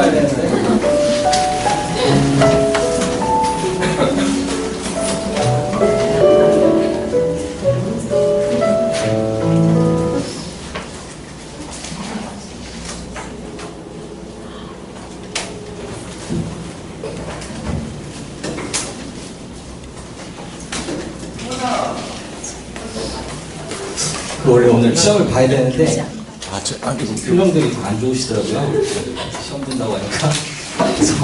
봐야 되는데. 원래 오늘 시험을 봐야 되는데 표정들이 좀 안 좋으시더라고요. 시험 든다고 하니까. 그래서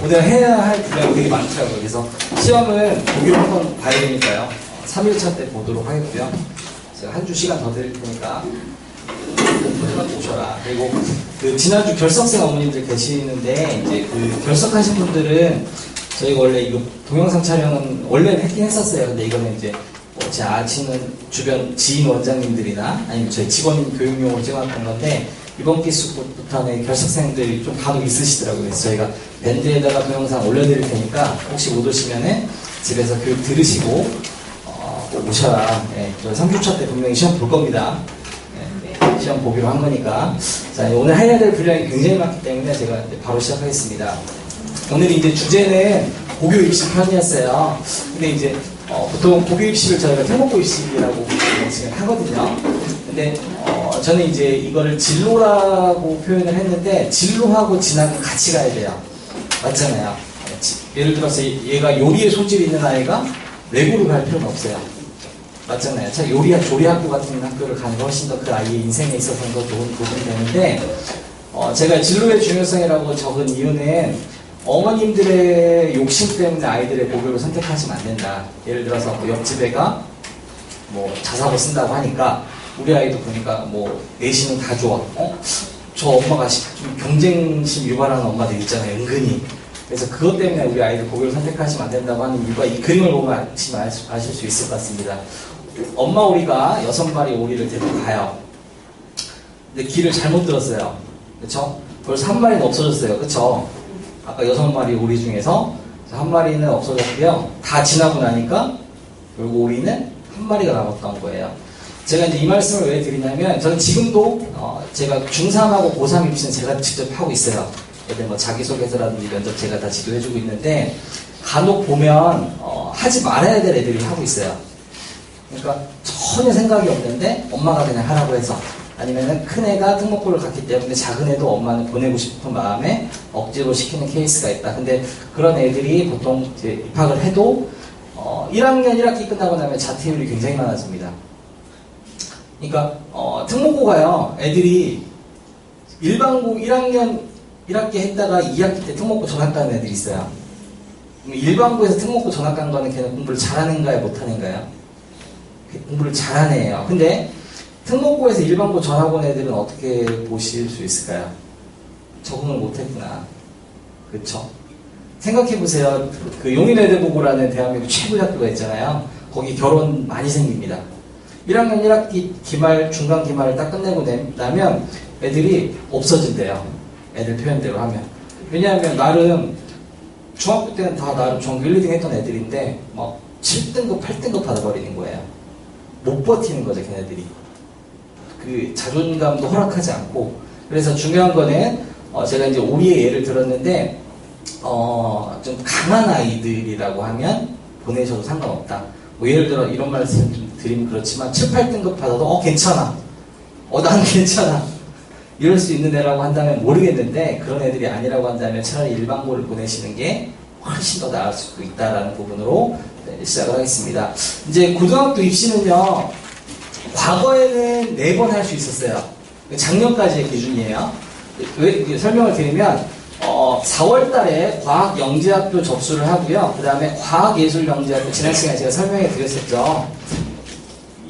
오늘 해야 할 분량이 되게 많더라고요. 그래서 시험은 보기로 한번 봐야 되니까요. 3일차 때 보도록 하겠고요. 제가 한 주 시간 더 드릴 테니까 꼭 오셔라. 그리고 그 지난주 결석생 어머님들 계시는데 이제 그 결석하신 분들은 저희가 원래 이거 동영상 촬영은 원래는 했긴 했었어요. 근데 이거는 이제 제 아치는 주변 지인 원장님들이나 아니면 저희 직원 교육용으로 찍어놨던 건데 이번 기수부터는 결석생들이 좀 간혹 있으시더라고요. 그래서 저희가 밴드에다가 동영상 올려드릴 테니까 혹시 못 오시면은 집에서 교육 들으시고 꼭 오셔라. 네, 저 3주차 때 분명히 시험 볼 겁니다. 네, 시험 보기로 한 거니까. 자, 오늘 해야 될 분량이 굉장히 많기 때문에 제가 이제 바로 시작하겠습니다. 오늘 이제 주제는 고교 입시 편이었어요. 근데 이제 보통 고교 입시를 저희가 태목고 입시라고 지금 하거든요. 근데 저는 이제 이거를 진로라고 표현을 했는데 진로하고 진학은 같이 가야 돼요. 맞잖아요. 예를 들어서 얘가 요리에 소질이 있는 아이가 외고를 갈 필요는 없어요. 맞잖아요. 자, 조리학교 같은 학교를 가는 게 훨씬 더 그 아이의 인생에 있어서는 더 좋은 부분이 되는데 제가 진로의 중요성이라고 적은 이유는 어머님들의 욕심 때문에 아이들의 고교를 선택하시면 안 된다. 예를 들어서 뭐 옆집 애가 뭐 자사고 쓴다고 하니까 우리 아이도 보니까 뭐 내신은 다 좋아. 저 엄마가 좀 경쟁심 유발하는 엄마들 있잖아요. 은근히. 그래서 그것 때문에 우리 아이들 고교를 선택하시면 안 된다고 하는 이유가 이 그림을 보면 아실 수 있을 것 같습니다. 엄마 오리가 6마리 오리를 데리고 가요. 근데 길을 잘못 들었어요. 그쵸? 벌써 한 마리는 없어졌어요. 그쵸? 아까 6마리 오리 중에서 한 마리는 없어졌고요. 다 지나고 나니까 결국 오리는 한 마리가 남았던 거예요. 제가 이제 이 말씀을 왜 드리냐면 저는 지금도 제가 중3하고 고3 입시는 제가 직접 하고 있어요. 애들 뭐 자기소개서라든지 면접 제가 다 지도해주고 있는데 간혹 보면 하지 말아야 될 애들이 하고 있어요. 그러니까 전혀 생각이 없는데 엄마가 그냥 하라고 해서 아니면은 큰 애가 특목고를 갔기 때문에 작은 애도 엄마는 보내고 싶은 마음에 억지로 시키는 케이스가 있다. 근데 그런 애들이 보통 이제 입학을 해도 1학년 1학기 끝나고 나면 자퇴율이 굉장히 많아집니다. 그러니까 특목고가요. 애들이 일반고 1학년 1학기 했다가 2학기 때 특목고 전학 가는 애들이 있어요. 일반고에서 특목고 전학 간 거는 걔는 공부를 잘하는 거예요? 못하는 거예요? 공부를 잘하는 애예요. 근데 특목고에서 일반고 전학 온 애들은 어떻게 보실 수 있을까요? 적응을 못했구나. 그쵸? 생각해보세요. 그 용인외대고라는 대한민국 최고의 학교가 있잖아요. 거기 결혼 많이 생깁니다. 1학년 1학기 기말, 중간 기말을 딱 끝내고 나면 애들이 없어진대요. 애들 표현대로 하면. 왜냐하면 나름 중학교 때는 다 나름 전교 1, 2등 했던 애들인데 막 7등급, 8등급 받아버리는 거예요. 못 버티는 거죠, 걔네들이. 그 자존감도 허락하지 않고. 그래서 중요한 거는 제가 이제 오리의 예를 들었는데 좀 강한 아이들이라고 하면 보내셔도 상관없다. 뭐 예를 들어 이런 말씀 좀 드리면 그렇지만 7, 8등급 받아도 괜찮아. 난 괜찮아. 이럴 수 있는 애라고 한다면 모르겠는데 그런 애들이 아니라고 한다면 차라리 일반고를 보내시는 게 훨씬 더 나을 수도 있다라는 부분으로 시작을 하겠습니다. 이제 고등학교 입시는요. 과거에는 4번 할 수 있었어요. 작년까지의 기준이에요. 왜 설명을 드리면 4월 달에 과학영재학교 접수를 하고요. 그 다음에 과학예술영재학교 지난 시간에 제가 설명해 드렸었죠.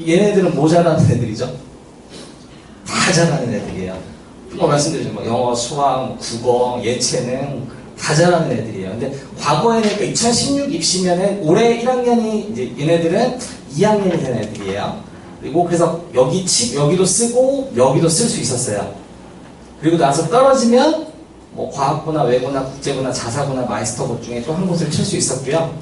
얘네들은 뭐 잘하는 애들이죠? 다 잘하는 애들이에요. 말씀드리죠. 뭐 영어, 수학, 국어, 예체능 다 잘하는 애들이에요. 근데 과거에는 2016 입시면은 올해 1학년이 이제 얘네들은 2학년이 된 애들이에요. 그리고 그래서 여기도 쓰고 여기도 쓸 수 있었어요. 그리고 나서 떨어지면 뭐 과학고나 외고나 국제고나 자사고나 마이스터고 중에 또 한 곳을 칠 수 있었고요.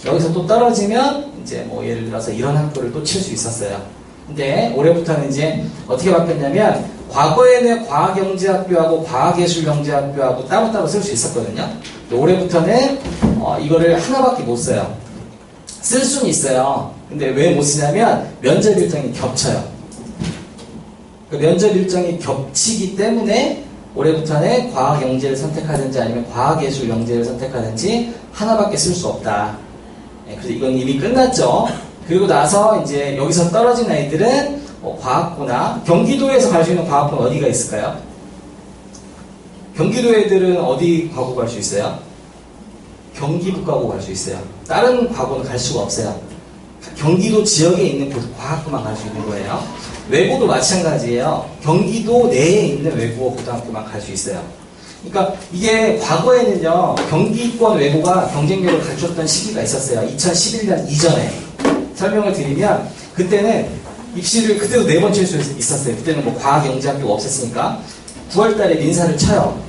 여기서 또 떨어지면 이제 뭐 예를 들어서 이런 학교를 또 칠 수 있었어요. 근데 올해부터는 이제 어떻게 바뀌었냐면 과거에는 과학영재학교하고 과학예술영재학교하고 따로따로 쓸 수 있었거든요. 올해부터는 이거를 하나밖에 못 써요. 쓸 수는 있어요. 근데 왜 못 쓰냐면 면접 일정이 겹쳐요. 그 면접 일정이 겹치기 때문에 올해부터는 과학영재를 선택하든지 아니면 과학예술영재를 선택하든지 하나밖에 쓸 수 없다. 그래서 이건 이미 끝났죠. 그리고 나서 이제 여기서 떨어진 아이들은 과학고나 경기도에서 갈 수 있는 과학고는 어디가 있을까요? 경기도 애들은 어디 과고 갈 수 있어요? 경기북과고 갈 수 있어요. 다른 과고는 갈 수가 없어요. 경기도 지역에 있는 과학고만 갈 수 있는 거예요. 외고도 마찬가지예요. 경기도 내에 있는 외국어 고등학교만 갈 수 있어요. 그러니까 이게 과거에는요, 경기권 외고가 경쟁력을 갖췄던 시기가 있었어요. 2011년 이전에. 설명을 드리면, 그때는 입시를 그때도 4번 칠 수 있었어요. 그때는 뭐 과학영재학교가 없었으니까 9월달에 민사를 쳐요.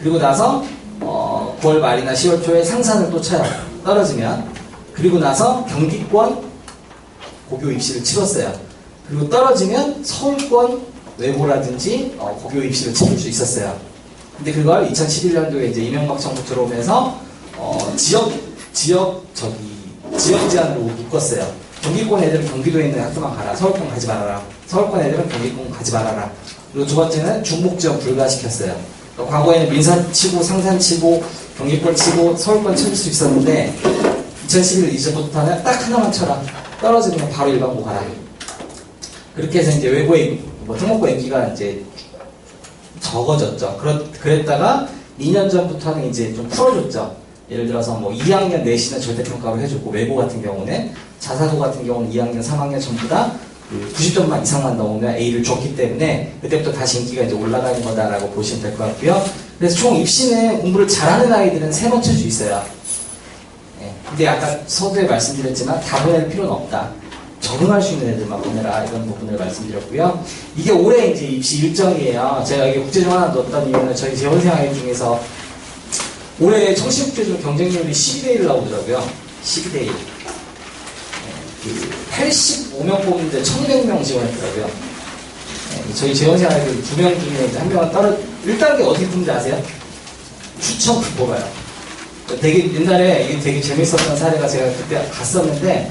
그리고 나서 9월 말이나 10월 초에 상산을 또 쳐요. 떨어지면. 그리고 나서 경기권 고교 입시를 치렀어요. 그리고 떨어지면 서울권 외고라든지 고교 입시를 치를 수 있었어요. 근데 그걸 2011년도에 이제 이명박 정부 들어오면서 지역 제한으로 묶었어요. 경기권 애들은 경기도에 있는 학교만 가라. 서울권 가지 말아라. 서울권 애들은 경기권 가지 말아라. 그리고 두 번째는 중복지역 불가시켰어요. 그러니까 과거에는 민산 치고 상산 치고 경기권 치고 서울권 칠 수 있었는데 2011년 이전부터는 딱 하나만 쳐라. 떨어지면 바로 일반고 가라. 그렇게 해서 이제 외고의 특목고 인기가 이제 적어졌죠. 그랬다가 2년 전부터는 이제 좀 풀어줬죠. 예를 들어서 뭐 2학년 내신은 절대평가로 해줬고, 외고 같은 경우는, 자사고 같은 경우는 2학년, 3학년 전부 다 90점만 이상만 넘으면 A를 줬기 때문에 그때부터 다시 인기가 이제 올라가는 거다라고 보시면 될 것 같고요. 그래서 총 입시는 공부를 잘하는 아이들은 3번 칠 수 있어요. 근데 아까 서두에 말씀드렸지만 다 보낼 필요는 없다. 적응할 수 있는 애들만 보내라, 이런 부분을 말씀드렸고요. 이게 올해 이제 입시 일정이에요. 제가 여기 국제중 하나 넣었던 이유는 저희 재원생 아이 중에서 올해 청시국제중 경쟁률이 12대1 나오더라고요. 12대1. 85명 뽑는데 1100명 지원했더라고요. 저희 재원생 아이들 2명 중에 이제 1명은 따로 1단계 어떻게 뽑는지 아세요? 추첨을 뽑아요. 되게 옛날에 이게 되게 재밌었던 사례가 제가 그때 갔었는데,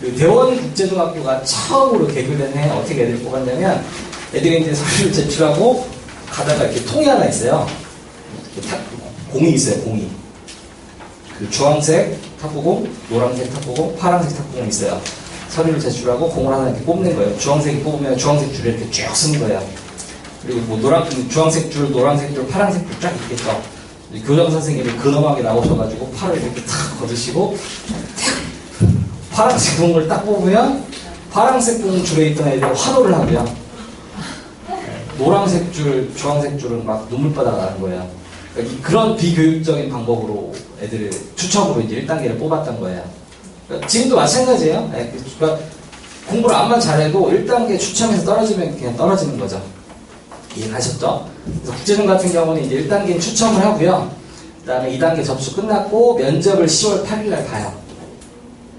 그 대원국제중학교가 처음으로 개교된 해 어떻게 애들 뽑았냐면, 애들이 이제 서류를 제출하고 가다가 이렇게 통이 하나 있어요. 공이 있어요, 공이. 그 주황색 탁구공, 노란색 탁구공, 파란색 탁구공이 있어요. 서류를 제출하고 공을 하나 이렇게 뽑는 거예요. 주황색이 뽑으면 주황색 줄에 이렇게 쭉 쓰는 거예요. 그리고 뭐 주황색 줄, 노란색 줄, 파란색 줄 쫙 있겠죠. 교장 선생님이 근엄하게 나오셔가지고 팔을 이렇게 탁 걷으시고 파란색 공을 딱 뽑으면 파란색 공 줄에 있던 애들이 환호를 하고요. 노란색 줄, 주황색 줄은 막 눈물바다가 나는 거예요. 그러니까 그런 비교육적인 방법으로 애들을 추첨으로 이제 1단계를 뽑았던 거예요. 그러니까 지금도 마찬가지예요. 그러니까 공부를 암만 잘해도 1단계 추첨해서 떨어지면 그냥 떨어지는 거죠. 이해가셨죠? 그래서 국제중 같은 경우는 이제 1단계는 추첨을 하고요. 그 다음에 2단계 접수 끝났고 면접을 10월 8일날 봐요.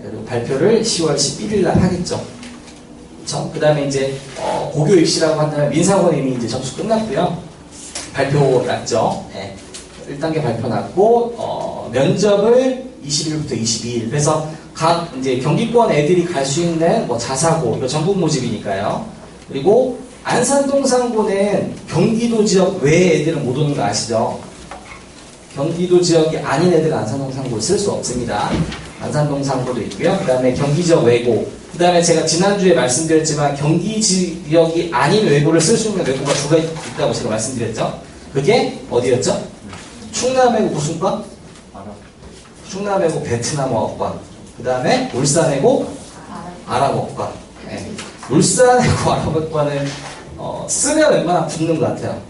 그리고 발표를 10월 11일날 하겠죠. 그 다음에 이제 고교 입시라고 한다면 민사고는 이미 이제 접수 끝났고요. 발표 났죠. 1단계 발표 났고 면접을 20일부터 22일. 그래서 각 이제 경기권 애들이 갈 수 있는 뭐 자사고, 이거 전국 모집이니까요. 그리고 안산동 상고는 경기도 지역 외의 애들은 못 오는 거 아시죠? 경기도 지역이 아닌 애들은 안산동 상고를 쓸 수 없습니다. 안산동 상고도 있고요. 그 다음에 경기 지역 외고, 그 다음에 제가 지난주에 말씀드렸지만 경기 지역이 아닌 외고를 쓸 수 있는 외고가 두 가지 있다고 제가 말씀드렸죠. 그게 어디였죠? 충남외고 무슨 과? 충남외고 베트남어과. 그 다음에 울산외고 아랍어과. 울산외고 아랍어과는 쓰면 웬만하면 붙는 것 같아요.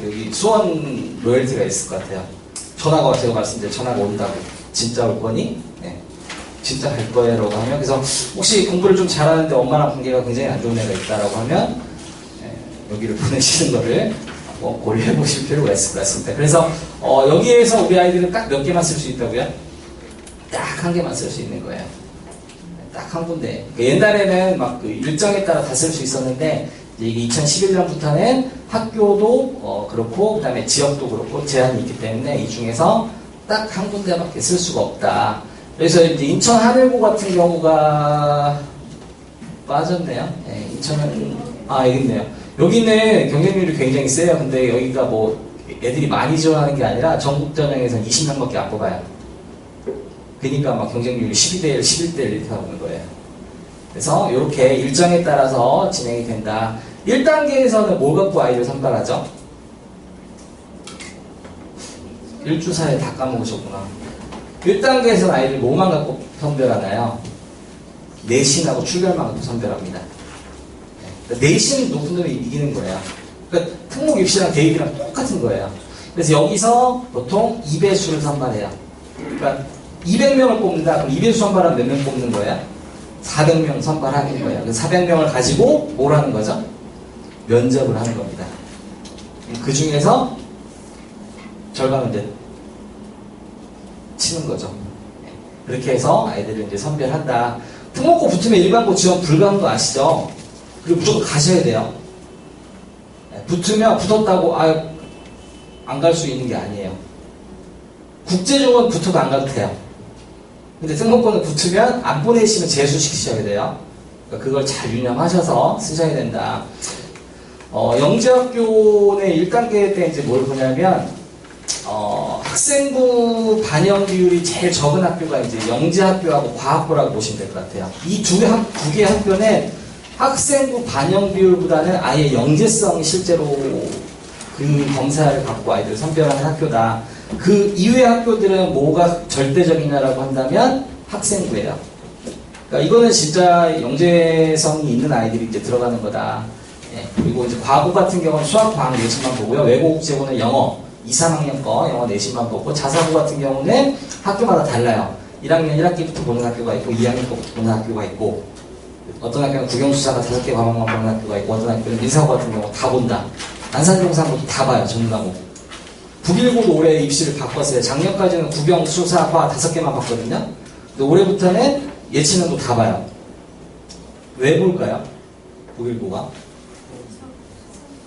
여기 수원 로열티가 있을 것 같아요. 전화가 제가 말씀드린 전화가 온다고. 진짜 올 거니? 진짜 갈 거예요 라고 하면, 그래서 혹시 공부를 좀 잘하는데 엄마랑 관계가 굉장히 안 좋은 애가 있다라고 하면 여기를 보내시는 거를 고려해 보실 필요가 있을 것 같습니다. 그래서 여기에서 우리 아이들은 딱 몇 개만 쓸 수 있다고요? 딱 한 개만 쓸 수 있는 거예요. 딱 한 군데. 옛날에는 막 그 일정에 따라 다 쓸 수 있었는데 이게 2011년부터는 학교도 그렇고 그다음에 지역도 그렇고 제한이 있기 때문에 이 중에서 딱 한 군데밖에 쓸 수가 없다. 그래서 이제 인천 하늘고 같은 경우가 빠졌네요. 네, 인천은 여기 있네요. 여기는 경쟁률이 굉장히 세요. 근데 여기가 뭐 애들이 많이 지원하는 게 아니라 전국 전형에서 20명밖에 안 뽑아요. 그러니까 막 경쟁률이 12대1, 11대1 이렇게 나오는 거예요. 그래서 이렇게 일정에 따라서 진행이 된다. 1단계에서는 뭘 갖고 아이를 선발하죠? 일주사에 다 까먹으셨구나. 1단계에서는 아이를 뭐만 갖고 선별하나요? 내신하고 출결만 갖고 선별합니다. 내신 높은 놈이 이기는 거예요. 그러니까 특목 입시랑 대입이랑 똑같은 거예요. 그래서 여기서 보통 2배수를 선발해요. 그러니까 200명을 뽑는다. 그럼 2배수 선발하면 몇 명 뽑는 거예요? 400명 선발하는 거예요. 그래서 400명을 가지고 뭘 하는 거죠? 면접을 하는 겁니다. 그 중에서 절반은 이제 치는 거죠. 그렇게 해서 아이들을 이제 선별한다. 특목고 붙으면 일반고 지원 불가한 거 아시죠? 그리고 무조건 가셔야 돼요. 붙으면 붙었다고 안 갈 수 있는 게 아니에요. 국제적으로 붙어도 안 가도 돼요. 근데 특목고는 붙으면 안 보내시면 재수시키셔야 돼요. 그러니까 그걸 잘 유념하셔서 쓰셔야 된다. 영재학교는 1단계 때 이제 뭘 보냐면 학생부 반영 비율이 제일 적은 학교가 이제 영재학교하고 과학고라고 보시면 될 것 같아요. 이 두 개의 학교는 학생부 반영 비율보다는 아예 영재성이 실제로 그 검사를 갖고 아이들을 선별하는 학교다. 그 이외의 학교들은 뭐가 절대적이냐라고 한다면 학생부예요. 그러니까 이거는 진짜 영재성이 있는 아이들이 이제 들어가는 거다. 그리고 이제 과고 같은 경우는 수학, 과학 내신만 보고요. 외고 국제고는 영어 2, 3학년 거 영어 내신만 보고, 자사고 같은 경우는 학교마다 달라요. 1학년 1학기부터 보는 학교가 있고 2학년부터 보는 학교가 있고, 어떤 학교는 국영수사가 5개 과목만 보는 학교가 있고, 어떤 학교는 민사고 같은 경우 다 본다. 안산동사고도 다 봐요. 전문 과목. 북일고도 올해 입시를 바꿨어요. 작년까지는 국영, 수사, 과 5개만 봤거든요. 근데 올해부터는 예체능도 다 봐요. 왜 볼까요?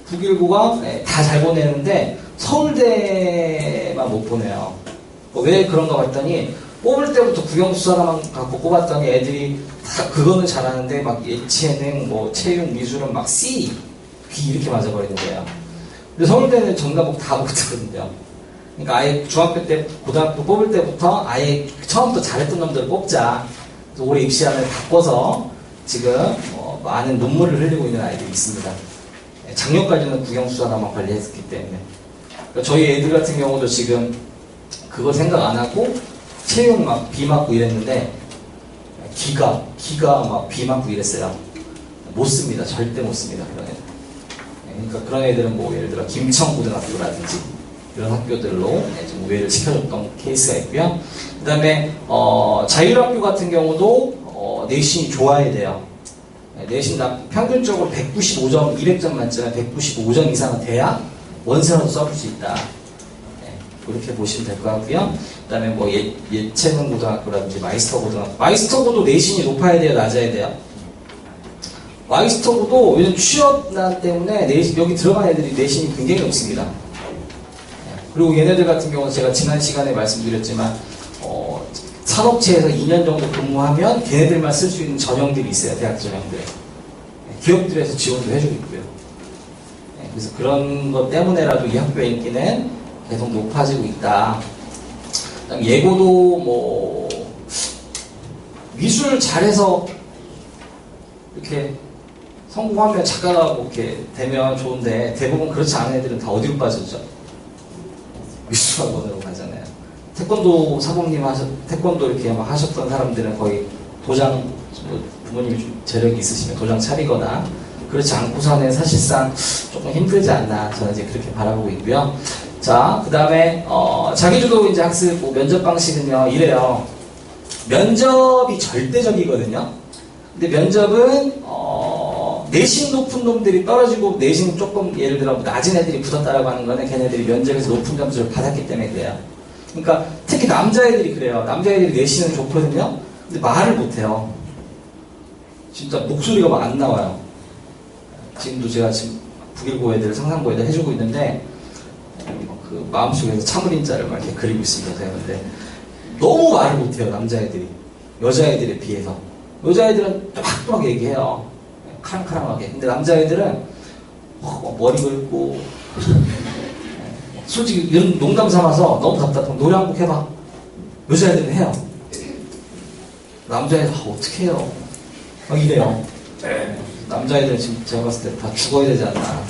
북일고가 다 잘 보내는데 서울대만 못 보내요. 왜 그런가 봤더니 뽑을 때부터 국영수사만 갖고 뽑았더니 애들이 다 그거는 잘하는데 막 예체능, 뭐 체육, 미술은 막 C, B 이렇게 맞아버리는 거예요. 근데 서울대는 전과목 다 못하거든요. 그러니까 아예 중학교 때, 고등학교 뽑을 때부터 아예 처음부터 잘했던 놈들을 뽑자. 그래서 올해 입시안을 바꿔서 지금 많은 눈물을 흘리고 있는 아이들이 있습니다. 작년까지는 국영수사만 관리했기 때문에. 그러니까 저희 애들 같은 경우도 지금 그거 생각 안 하고 체육 막 B 맞고 이랬는데 기가 막 B 맞고 이랬어요. 못 씁니다. 절대 못 씁니다. 그런 애들. 그러니까 그런 애들은 뭐 예를 들어 김천고등학교라든지 이런 학교들로 좀 우회를 시켜줬던 케이스가 있고요. 그 다음에 자율학교 같은 경우도 내신이 좋아야 돼요. 내신 평균적으로 195점, 200점 만점에 195점 이상은 돼야 원서라도 써볼 수 있다. 그렇게 보시면 될 것 같고요. 그 다음에 뭐 예체능 고등학교라든지 마이스터 고등학교. 마이스터고도 내신이 높아야 돼요, 낮아야 돼요? 마이스터고도 요즘 취업난 때문에 여기 들어간 애들이 내신이 굉장히 높습니다. 그리고 얘네들 같은 경우는 제가 지난 시간에 말씀드렸지만 산업체에서 2년 정도 근무하면 걔네들만 쓸 수 있는 전형들이 있어요. 대학 전형들. 기업들에서 지원도 해주고 있고요. 그래서 그런 것 때문에라도 이 학교의 인기는 계속 높아지고 있다. 그다음에 예고도 뭐 미술 잘해서 이렇게 성공하면 작가가 뭐 이렇게 되면 좋은데 대부분 그렇지 않은 애들은 다 어디로 빠졌죠? 미술학원으로 가잖아요. 태권도 사범님 태권도 이렇게 막 하셨던 사람들은 거의 도장, 부모님이 좀 재력이 있으시면 도장 차리거나 그렇지 않고서는 사실상 조금 힘들지 않나 저는 이제 그렇게 바라보고 있고요. 자, 그 다음에 자기주도 이제 학습 뭐 면접 방식은요 이래요. 면접이 절대적이거든요. 근데 면접은 내신 높은 놈들이 떨어지고 내신 조금 예를 들어 낮은 애들이 붙었다라고 하는 거는 걔네들이 면접에서 높은 점수를 받았기 때문에 그래요. 그러니까 특히 남자애들이 그래요. 남자애들이 내신은 좋거든요. 근데 말을 못해요. 진짜 목소리가 막 안 나와요. 지금도 제가 지금 북일고 애들, 상상고 애들 해주고 있는데 그 마음속에서 참을인자를 막 이렇게 그리고 있습니다. 그런데 너무 말을 못해요. 남자애들이 여자애들에 비해서. 여자애들은 또박또박 얘기해요. 카랑카랑하게. 근데 남자애들은 머리 긁고 솔직히 이런 농담 삼아서 너무 답답하면 노래 한 곡 해봐. 여자애들은 해요. 남자애들 어떻게 해요? 막 이래요. 남자애들은 지금 제가 봤을 때 다 죽어야 되지 않나.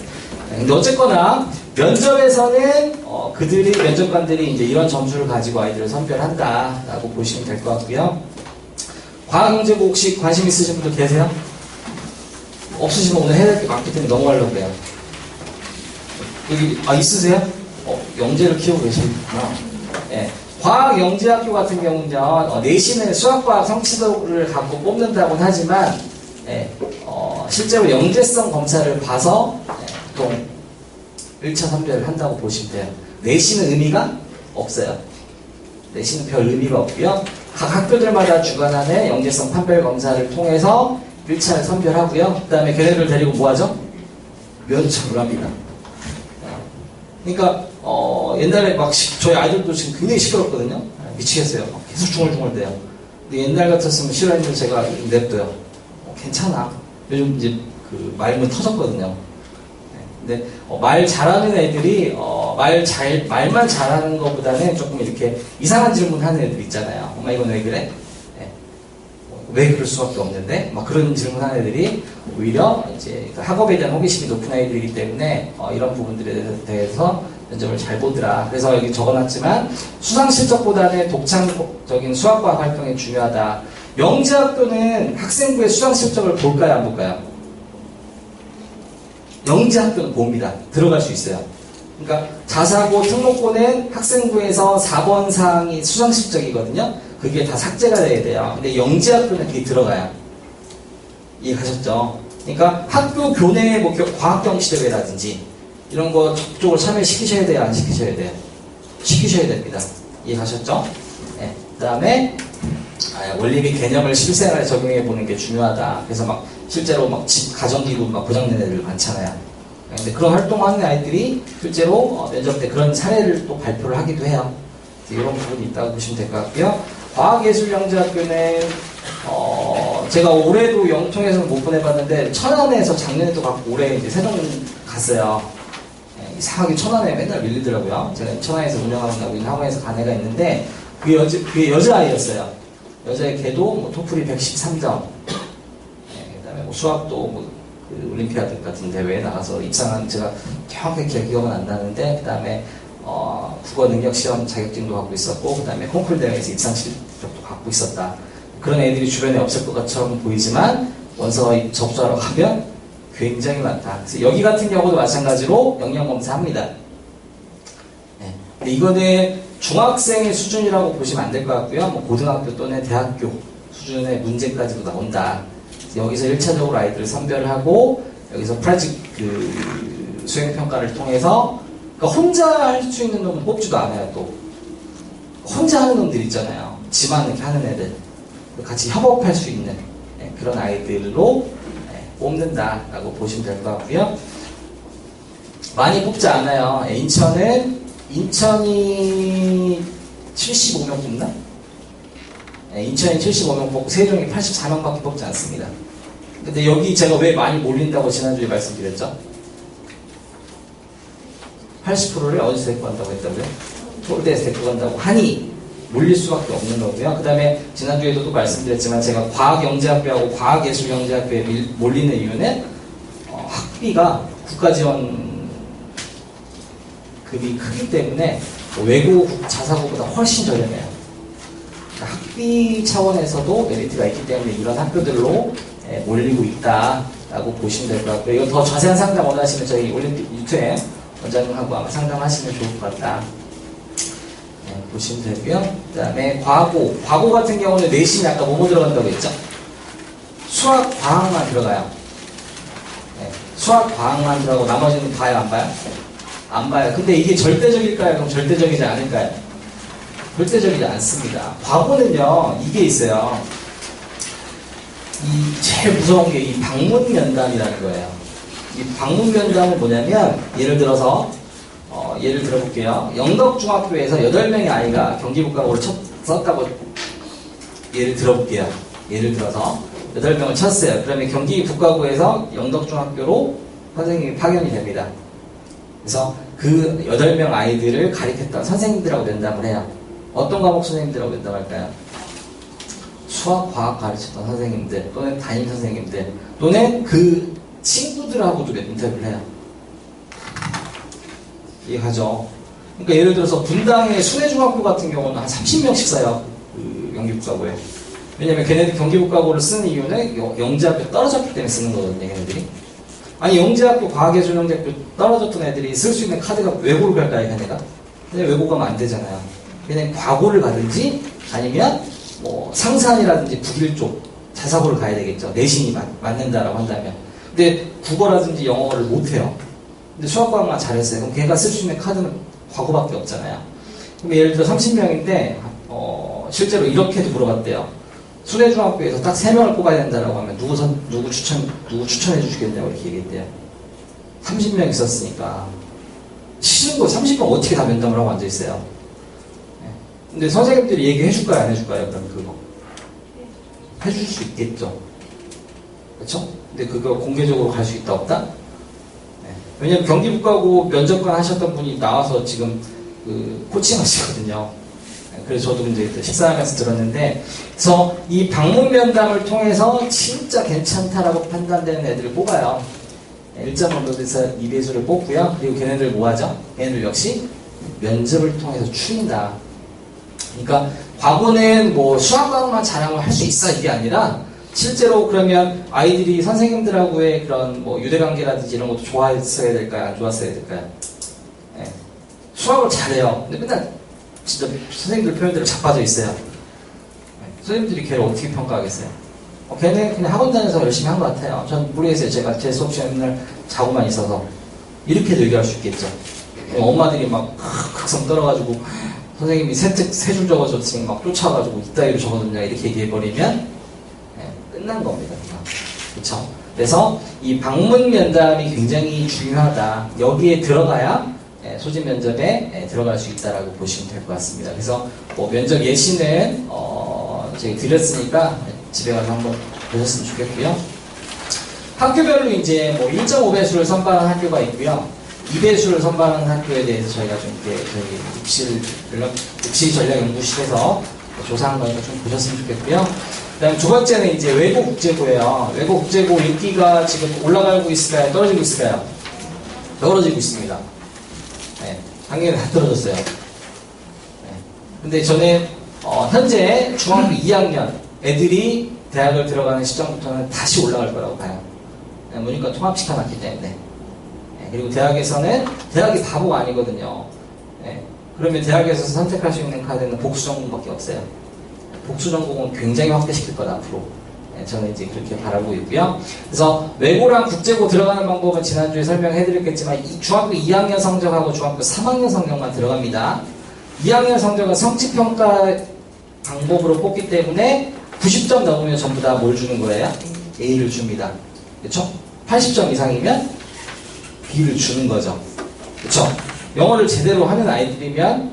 근데 어쨌거나 면접에서는 그들이 면접관들이 이제 이런 점수를 가지고 아이들을 선별한다라고 보시면 될 것 같고요. 과학경제부 혹시 관심 있으신 분들 계세요? 없으시면 오늘 해야 될 게 많기 때문에 넘어가려고 해요. 여기 있으세요? 영재를 키우고 계시구나. 네. 과학영재학교 같은 경우는요, 내신은 수학과학 성취도를 갖고 뽑는다고는 하지만 실제로 영재성 검사를 봐서 보통 1차 선별을 한다고 보시면 돼요. 내신은 의미가 없어요. 내신은 별 의미가 없고요. 각 학교들마다 주관하는 영재성 판별 검사를 통해서 1차를 선별하고요. 그 다음에 걔네들 데리고 뭐하죠? 면접을 합니다. 그러니까 옛날에 막 저희 아이들도 지금 굉장히 시끄럽거든요. 미치겠어요. 계속 중얼중얼대요. 근데 옛날 같았으면 싫어했는데 제가 냅둬요. 괜찮아. 요즘 이제 그 말문 터졌거든요. 근데 말 잘하는 애들이 말만 잘하는 것보다는 조금 이렇게 이상한 질문하는 애들 있잖아요. 엄마 이건 왜 그래? 왜 그럴 수밖에 없는데 막 그런 질문하는 애들이 오히려 이제 학업에 대한 호기심이 높은 아이들이기 때문에 이런 부분들에 대해서 면접을 잘 보더라. 그래서 여기 적어놨지만 수상 실적보다는 독창적인 수학과학 활동이 중요하다. 영재학교는 학생부의 수상 실적을 볼까요, 안 볼까요? 영재학교는 봅니다. 들어갈 수 있어요. 그러니까 자사고 등록고는 학생부에서 4번 사항이 수상 실적이거든요. 그게 다 삭제가 돼야 돼요. 근데 영재학교는 그게 들어가요. 이해가셨죠? 그러니까 학교 교내 뭐 과학경시대회라든지 이런 거 적극적으로 참여시키셔야 돼요? 안 시키셔야 돼요? 시키셔야 됩니다. 이해가셨죠? 네. 그 다음에 원리 및 개념을 실생활에 적용해 보는 게 중요하다. 그래서 막 실제로 막 집 가정기구 막 고장낸 애들 많잖아요. 근데 그런 활동하는 아이들이 실제로 면접 때 그런 사례를 또 발표를 하기도 해요. 이런 부분이 있다고 보시면 될 것 같고요. 과학예술영재학교는 제가 올해도 영통에서는 못 보내봤는데 천안에서 작년에도 갔고 올해 이제 세종 갔어요. 이상하게 천안에 맨날 밀리더라고요. 제가 천안에서 운영하고 있는 학원에서 간 애가 있는데 그게 여자아이였어요. 여자애 걔도 뭐 토플이 113점, 그다음에 뭐 수학도 뭐 그 올림피아드 같은 대회에 나가서 입상한 제가 정확하게 기억은 안 나는데 그다음에 국어 능력 시험 자격증도 갖고 있었고 그다음에 콩쿨 대회에서 입상 실적도 갖고 있었다. 그런 애들이 주변에 없을 것처럼 보이지만 원서 접수하러 가면 굉장히 많다. 그래서 여기 같은 경우도 마찬가지로 영역 검사합니다. 네. 근데 이거는 중학생의 수준이라고 보시면 안 될 것 같고요. 뭐 고등학교 또는 대학교 수준의 문제까지도 나온다. 여기서 1차적으로 아이들을 선별을 하고 여기서 수행평가를 통해서 그러니까 혼자 할 수 있는 놈은 뽑지도 않아요. 또 혼자 하는 놈들 있잖아요. 지만 이렇게 하는 애들 같이 협업할 수 있는 그런 아이들로 뽑는다라고 보시면 될 것 같고요. 많이 뽑지 않아요. 인천이 75명 뽑나? 인천이 75명 뽑고 세종이 84명밖에 뽑지 않습니다. 근데 여기 제가 왜 많이 몰린다고 지난주에 말씀드렸죠? 80%를 어디서 데리고 간다고 했다고요? 서울대에서 데리고 간다고 하니 몰릴 수밖에 없는 거고요. 그 다음에 지난주에도 또 말씀드렸지만 제가 과학영재학교하고 과학예술영재학교에 몰리는 이유는 학비가 국가지원금이 크기 때문에 외고 자사고보다 훨씬 저렴해요. 학비 차원에서도 메리트가 있기 때문에 이런 학교들로 몰리고 있다라고 보시면 될 것 같고요. 이거 더 자세한 상담 원하시면 저희 올림픽 유튜브에 원장님하고 아마 상담하시면 좋을 것 같다. 보시면 되고요. 그 다음에 과고 같은 경우는 내신이 아까 뭐뭐 들어간다고 했죠? 수학, 과학만 들어가요. 수학, 과학만 들어가고 나머지는 봐요, 안 봐요? 안 봐요. 근데 이게 절대적일까요? 그럼 절대적이지 않을까요? 절대적이지 않습니다. 과거는요, 이게 있어요. 제일 무서운 게 이 방문 면담이라는 거예요. 이 방문 면담은 뭐냐면, 예를 들어서, 예를 들어볼게요. 영덕중학교에서 8명의 아이가 경기북과고를 썼다고 예를 들어볼게요. 예를 들어서 8명을 쳤어요. 그러면 경기북과고에서 영덕중학교로 선생님이 파견이 됩니다. 그래서 그 8명 아이들을 가르쳤던 선생님들하고 면담을 해요. 어떤 과목 선생님들하고 면담할까요? 수학, 과학 가르쳤던 선생님들, 또는 담임 선생님들, 또는 그 친구들하고도 인터뷰를 해요. 이해가죠? 그러니까 예를 들어서 분당의 순회중학교 같은 경우는 한 30명씩 써요. 그 경기북과고에. 왜냐면 걔네들 경기북과고를 쓰는 이유는 영재학교 떨어졌기 때문에 쓰는 거거든요, 걔네들이. 아니, 영재학교, 과학예술영재학교 떨어졌던 애들이 쓸 수 있는 카드가 외고를 갈까요, 걔네가? 그냥 외고 가면 안 되잖아요. 그냥 과고를 가든지 아니면 뭐 상산이라든지 북일 쪽 자사고를 가야 되겠죠. 내신이 맞는다라고 한다면. 근데 국어라든지 영어를 못해요. 근데 수학과학만 잘했어요. 그럼 걔가 쓸 수 있는 카드는 과거밖에 없잖아요. 그럼 예를 들어 30명인데 실제로 이렇게도 물어봤대요. 순회중학교에서 딱 3명을 뽑아야 된다라고 하면 누구 추천해 주시겠냐고 이렇게 얘기했대요. 30명 있었으니까. 싫은 거 30명 어떻게 다 면담을 하고 앉아있어요. 근데 선생님들이 얘기해 줄까요, 안 해줄까요? 그럼 그거 해줄 수 있겠죠. 그렇죠? 근데 그거 공개적으로 갈 수 있다 없다? 왜냐면 경기북과고 면접관 하셨던 분이 나와서 지금 그 코칭 하시거든요. 그래서 저도 이제 식사하면서 들었는데, 그래서 이 방문 면담을 통해서 진짜 괜찮다라고 판단되는 애들을 뽑아요. 1.5배에서 2배수를 뽑고요. 그리고 걔네들 뭐 하죠? 걔네들 역시 면접을 통해서 추린다. 그러니까 과거는 뭐 수학과학만 자랑을 할 수 있어 이게 아니라, 실제로 그러면 아이들이 선생님들하고의 그런 뭐 유대관계라든지 이런 것도 좋아했어야 될까요? 안 좋았어야 될까요? 네. 수학을 잘해요. 근데 맨날 진짜 선생님들 표현대로 자빠져 있어요. 네. 선생님들이 걔를 어떻게 평가하겠어요? 걔는 그냥 학원 다녀서 열심히 한 것 같아요. 전 모르겠어요. 제가 제 수업 시간에 맨날 자고만 있어서. 이렇게도 얘기할 수 있겠죠. 엄마들이 막 극성 떨어가지고 선생님이 세 줄 적어줬으니 막 쫓아가지고 이따위로 적어줬냐 이렇게 얘기해버리면 끝난 겁니다. 그렇죠? 그래서 이 방문 면담이 굉장히 중요하다. 여기에 들어가야 소집 면접에 들어갈 수 있다라고 보시면 될 것 같습니다. 그래서 뭐 면접 예시는 제가 드렸으니까 집에 가서 한번 보셨으면 좋겠고요. 학교별로 이제 뭐 1.5배수를 선발한 학교가 있고요. 2배수를 선발하는 학교에 대해서 저희가 좀 이렇게 저희 습시 전략연구실에서 조사한 거니까 좀 보셨으면 좋겠고요. 그다음 두 번째는 이제 외고 국제고예요. 외고 국제고 인기가 지금 올라가고 있을까요? 떨어지고 있을까요? 떨어지고 있습니다. 네, 당연히 다 떨어졌어요. 네. 근데 저는 현재 중학교 2학년 애들이 대학을 들어가는 시점부터는 다시 올라갈 거라고 봐요. 네, 뭐니까 통합시켜놨기 때문에. 네, 그리고 대학에서는 대학이 바보가 아니거든요. 네, 그러면 대학에서 선택할 수 있는 카드는 복수 전공밖에 없어요. 복수 전공은 굉장히 확대시킬 거다 앞으로. 네, 저는 이제 그렇게 바라고 있고요. 그래서 외고랑 국제고 들어가는 방법은 지난주에 설명해드렸겠지만 중학교 2학년 성적하고 중학교 3학년 성적만 들어갑니다. 2학년 성적은 성취평가 방법으로 뽑기 때문에 90점 넘으면 전부 다 뭘 주는 거예요? A를 줍니다. 그렇죠? 80점 이상이면 B를 주는 거죠. 그렇죠? 영어를 제대로 하는 아이들이면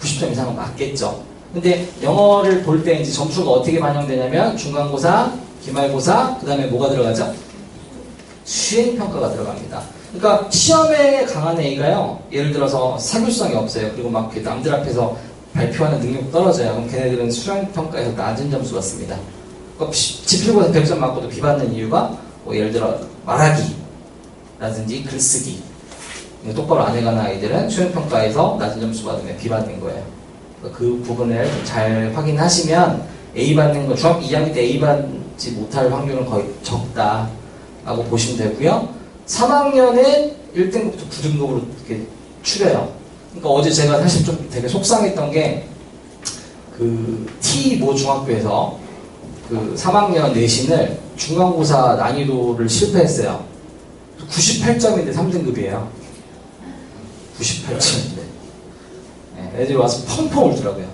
90점 이상은 맞겠죠. 근데 영어를 볼 때 이제 점수가 어떻게 반영되냐면 중간고사, 기말고사, 그 다음에 뭐가 들어가죠? 수행평가가 들어갑니다. 그러니까 시험에 강한 A가요, 예를 들어서 사교성이 없어요. 그리고 막 남들 앞에서 발표하는 능력 떨어져요. 그럼 걔네들은 수행평가에서 낮은 점수 받습니다. 그러니까 지필고사 100점 맞고도 B 받는 이유가 뭐 예를 들어 말하기라든지 글쓰기 똑바로 안 해가는 아이들은 수행평가에서 낮은 점수 받으면 B 받는 거예요. 그 부분을 잘 확인하시면 A 받는 거, 중학교 2학년 때 A 받지 못할 확률은 거의 적다라고 보시면 되고요. 3학년은 1등급부터 9등급으로 이렇게 추려요. 그러니까 어제 제가 사실 좀 되게 속상했던 게 그 T 모 중학교에서 그 3학년 내신을 중간고사 난이도를 실패했어요. 98점인데 3등급이에요. 98점인데. 애들이 와서 펑펑 울더라고요.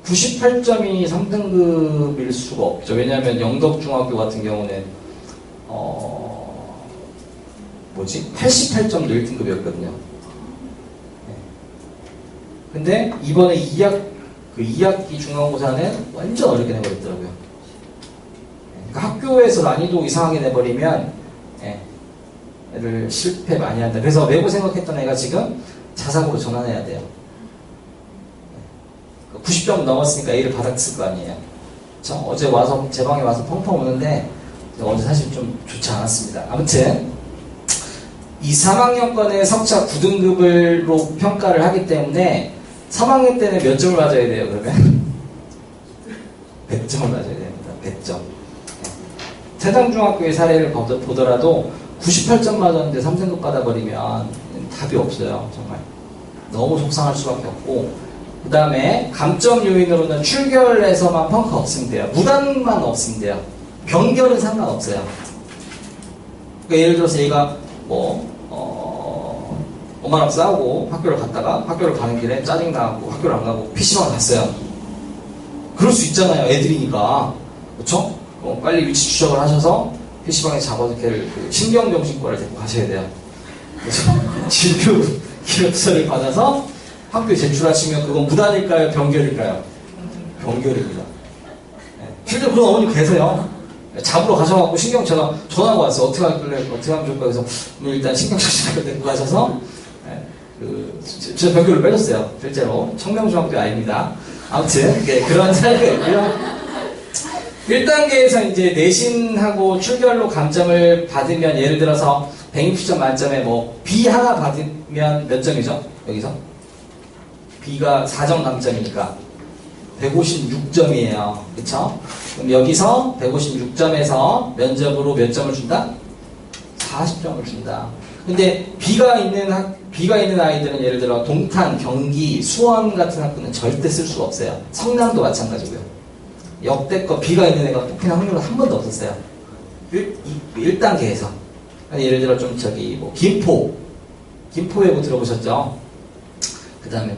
98점이 3등급일 수가 없죠. 왜냐하면 영덕중학교 같은 경우는 88점도 1등급이었거든요. 근데 이번에 2학기 중간고사는 완전 어렵게 내버렸더라고요. 그러니까 학교에서 난이도 이상하게 내버리면 애들 실패 많이 한다. 그래서 외고 생각했던 애가 지금 자사고로 전환해야 돼요. 90점 넘었으니까 A를 받았을 거 아니에요. 그쵸? 어제 와서 제 방에 와서 펑펑 우는데 어제 사실 좀 좋지 않았습니다. 아무튼 이 3학년 건의 석차 9등급으로 평가를 하기 때문에 3학년 때는 몇 점을 맞아야 돼요, 그러면? 100점을 맞아야 됩니다. 100점. 세당중학교의 사례를 보더라도 98점 맞았는데 3등급 받아버리면 답이 없어요, 정말. 너무 속상할 수밖에 없고. 그 다음에 감점 요인으로는 출결에서만 펑크 없으면 돼요. 무단만 없으면 돼요. 변결은 상관없어요. 그러니까 예를 들어서 얘가 엄마랑 싸우고 학교를 갔다가 학교를 가는 길에 짜증나고 학교를 안 가고 PC방 갔어요. 그럴 수 있잖아요. 애들이니까. 그쵸? 빨리 위치 추적을 하셔서 PC방에 잡아서 걔를 신경정신과를 데리고 가셔야 돼요. 진료 기록서를 받아서 학교에 제출하시면 그건 무단일까요? 변결일까요? 변결입니다. 실제 그런 어머니 계세요. 잡으러 가셔갖고 전화가 왔어요. 어떻게 하면 좋을까? 그래서 일단 신경정신과를 데리고 가셔서 저 변결을 빼줬어요. 실제로. 청명중학교 아닙니다. 아무튼 그런 사례가 있고요. 1단계에서 이제 내신하고 출결로 감점을 받으면 예를 들어서 160점 만점에 B 하나 받으면 몇 점이죠? 여기서? B가 4점 감점이니까 156점이에요. 그쵸? 그럼 여기서 156점에서 면접으로 몇 점을 준다? 40점을 준다. 근데 B가 있는 아이들은 예를 들어 동탄, 경기, 수원 같은 학교는 절대 쓸 수가 없어요. 성남도 마찬가지고요. 역대껏 B가 있는 애가 뽑히는 확률은 한 번도 없었어요. 1단계에서. 예를 들어 좀 김포외고 들어보셨죠? 그 다음에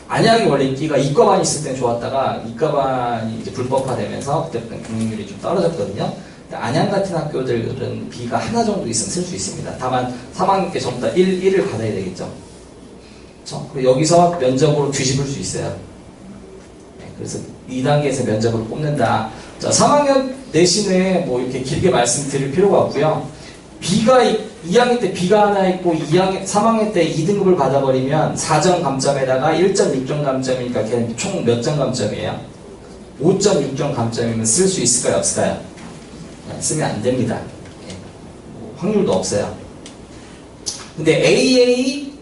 안양이 원래 인기가 이과반이 있을 땐 좋았다가 이과반이 이제 불법화되면서 그때부터는 경쟁률이 좀 떨어졌거든요. 안양 같은 학교들은 B가 하나 정도 있으면 쓸 수 있습니다. 다만 3학년 때 전부 다 1을 받아야 되겠죠. 그렇죠? 그리고 여기서 면접으로 뒤집을 수 있어요. 그래서 2단계에서 면접으로 뽑는다. 자, 3학년 내신에 이렇게 길게 말씀드릴 필요가 없고요. 2학년 때 B가 하나 있고 3학년 때 2등급을 받아버리면 4점 감점에다가 1.6점 감점이니까 걔는 총 몇 점 감점이에요? 5.6점 감점이면 쓸 수 있을까요? 없을까요? 쓰면 안 됩니다. 확률도 없어요. 근데 AA,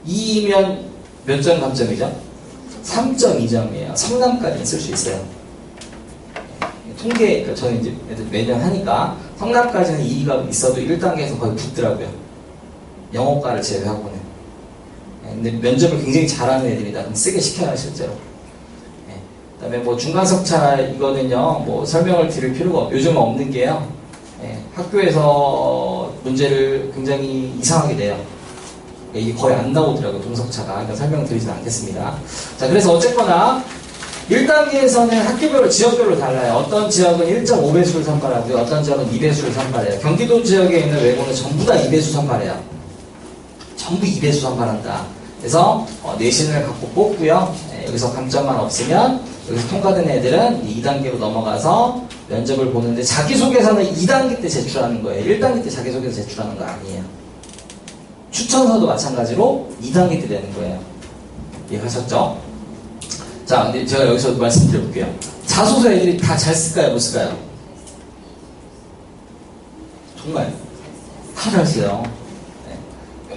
2면 몇 점 감점이죠? 3.2점이에요. 성남까지는 쓸 수 있어요. 통계, 저는 이제 매년 하니까 성남까지는 2가 있어도 1단계에서 거의 붙더라고요. 영어과를 제외하고는. 근데 면접을 굉장히 잘하는 애들이다. 그럼 쓰게 시켜요, 실제로. 그 다음에 중간석차 이거는요, 설명을 드릴 필요가 요즘은 없는 게요. 학교에서 문제를 굉장히 이상하게 돼요. 이게 거의 안 나오더라고요, 동석차가. 그러니까 설명드리진 않겠습니다. 자, 그래서 어쨌거나 1단계에서는 학교별로 지역별로 달라요. 어떤 지역은 1.5배수를 선발하고요. 어떤 지역은 2배수를 선발해요. 경기도 지역에 있는 외고는 전부 다 2배수 선발해요. 전부 2배수 선발한다. 그래서 내신을 갖고 뽑고요. 여기서 감점만 없으면 여기서 통과된 애들은 2단계로 넘어가서 면접을 보는데 자기소개서는 2단계 때 제출하는 거예요. 1단계 때 자기소개서 제출하는 거 아니에요. 추천서도 마찬가지로 2단계 때 되는 거예요. 이해하셨죠? 자, 근데 제가 여기서 말씀드려볼게요. 자소서 애들이 다 잘 쓸까요? 못 쓸까요? 정말 다 잘 써요.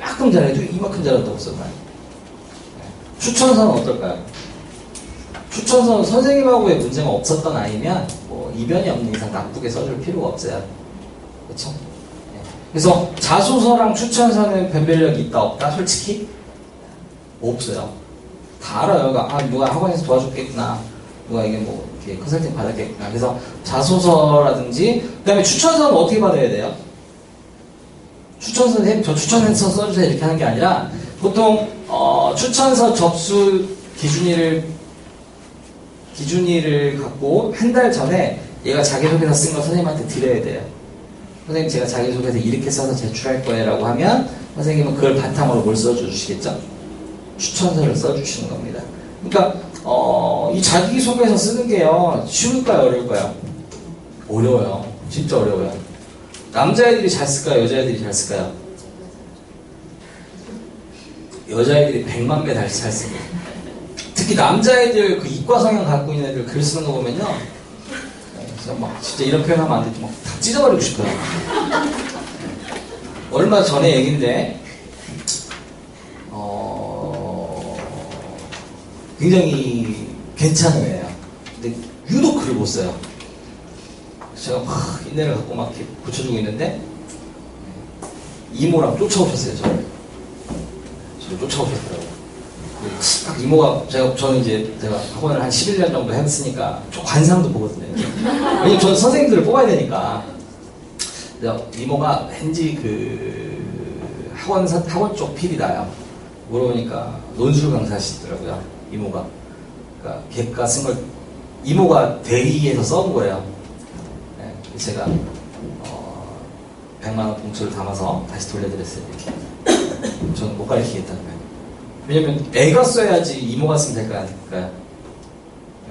조금 잘해도 이만큼 잘한다고 써요. 추천서는 어떨까요? 추천서는 선생님하고의 문제가 없었던 아이면 이변이 없는 이상 나쁘게 써줄 필요가 없어요. 그렇죠? 그래서 자소서랑 추천서는 변별력이 있다 없다? 솔직히 없어요. 다 알아요. 누가 학원에서 도와줬겠구나. 누가 이게 이렇게 컨설팅 받았겠구나. 그래서 자소서라든지 그다음에 추천서는 어떻게 받아야 돼요? 추천서는 저 추천해서 써주세요 이렇게 하는 게 아니라 보통 추천서 접수 기준일을 갖고 한 달 전에 얘가 자기소개서 쓴 거 선생님한테 드려야 돼요. 선생님 제가 자기소개서 이렇게 써서 제출할 거예요 라고 하면 선생님은 그걸 바탕으로 뭘 써주시겠죠? 추천서를 써주시는 겁니다. 그러니까 이 자기소개서 쓰는 게요 쉬울까요 어려울까요? 어려워요. 진짜 어려워요. 남자애들이 잘 쓸까요? 여자애들이 잘 쓸까요? 여자애들이 100만 배 잘 씁니다. 특히 남자애들 그 이과 성향 갖고 있는 애들 글 쓰는 거 보면요 그래서 막 진짜 이런 표현하면 안 되지 막 다 찢어버리고 싶어요. 얼마 전에 얘기인데 굉장히 괜찮은 애예요. 근데 유독 글을 못 써요. 제가 막 인내를 갖고 막 이렇게 붙여주고 있는데 이모랑 쫓아오셨어요. 저를 쫓아오셨더라고요. 딱 이모가 저는 이제 제가 학원을 한 11년 정도 했으니까 좀 관상도 보거든요. 왜냐면 저는 선생님들을 뽑아야 되니까. 이모가 왠지 그 학원 쪽 필이 나요. 물어보니까 논술 강사하시더라고요. 이모가. 그러니까 걔가 쓴 걸 이모가 대리해서 써온 거예요. 네, 제가 100만 원 봉투를 담아서 다시 돌려드렸어요. 이렇게. 저는 못 가르치겠다는 거예요. 왜냐면 애가 써야지 이모가 쓰면 될까요? 안 될까요?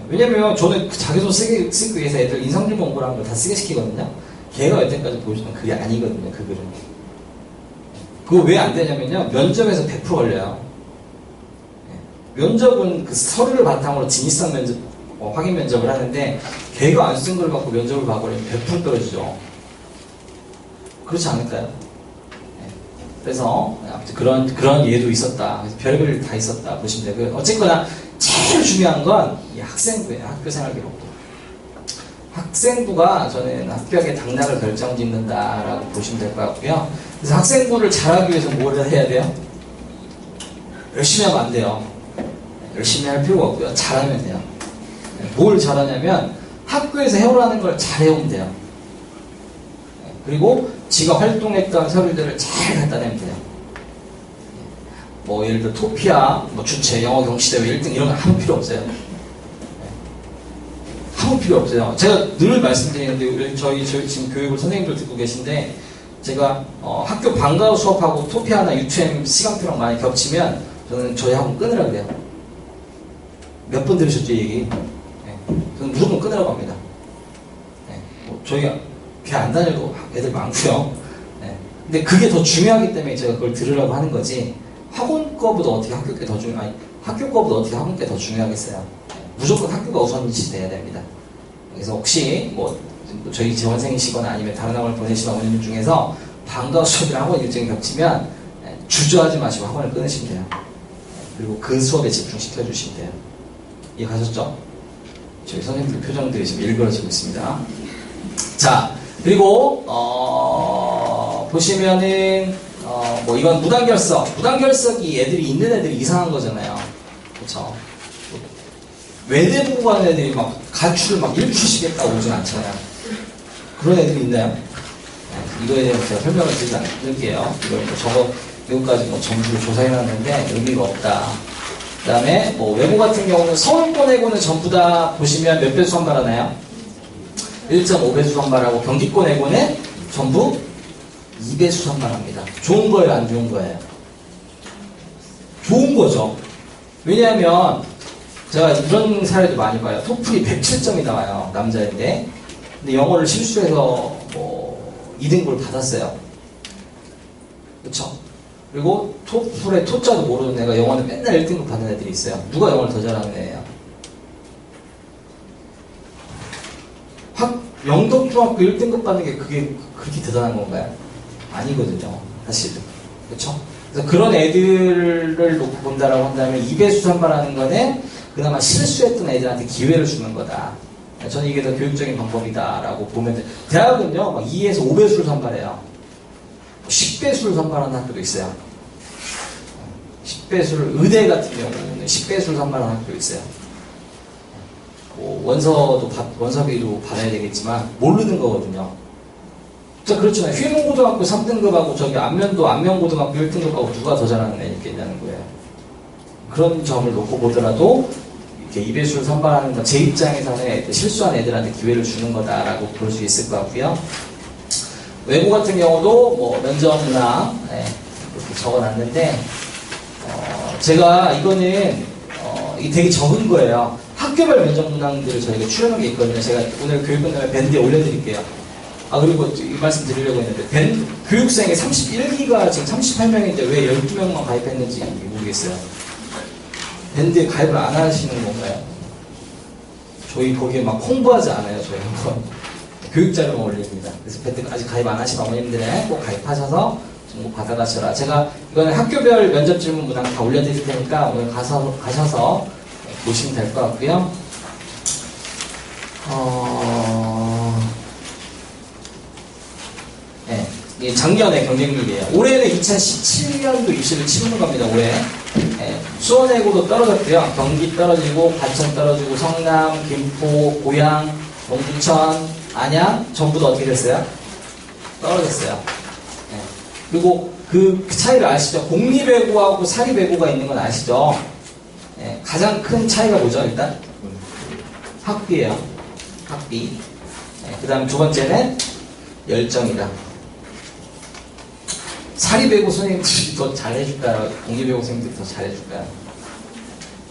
왜냐면 저는 자기소개 쓰기 위해서 애들 인성질문 공부라는 걸 다 쓰게 시키거든요. 걔가 여태까지 보여주던 그게 아니거든요. 그 글은. 그거 왜 안 되냐면요. 면접에서 100% 걸려요. 면접은 그 서류를 바탕으로 진입성 면접, 확인 면접을 하는데 걔가 안 쓴 걸 갖고 면접을 봐버리면 100% 떨어지죠. 그렇지 않을까요? 그래서 아무튼 그런 예도 있었다. 별별 다 있었다 보시면 되고요. 어쨌거나 제일 중요한 건 이 학생부예요. 학교생활 기록부. 학생부가 저는 합격의 당락을 결정짓는다라고 보시면 될 것 같고요. 그래서 학생부를 잘하기 위해서 뭘 해야 돼요? 열심히 하면 안 돼요. 열심히 할 필요가 없고요. 잘하면 돼요. 뭘 잘하냐면 학교에서 해오라는 걸 잘해오면 돼요. 그리고 지가 활동했던 서류들을 잘 갖다 내면 돼요. 뭐 예를 들어 토피아, 뭐 주체, 영어 경시대회 1등 이런 거 아무 필요 없어요. 아무 필요 없어요. 제가 늘 말씀드리는데 저희 지금 교육을 선생님들 듣고 계신데 제가 학교 방과후 수업하고 토피아나 유투엠 시간표랑 많이 겹치면 저는 저희 학원 끊으라 그래요. 몇 번 들으셨죠 이 얘기? 저는 무조건 끊으라고 합니다. 저희가 걔 안 다녀도 애들 많고요. 근데 그게 더 중요하기 때문에 제가 그걸 들으라고 하는 거지. 학원 거보다 어떻게 학교 게 더 중요? 아니 학교 거보다 어떻게 학원 게 더 중요하겠어요? 무조건 학교가 우선시 돼야 됩니다. 그래서 혹시 뭐 저희 지원생이시거나 아니면 다른 학원을 보내시는 어머님 중에서 방과후 수업이랑 학원 일정이 겹치면 주저하지 마시고 학원을 끊으시면 돼요. 그리고 그 수업에 집중시켜 주시면 돼요. 이해가셨죠? 저희 선생님들 표정들이 지금 일그러지고 있습니다. 자, 그리고 보시면은 뭐 이건 무단결석이 애들이 있는 애들이 이상한 거잖아요. 그렇죠? 외대보고 가는 애들이 막 가출을 막 1주씩 했다고 오진 않잖아요. 그런 애들이 있나요? 이거에 대해서 제가 설명을 드리지 않을게요. 이거까지 뭐 전부 조사해놨는데 의미가 없다. 그 다음에 뭐 외고 같은 경우는 서울권 외고는 전부 다 보시면 몇 배수 선발하나요? 1.5배수 선발하고 경기권 외고는 전부 2배수 선발합니다. 좋은 거예요, 안 좋은 거예요? 좋은 거죠. 왜냐하면 제가 이런 사례도 많이 봐요. 토플이 107점이 나와요. 남자인데. 근데 영어를 실수해서 뭐 2등급을 받았어요. 그쵸? 그리고 토플의 토자도 모르는 애가 영어는 맨날 1등급 받는 애들이 있어요. 누가 영어를 더 잘하는 애예요? 영덕중학교 1등급 받는 게 그게 그렇게 대단한 건가요? 아니거든요. 사실. 그쵸? 그래서 그런 애들을 놓고 본다라고 한다면 2배수 선발하는 거는 그나마 실수했던 애들한테 기회를 주는 거다. 저는 이게 더 교육적인 방법이다라고 보면 돼요. 대학은요, 막 2에서 5배수를 선발해요. 10배수를 선발하는 학교도 있어요. 10배수를, 의대 같은 경우는 10배수를 선발하는 학교도 있어요. 뭐 원서비도 받아야 되겠지만, 모르는 거거든요. 자, 그렇잖아요. 휘문고등학교 3등급하고 저기 안면고등학교 1등급하고 누가 더 잘하는 애 있겠냐는 거예요. 그런 점을 놓고 보더라도 이렇게 2배수를 선발하는 건 제 입장에서는 실수한 애들한테 기회를 주는 거다라고 볼 수 있을 것 같고요. 외고 같은 경우도 뭐 면접 문항 이렇게 적어놨는데 제가 이거는 이게 되게 적은 거예요. 학교별 면접 문항들을 저희가 출연한 게 있거든요. 제가 오늘 교육 끝나면 밴드에 올려드릴게요. 그리고 이 말씀 드리려고 했는데 교육생이 31기가 지금 38명인데 왜 12명만 가입했는지 모르겠어요. 밴드에 가입을 안 하시는 건가요? 저희 거기에 막 홍보하지 않아요. 저희 한번 교육자료만 올립니다. 그래서 밴드 아직 가입 안 하신 어머님들은 꼭 가입하셔서 정보 받아가셔라. 제가 이거는 학교별 면접 질문 문항 다 올려드릴 테니까 오늘 가셔서 보시면 될 것 같고요. 네, 작년의 경쟁률이에요. 올해는 2017년도 입시를 치르는 겁니다. 올해. 수원외고도 떨어졌고요. 경기 떨어지고, 과천 떨어지고, 성남, 김포, 고양, 동두천, 안양 전부 다 어떻게 됐어요? 떨어졌어요. 그리고 그 차이를 아시죠? 공립외고하고 사립외고가 있는 건 아시죠? 가장 큰 차이가 뭐죠? 일단 학비예요. 학비. 그 다음 두 번째는 열정이다. 사립외고 선생님들이 더 잘해줄까요? 공립외고 선생님들이 더 잘해줄까요?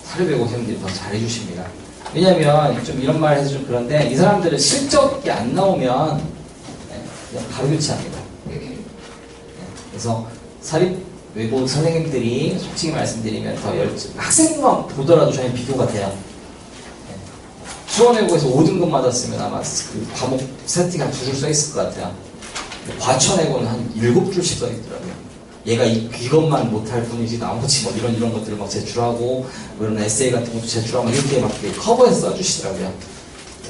사립외고 선생님들이 더 잘해주십니다. 왜냐면 좀 이런 말 해서 좀 그런데 이 사람들은 실적이 안 나오면 그냥 바로 교체합니다. 그래서 사립외고 선생님들이 솔직히 말씀드리면 더 학생만 보더라도 저희는 비교가 돼요. 수원외고에서 5등급 맞았으면 아마 그 과목 세팅이 한 2줄 써있을 것 같아요. 과천외고는 한 7줄씩 써있더라고요. 얘가 이것만 못할 뿐이지 나머지 뭐 이런 것들을 막 제출하고 뭐 이런 에세이 같은 것도 제출하고 이렇게 막 커버해서 써주시더라고요.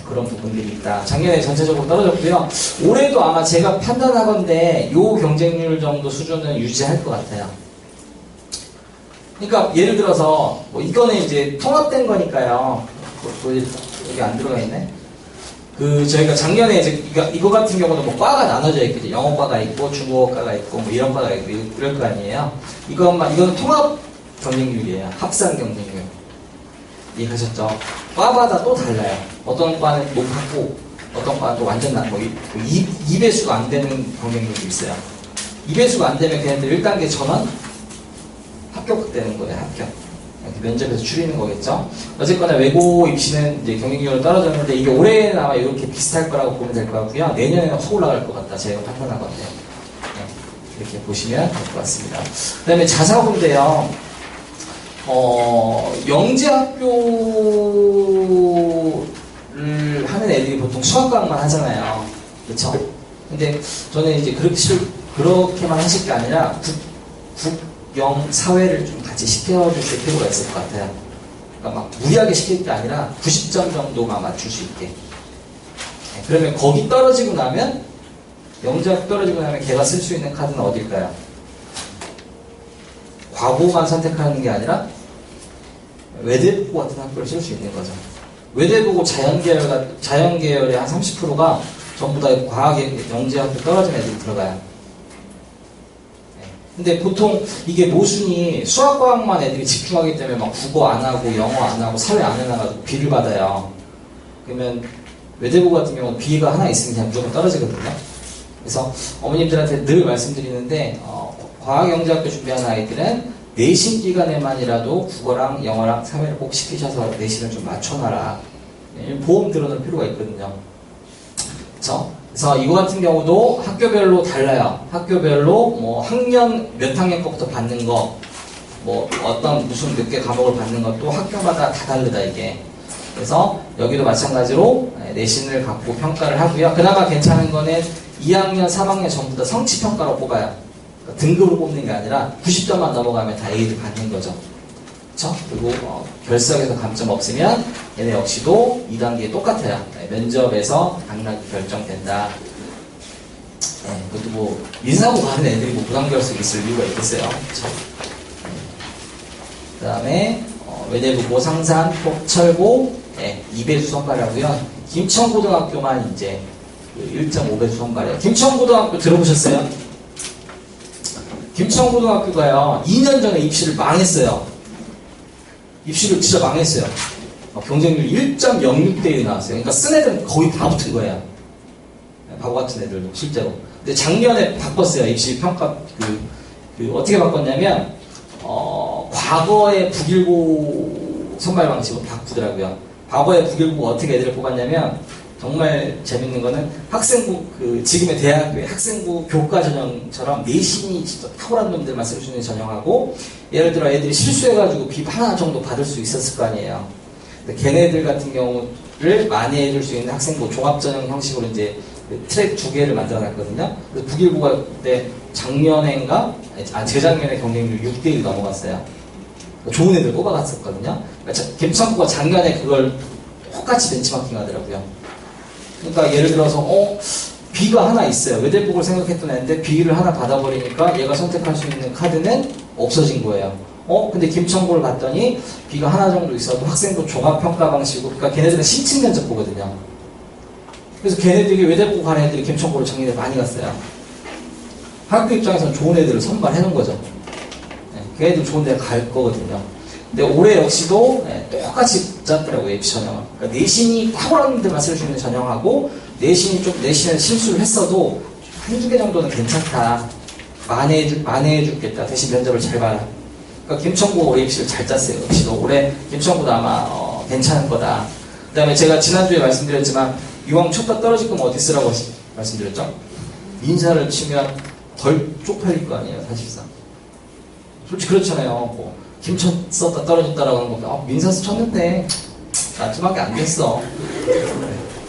그런 부분들이 있다. 작년에 전체적으로 떨어졌고요. 올해도 아마 제가 판단하건데 요 경쟁률 정도 수준은 유지할 것 같아요. 그러니까 예를 들어서 뭐 이거는 이제 통합된 거니까요. 여기 안 들어가 있네. 저희가 작년에 이제 이거 같은 경우는 뭐 과가 나눠져 있거든요. 영어과가 있고 중국어과가 있고 뭐 이런 과가 있고 이럴 거 아니에요. 이거는 통합 경쟁률이에요. 합산 경쟁률. 이해하셨죠? 과마다 또 달라요. 어떤 과는 높고 어떤 과는 또 완전 낮고 2배수가 안 되는 경쟁률이 있어요. 2배수가 안 되면 걔네들 1단계 전원 합격되는 거예요. 합격. 면접에서 추리는 거겠죠. 어쨌거나 외고 입시는 이제 경쟁률은 떨어졌는데 이게 올해는 아마 이렇게 비슷할 거라고 보면 될 것 같고요. 내년에는 확 올라갈 것 같다. 제가 판단하거든요. 이렇게 보시면 될 것 같습니다. 그 다음에 자사고인데요. 영재학교를 하는 애들이 보통 수학과학만 하잖아요. 그쵸? 근데 저는 이제 그렇게만 하실 게 아니라 국영사회를 좀 같이 시켜주실 필요가 있을 것 같아요. 그러니까 막 무리하게 시킬 게 아니라 90점 정도만 맞출 수 있게. 그러면 거기 떨어지고 나면 영재학교 떨어지고 나면 걔가 쓸 수 있는 카드는 어딜까요? 과고만 선택하는 게 아니라 외대부고 같은 학교를 쓸 수 있는 거죠. 외대부고 자연계열의 한 30%가 전부 다 과학에 영재학교 떨어진 애들이 들어가요. 근데 보통 이게 모순이 수학과학만 애들이 집중하기 때문에 막 국어 안 하고 영어 안 하고 사회 안 해놔가지고 B를 받아요. 그러면 외대부고 같은 경우는 B가 하나 있으면 그냥 무조건 떨어지거든요. 그래서 어머님들한테 늘 말씀드리는데 과학영재학교 준비하는 아이들은 내신 기간에만이라도 국어랑 영어랑 사회를 꼭 시키셔서 내신을 좀 맞춰놔라. 보험 들어놓을 필요가 있거든요. 그쵸? 그래서 이거 같은 경우도 학교별로 달라요. 학교별로 뭐 학년 몇 학년 거부터 받는 거, 뭐 어떤 무슨 몇 개 과목을 받는 것도 학교마다 다 다르다 이게. 그래서 여기도 마찬가지로 내신을 갖고 평가를 하고요. 그나마 괜찮은 거는 2학년, 3학년 전부 다 성취평가로 뽑아요. 그러니까 등급으로 뽑는 게 아니라 90점만 넘어가면 다 A를 받는 거죠. 그쵸? 그리고 결석에서 감점 없으면 얘네 역시도 2단계에 똑같아요. 면접에서 당락이 결정된다. 그것도 뭐 민사고 가는 애들이 뭐 부당결석이 있을 이유가 있겠어요. 그쵸? 그 다음에 외대부고, 상산, 철고 2배수 선발하고요. 김천고등학교만 이제 1.5배수 선발해요. 김천고등학교 들어보셨어요? 김천고등학교가요 2년 전에 입시를 망했어요. 입시를 진짜 망했어요. 경쟁률 1.06대 1 나왔어요. 그러니까 쓴 애들은 거의 다 붙은 거예요. 바보 같은 애들도 실제로. 근데 작년에 바꿨어요. 입시 평가 어떻게 바꿨냐면 과거의 북일고 선발 방식으로 바꾸더라고요. 과거의 북일고 어떻게 애들을 뽑았냐면 정말 재밌는 거는 학생부 지금의 대학교의 학생부 교과 전형처럼 내신이 진짜 탁월한 놈들만 쓸 수 있는 전형하고 예를 들어 애들이 실수해가지고 비 하나 정도 받을 수 있었을 거 아니에요. 근데 걔네들 같은 경우를 많이 해줄 수 있는 학생부 종합전형 형식으로 이제 트랙 2개를 만들어 놨거든요. 그래서 북일고가 그때 작년인가? 재작년에 경쟁률 6대1 넘어갔어요. 좋은 애들 뽑아갔었거든요. 그러니까 김천구가 작년에 그걸 똑같이 벤치마킹 하더라고요. 그러니까 예를 들어서 B가 하나 있어요. 외대북을 생각했던 애인데 B를 하나 받아버리니까 얘가 선택할 수 있는 카드는 없어진 거예요. 근데 김천구를 갔더니 B가 하나 정도 있어도 학생부 종합평가 방식으로 그러니까 걔네들은 신층 면접 보거든요. 그래서 걔네들이 외대북 가는 애들이 김천구를 작년에 많이 갔어요. 학교 입장에서는 좋은 애들을 선발해 놓은 거죠. 걔네들 좋은 데 갈 거거든요. 근데 올해 역시도 똑같이 짰더라고요, 입시 전형은. 그러니까 내신이 탁월한 분들만 쓸 수 있는 전형하고 내신을 실수를 했어도 한두 개 정도는 괜찮다. 만회해주겠다. 대신 면접을 잘 봐라. 그러니까 김천구 올해 입시를 잘 짰어요. 역시도 올해 김천구도 아마 괜찮은 거다. 그 다음에 제가 지난주에 말씀드렸지만 이왕 쳤다 떨어질 거면 어디 쓰라고 말씀드렸죠? 민사를 치면 덜 쪽팔릴 거 아니에요, 사실상. 솔직히 그렇잖아요. 김천 썼다 떨어졌다라고 하는 거, 민사서 쳤는데 나쯤밖에 안 됐어.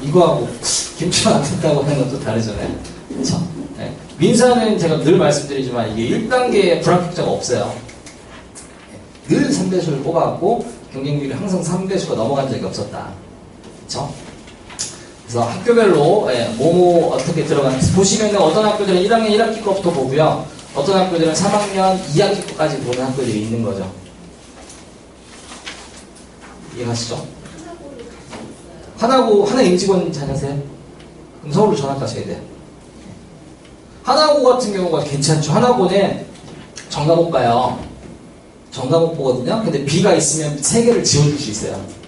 이거하고 김천 안 됐다고 하는 건 또 다르잖아요. 그쵸? 네. 민사는 제가 늘 말씀드리지만 이게 1단계에 불합격자가 없어요. 늘 3배수를 뽑아갖고 경쟁률이 항상 3배수가 넘어간 적이 없었다. 그쵸? 그래서 학교별로 뭐뭐 어떻게 들어가는지 보시면은 어떤 학교들은 1학년 1학기 거부터 보고요. 어떤 학교들은 3학년 2학기 거까지 보는 학교들이 있는 거죠. 이해가시죠? 하나 임직원 자녀세요? 그럼 서울로 전학 가셔야 돼요. 하나고 같은 경우가 괜찮죠. 하나고는 정답 가요. 정답 보거든요. 근데 B가 있으면 3개를 지워줄 수 있어요.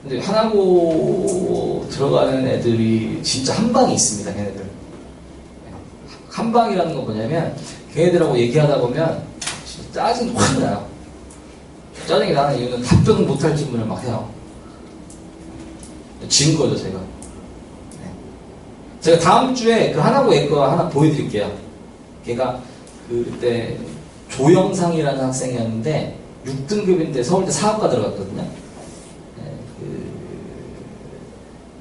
근데 하나고 들어가는 애들이 진짜 한 방이 있습니다. 걔네들. 한 방이라는 건 뭐냐면 걔네들하고 얘기하다 보면 진짜 짜증이 확 나요. 짜증이 나는 이유는 답변을 못할 질문을 막 해요. 진 거죠, 제가. 네. 제가 다음 주에 그 하나고 얘 거 하나 보여드릴게요. 걔가 그때 조영상이라는 학생이었는데 6등급인데 서울대 사학과 들어갔거든요. 네,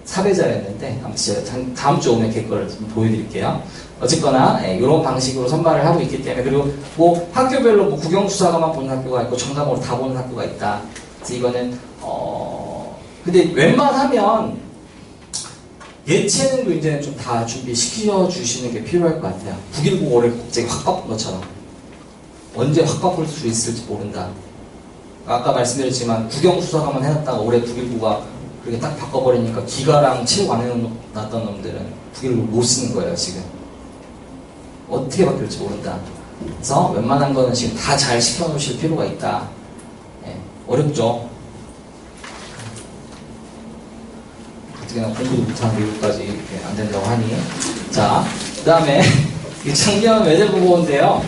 사배자였는데 아무튼 제가 다음 주 오면 걔 거를 좀 보여드릴게요. 어쨌거나 이런 방식으로 선발을 하고 있기 때문에 그리고 뭐 학교별로 뭐 국영수사가만 보는 학교가 있고 정답으로 다 보는 학교가 있다. 그래서 이거는 근데 웬만하면 예체능도 이제는 좀 다 준비시켜 주시는 게 필요할 것 같아요. 북일고 올해 갑자기 확 바꾼 것처럼 언제 확 바꿀 수 있을지 모른다. 아까 말씀드렸지만 국영수사가만 해놨다가 올해 북일고가 그렇게 딱 바꿔버리니까 기가랑 체육 안 해놨던 놈들은 북일고 못 쓰는 거예요 지금. 어떻게 바뀔지 모른다. 그래서 웬만한 거는 지금 다 잘 시켜놓으실 필요가 있다. 어렵죠. 어떻게나 공부도 못하는 미국까지 이렇게 안 된다고 하니. 자, 그 다음에 작년 외대보고인데요.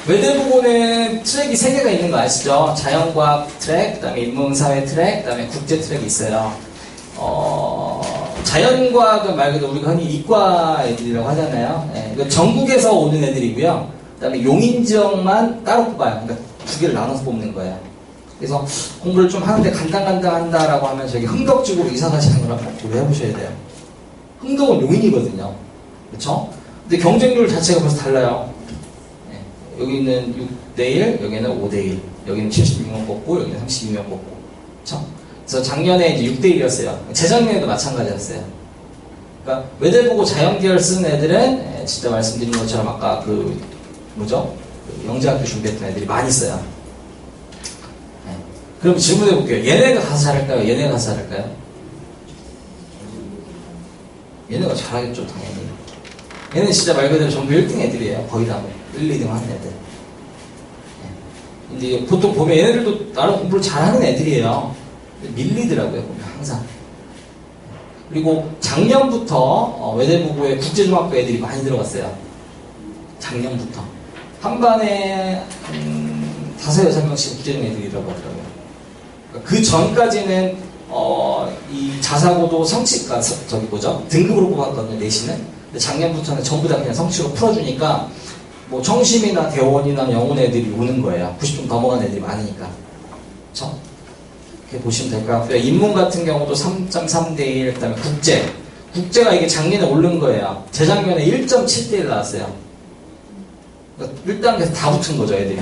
외대보고는 트랙이 3개가 있는 거 아시죠? 자연과학 트랙, 그 다음에 인문사회 트랙, 그 다음에 국제 트랙이 있어요. 자연과학은 말 그대로 우리가 흔히 이과 애들이라고 하잖아요. 이거 전국에서 오는 애들이고요. 그 다음에 용인 지역만 따로 뽑아요. 그러니까 2개를 나눠서 뽑는 거예요. 그래서 공부를 좀 하는데 간당간당한다라고 하면 저기 흥덕 쪽으로 이사 가시는 걸 한번 고려해보셔야 돼요. 흥덕은 용인이거든요. 그렇죠? 근데 경쟁률 자체가 벌써 달라요. 여기는 6대1, 여기는 5대1. 여기는 76명 뽑고, 여기는 32명 뽑고. 그렇죠? 그래서 작년에 이제 6대1이었어요. 재작년에도 마찬가지였어요. 그러니까 외대보고 자연계열 쓰는 애들은 진짜 말씀드린 것처럼 아까 영재학교 준비했던 애들이 많이 써요. 그럼 질문해 볼게요. 얘네가 가서 잘할까요? 얘네가 가서 잘할까요? 얘네가 잘하겠죠, 당연히. 얘는 진짜 말 그대로 전부 1등 애들이에요. 거의 다 1, 2등 하는 애들. 근데 보통 보면 얘네들도 나름 공부를 잘하는 애들이에요. 밀리더라고요, 보면 항상. 그리고 작년부터 외대부고에 국제중학교 애들이 많이 들어갔어요. 작년부터. 한 반에 5-6명씩 국제중 애들이라고 하더라고요. 그 전까지는 이 자사고도 성취가 등급으로 뽑았거든요. 내신은. 근데 작년부터는 전부 다 그냥 성취로 풀어주니까 뭐 청심이나 대원이나 영혼 애들이 오는 거예요. 90점 넘어간 애들이 많으니까. 그렇죠? 이렇게 보시면 될 것 같고요. 인문 같은 경우도 3.3대1, 그 다음에 국제가 이게 작년에 오른 거예요. 재작년에 1.7대1 나왔어요. 그러니까 1단계에서 다 붙은 거죠, 애들이.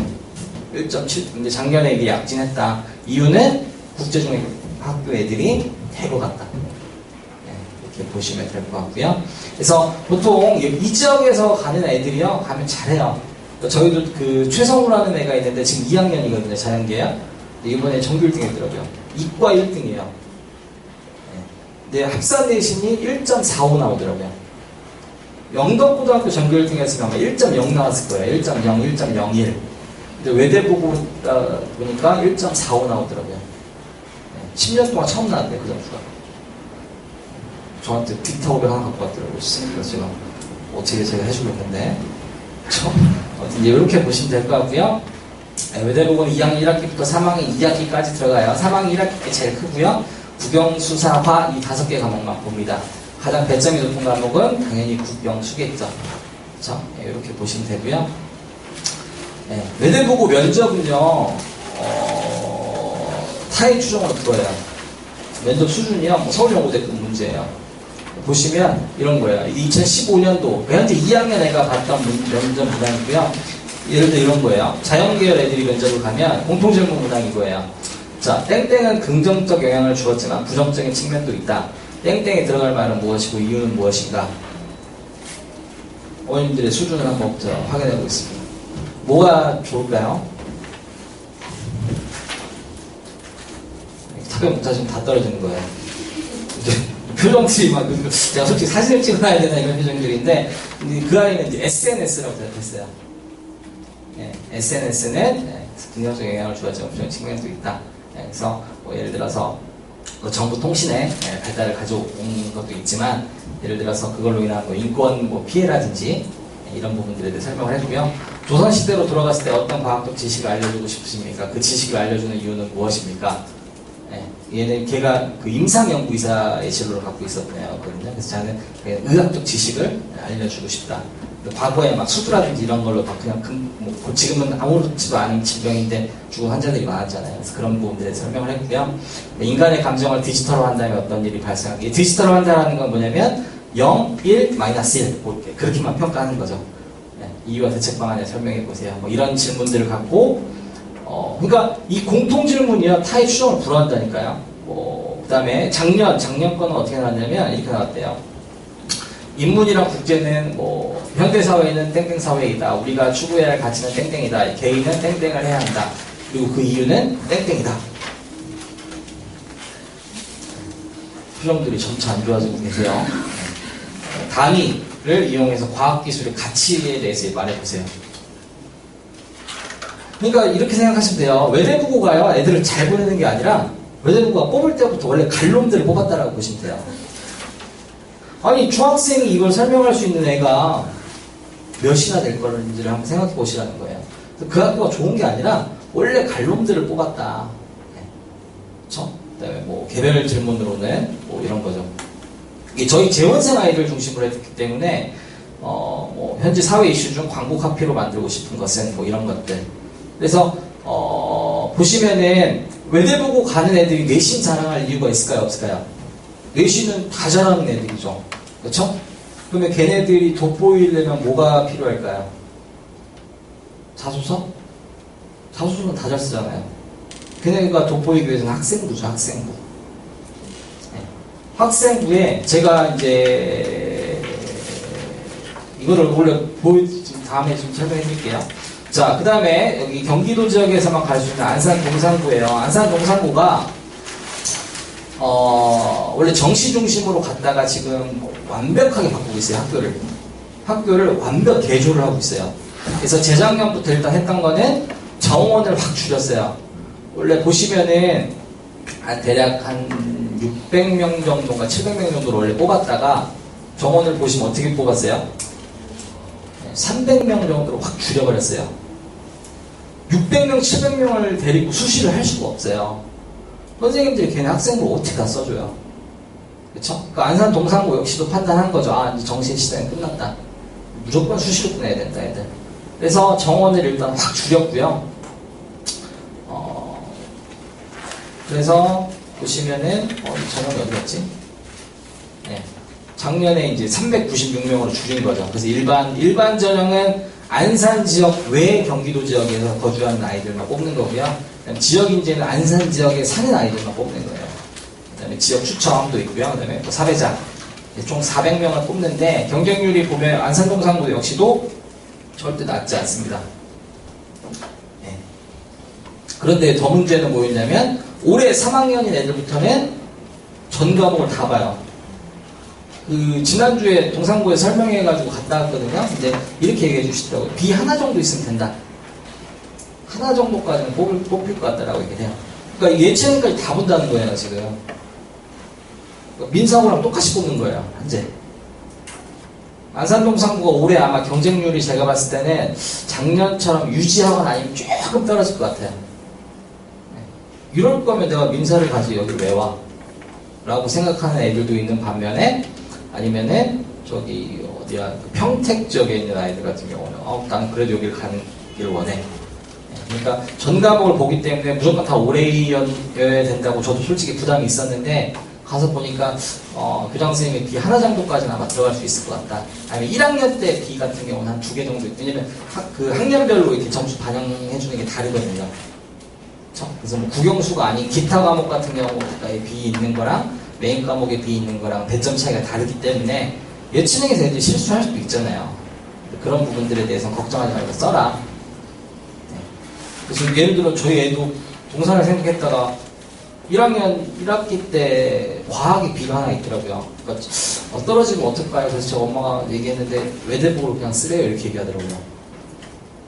1.7. 근데 작년에 이게 약진했다. 이유는 국제중학교 애들이 대거 갔다. 네, 이렇게 보시면 될 것 같고요. 그래서 보통 이 지역에서 가는 애들이요, 가면 잘해요. 그러니까 저희도 그 최성우라는 애가 있는데 지금 2학년이거든요, 자연계야. 이번에 전교 1등 했더라고요. 이과 1등이에요. 네. 근데 합산 내신이 1.45 나오더라고요. 영덕고등학교 전교 1등 했으면 아마 1.0 나왔을 거예요. 1.0, 1.01. 근데 외대보고 보니까 1.45 나오더라고요. 네. 10년 동안 처음 나왔대요, 그 점수가. 저한테 빅타오를 하나 갖고 왔더라고요. 그래서 제가 어떻게 제가 해주겠는데. 이제 이렇게 보시면 될 것 같고요. 외대보고는 2학년 1학기부터 3학년 2학기까지 들어가요. 3학년 1학기 때 제일 크고요. 국영수사화 이 5개 과목만 봅니다. 가장 배점이 높은 과목은 당연히 국영수겠죠. 그렇죠? 네, 이렇게 보시면 되고요. 네, 외대보고 면접은요, 타의 추정으로 들어요. 면접 수준이요, 뭐 서울연고대급 문제예요. 보시면 이런 거예요. 2015년도 현재 2학년 애가 봤던 면접 문항이고요. 예를 들어 이런 거예요. 자연계열 애들이 면접을 가면 공통질문 문항 이거예요. 자, 땡땡은 긍정적 영향을 주었지만 부정적인 측면도 있다. 땡땡에 들어갈 말은 무엇이고 이유는 무엇인가? 어머님들의 수준을 한번 확인해 보겠습니다. 뭐가 좋을까요? 답변 못하시면 다 떨어지는 거예요. 표정들이 막, 제가 솔직히 사진을 찍어놔야 되나 이런 표정들인데, 그 아이는 이제 SNS라고 대답했어요. 네, SNS는 긍정적 영향을 주어지는 부정적인 측면도 있다. 네, 그래서 뭐 예를 들어서 정부 통신의 발달을 가져온 것도 있지만, 예를 들어서 그걸로 인한 뭐 인권 뭐 피해라든지 이런 부분들에 대해 설명을 해주고요. 조선시대로 돌아갔을 때 어떤 과학적 지식을 알려주고 싶으십니까? 그 지식을 알려주는 이유는 무엇입니까? 얘는 걔가 그 임상연구의사의 진로를 갖고 있었거든요. 그래서 저는 의학적 지식을 알려주고 싶다. 과거에 막 수두라든지 이런 걸로 막 그냥 뭐 지금은 아무렇지도 않은 질병인데 죽은 환자들이 많았잖아요. 그래서 그런 부분들에 설명을 했고요. 인간의 감정을 디지털로 한다면 어떤 일이 발생하게? 디지털로 한다는 건 뭐냐면 0, 1, 마이너스 1 뭐 그렇게만 평가하는 거죠. 네, 이유와 대책 방안에 설명해 보세요. 뭐 이런 질문들을 갖고 그러니까 이 공통 질문이요 타의 추정을 불허한다니까요. 그 다음에 작년 거는 어떻게 나왔냐면 이렇게 나왔대요. 인문이랑 국제는 뭐 현대사회는 땡땡 사회이다. 우리가 추구해야 할 가치는 땡땡이다. 개인은 땡땡을 해야 한다. 그리고 그 이유는 땡땡이다. 표정들이 점차 안 좋아지고 계세요. 단위를 이용해서 과학기술의 가치에 대해서 말해보세요. 그러니까 이렇게 생각하시면 돼요. 외대부고가요, 애들을 잘 보내는 게 아니라 외대부고가 뽑을 때부터 원래 갈놈들을 뽑았다라고 보시면 돼요. 아니, 중학생이 이걸 설명할 수 있는 애가 몇이나 될 거는지를 한번 생각해 보시라는 거예요. 그 학교가 좋은 게 아니라 원래 갈놈들을 뽑았다. 그렇죠? 그다음에 뭐 개별 질문으로는 뭐 이런 거죠. 이게 저희 재원생 아이들 중심으로 했기 때문에 뭐 현재 사회 이슈 중 광고 카피로 만들고 싶은 것은 뭐 이런 것들. 그래서 보시면은 외대보고 가는 애들이 내신 자랑할 이유가 있을까요, 없을까요? 내신은 다 잘하는 애들이죠. 그렇죠? 그러면 걔네들이 돋보이려면 뭐가 필요할까요? 자소서? 자소서는 다 잘 쓰잖아요. 걔네가 돋보이기 위해서는 학생부죠, 학생부. 네. 학생부에 제가 이제 이거를 원래 다음에 좀 설명해 드릴게요. 자, 그 다음에 여기 경기도 지역에서만 갈 수 있는 안산 동산구예요. 안산 동산구가 원래 정시 중심으로 갔다가 지금 완벽하게 바꾸고 있어요. 학교를 완벽 개조를 하고 있어요. 그래서 재작년부터 일단 했던 거는 정원을 확 줄였어요. 원래 보시면은 대략 한 600명 정도인가 700명 정도를 원래 뽑았다가 정원을 보시면 어떻게 뽑았어요? 300명 정도로 확 줄여버렸어요. 600명, 700명을 데리고 수시를 할 수가 없어요. 선생님들이 걔네 학생부를 어떻게 다 써줘요? 그쵸? 그러니까 안산 동산고 역시도 판단한 거죠. 아, 이제 정시의 시대는 끝났다. 무조건 수시로 보내야 된다, 애들. 그래서 정원을 일단 확 줄였고요. 그래서 보시면은, 정원이 어디 갔지? 네. 작년에 이제 396명으로 줄인 거죠. 그래서 일반 전형은 안산 지역 외 경기도 지역에서 거주하는 아이들만 뽑는 거고요. 지역 인재는 안산 지역에 사는 아이들만 뽑는 거예요. 그다음에 지역 추첨도 있고요. 그다음에 또 사회자 총 400명을 뽑는데 경쟁률이 보면 안산 동산고 역시도 절대 낮지 않습니다. 네. 그런데 더 문제는 뭐였냐면 올해 3학년인 애들부터는 전 과목을 다 봐요. 지난주에 동산고에 설명해가지고 갔다 왔거든요. 근데 이렇게 얘기해 주시더라고요. B 하나 정도 있으면 된다. 하나 정도까지는 뽑힐 것 같다라고 얘기해요. 그러니까 예체능까지 다 본다는 거예요, 지금. 그러니까 민사고랑 똑같이 뽑는 거예요, 현재. 안산동산고가 올해 아마 경쟁률이 제가 봤을 때는 작년처럼 유지하거나 아니면 조금 떨어질 것 같아요. 이럴 거면 내가 민사를 가지고 여기 왜 와? 라고 생각하는 애들도 있는 반면에 아니면은 저기 어디야 평택 지역에 있는 아이들 같은 경우는 나는 그래도 여기를 가는 길 원해. 그러니까 전 과목을 보기 때문에 무조건 다 오래여야 된다고 저도 솔직히 부담이 있었는데 가서 보니까 교장 선생님이 B 하나 정도까지는 아마 들어갈 수 있을 것 같다. 아니면 1학년 때 B 같은 경우는 한 2개 정도 왜냐면 그 학년별로 이렇게 점수 반영해 주는 게 다르거든요. 그래서 뭐 국영수가 아닌 기타 과목 같은 경우에 B 있는 거랑 메인 과목에 B 있는 거랑 배점 차이가 다르기 때문에 예체능에서 애들이 실수할 수도 있잖아요. 그런 부분들에 대해서는 걱정하지 말고 써라. 네. 그래서 예를 들어 저희 애도 동산을 생각했다가 1학년 1학기 때 과학이 B가 하나 있더라고요. 그러니까 떨어지면 어떨까요? 그래서 저 엄마가 얘기했는데 외대보로 그냥 쓰래요 이렇게 얘기하더라고요.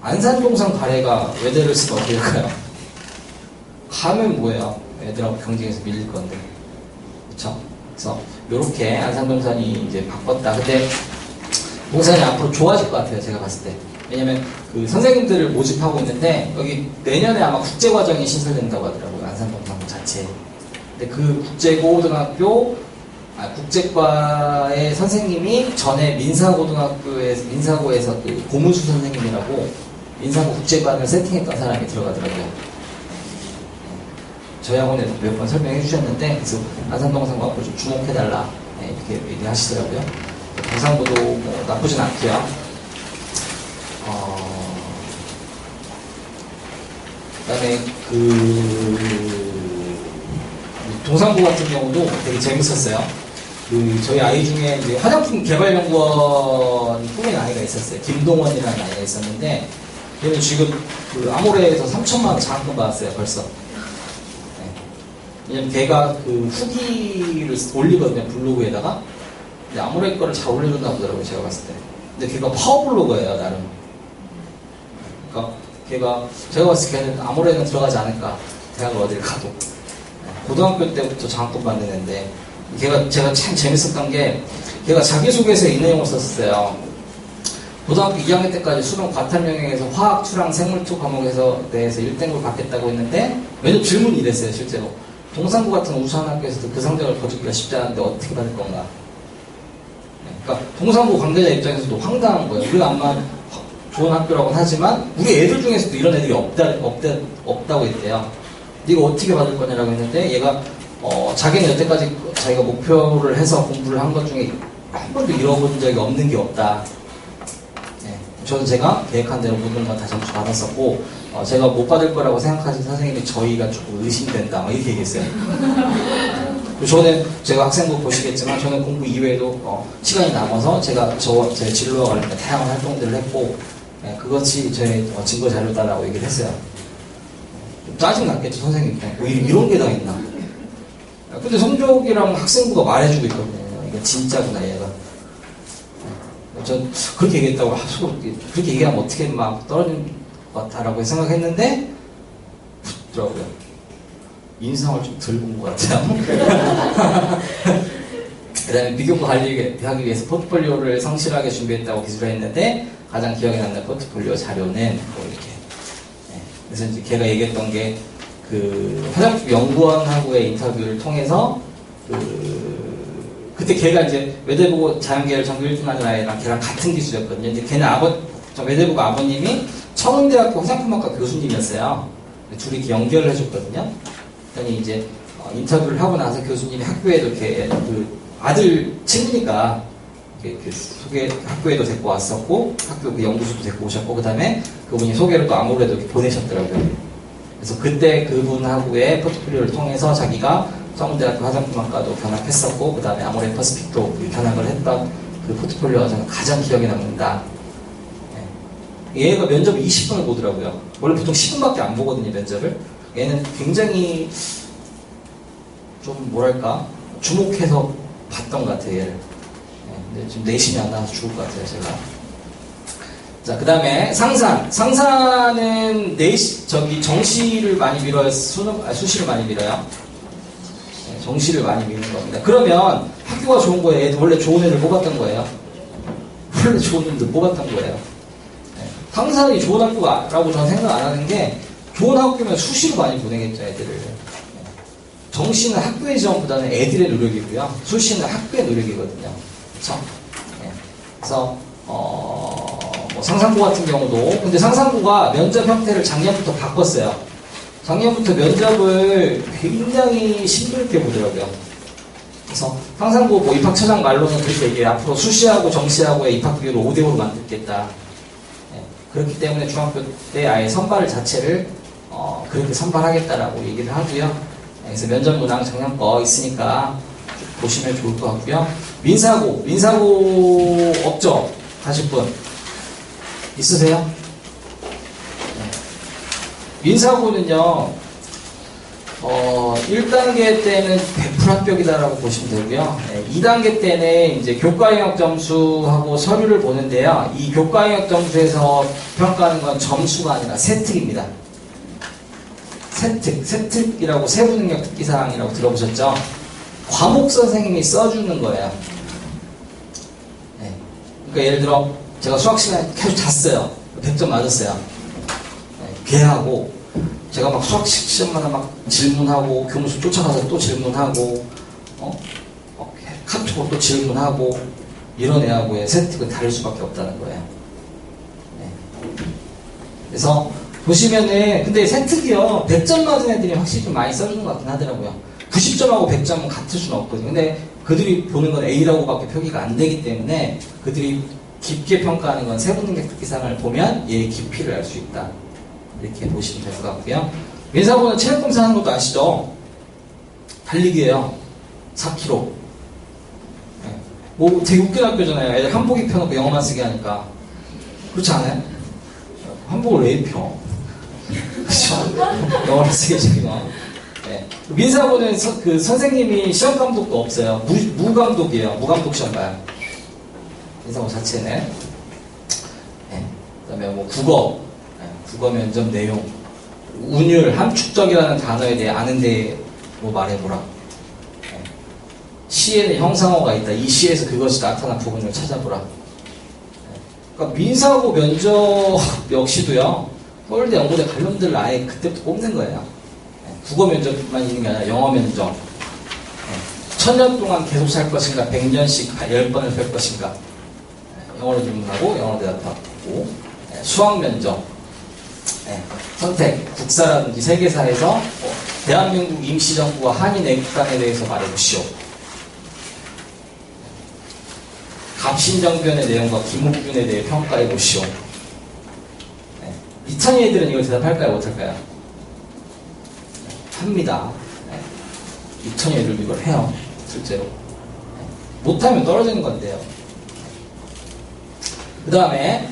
안산동산 가래가 외대를 쓰면 어떻게 될까요? 가면 뭐예요? 애들하고 경쟁에서 밀릴 건데. 그쵸? 그래서, 요렇게 안산동산이 이제 바꿨다. 근데, 동산이 앞으로 좋아질 것 같아요, 제가 봤을 때. 왜냐면, 선생님들을 모집하고 있는데, 여기 내년에 아마 국제과정이 신설된다고 하더라고요, 안산동산 자체에. 근데 그 국제과의 선생님이 전에 민사고에서 그 고문수 선생님이라고, 민사고 국제관을 세팅했던 사람이 들어가더라고요. 저희 학원에도 몇 번 설명해 주셨는데 그래서 안산동산고 앞으로 좀 주목해달라 이렇게 얘기하시더라고요. 동산고도 뭐 나쁘진 않고요. 그다음에 동산고 같은 경우도 되게 재밌었어요. 저희 아이 중에 이제 화장품 개발연구원 꾸민 아이가 있었어요. 김동원이라는 아이가 있었는데 걔는 지금 아모레에서 3천만 원 장학금 받았어요 벌써. 왜냐면 걔가 후기를 올리거든요, 블로그에다가. 근데 아무래 거를 잘 올려줬나 보더라고요, 제가 봤을 때. 근데 걔가 파워블로거예요, 나름. 그러니까 걔가, 제가 봤을 때 걔는 아무래는 들어가지 않을까, 대학을 어딜 가도. 고등학교 때부터 장학금 받는 애인데, 제가 참 재밌었던 게, 걔가 자기소개서에 이 내용을 썼어요. 고등학교 2학년 때까지 수능 과탐 영역에서 화학, 투랑, 생물투 과목에서 대해서 1등급을 받겠다고 했는데, 왜냐면 질문이 이랬어요, 실제로. 동산고 같은 우수한 학교에서도 그 성적을 거두기가 쉽지 않은데 어떻게 받을 건가? 그러니까 동산고 관계자 입장에서도 황당한 거예요. 우리가 아마 좋은 학교라고는 하지만 우리 애들 중에서도 이런 애들이 없다고 했대요. 네가 어떻게 받을 거냐라고 했는데 얘가 자기는 여태까지 자기가 목표를 해서 공부를 한 것 중에 한 번도 잃어본 적이 없는 게 없다. 네. 저는 제가 계획한 대로 모든 건 다 점수 받았었고 제가 못 받을 거라고 생각하신 선생님이 저희가 조금 의심된다 막 이렇게 얘기했어요. 저는 제가 학생부 보시겠지만 저는 공부 이외에도 시간이 남아서 제가 제 진로와 관련된 다양한 활동들을 했고 그것이 제 증거 자료다라고 얘기를 했어요. 좀 짜증났겠죠 선생님 뭐 이런 게 다 있나. 근데 성적이랑 학생부가 말해주고 있거든요. 이게 진짜구나 얘가. 전 그렇게 얘기했다고 그렇게 얘기하면 어떻게 막 떨어지는 것 같다라고 생각했는데 붙더라고요. 인상을 좀 덜 본 것 같아요. 그 다음에 비교과 관리하기 위해서 포트폴리오를 성실하게 준비했다고 기술을 했는데 가장 기억에 남는 포트폴리오 자료는 뭐 이렇게. 네. 그래서 이제 걔가 얘기했던 게 그 화장품 연구원하고의 인터뷰를 통해서 그때 걔가 이제 외대부고 자연계열 전교 1등 하는 아이랑 걔랑 같은 기수였거든요. 이제 걔는 외대부고 아버님이 청운대학교 화장품학과 교수님이었어요. 둘이 이렇게 연결을 해줬거든요. 그랬더니 이제 인터뷰를 하고 나서 교수님이 학교에도 이렇게 그 아들 친구니까 이렇게 소개 학교에도 데리고 왔었고 학교 그 연구소도 데리고 오셨고 그 다음에 그분이 소개를 또 아무래도 이렇게 보내셨더라고요. 그래서 그때 그분하고의 포트폴리오를 통해서 자기가 서울대학교 화장품학과도 견학했었고 그 다음에 아모레 퍼시픽도 견학을 했던 그 포트폴리오가 저는 가장 기억에 남는다. 네. 얘가 면접 20분을 보더라고요. 원래 보통 10분밖에 안 보거든요, 면접을. 얘는 굉장히 좀 뭐랄까 주목해서 봤던 것 같아요, 얘를. 네. 근데 지금 내신이 안 나와서 죽을 것 같아요, 제가. 자, 그 다음에 상산. 상산은 정시를 많이 밀어요? 수시를 많이 밀어요? 네, 정시를 많이 미는 겁니다. 그러면 학교가 좋은 거예요? 애들 원래 좋은 애들 뽑았던 거예요? 원래 좋은 애들 뽑았던 거예요? 네, 상산이 좋은 학교라고 저는 생각 안 하는 게 좋은 학교면 수시로 많이 보내겠죠, 애들을. 네. 정시는 학교의 지원보다는 애들의 노력이고요. 수시는 학교의 노력이거든요. 그렇죠? 네. 그래서 뭐 상산고 같은 경우도 근데 상산고가 면접 형태를 작년부터 바꿨어요. 작년부터 면접을 굉장히 힘들게 보더라고요. 그래서 상산고 뭐 입학처장 말로는 그렇게 얘기해요. 앞으로 수시하고 정시하고의 입학 비율을 5대5로 만들겠다. 네. 그렇기 때문에 중학교 때 아예 선발 자체를 그렇게 선발하겠다라고 얘기를 하고요. 네. 그래서 면접 문항 작년 거 있으니까 보시면 좋을 것 같고요. 민사고 없죠? 하실 분 있으세요? 네. 민사고는요 1단계 때는 100% 합격이다라고 보시면 되고요. 네. 2단계 때는 이제 교과영역 점수하고 서류를 보는데요. 이 교과영역 점수에서 평가하는 건 점수가 아니라 세특입니다. 세특이라고 세부능력 특기사항이라고 들어보셨죠? 과목 선생님이 써주는 거예요. 네. 그러니까 예를 들어 제가 수학 시간에 계속 잤어요. 100점 맞았어요. 네. 걔하고 제가 막 수학 시험마다 막 질문하고 교무실 쫓아가서 또 질문하고 카톡으로 또 질문하고 이런 애하고의 세특은 다를 수밖에 없다는 거예요. 네. 그래서 보시면은 근데 세특이요 100점 맞은 애들이 확실히 좀 많이 써주는 것 같긴 하더라고요. 90점하고 100점은 같을 수는 없거든요. 근데 그들이 보는 건 A라고밖에 표기가 안 되기 때문에 그들이 깊게 평가하는 건 세부능력 특기사항을 보면 얘의 깊이를 알 수 있다. 이렇게 보시면 될 것 같고요. 민사고는 체력검사 하는 것도 아시죠? 달리기예요. 4km. 네. 뭐 되게 웃긴 학교잖아요. 애들 한복 입혀놓고 영어만 쓰게 하니까. 그렇지 않아요? 한복을 왜 입혀? 그렇죠? 영어를 쓰게 시키면. 네. 민사고는 그 선생님이 시험 감독도 없어요. 무감독이에요. 무감독 시험 봐요. 민사고 자체는. 네. 그 다음에 뭐 국어. 네. 국어 면접 내용. 운율, 함축적이라는 단어에 대해 아는데 뭐 말해보라. 네. 시에는 형상어가 있다. 이 시에서 그것이 나타난 부분을 찾아보라. 네. 그러니까 민사고 면접 역시도요. 서울대, 연고대 관련들 아예 그때부터 뽑는 거예요. 국어 면접만 있는 게 아니라 영어 면접. 1000년 동안 계속 살 것인가, 100년씩 10번을 살 것인가. 영어로 질문하고, 영어로 대답하고, 수학 면접. 선택, 국사라든지 세계사에서 대한민국 임시정부와 한인 애국단에 대해서 말해보시오. 갑신정변의 내용과 김옥균에 대해 평가해보시오. 이찬이 애들은 이걸 대답할까요? 못할까요? 합니다. 이찬이 애들도 이걸 해요. 실제로. 못하면 떨어지는 건데요. 그 다음에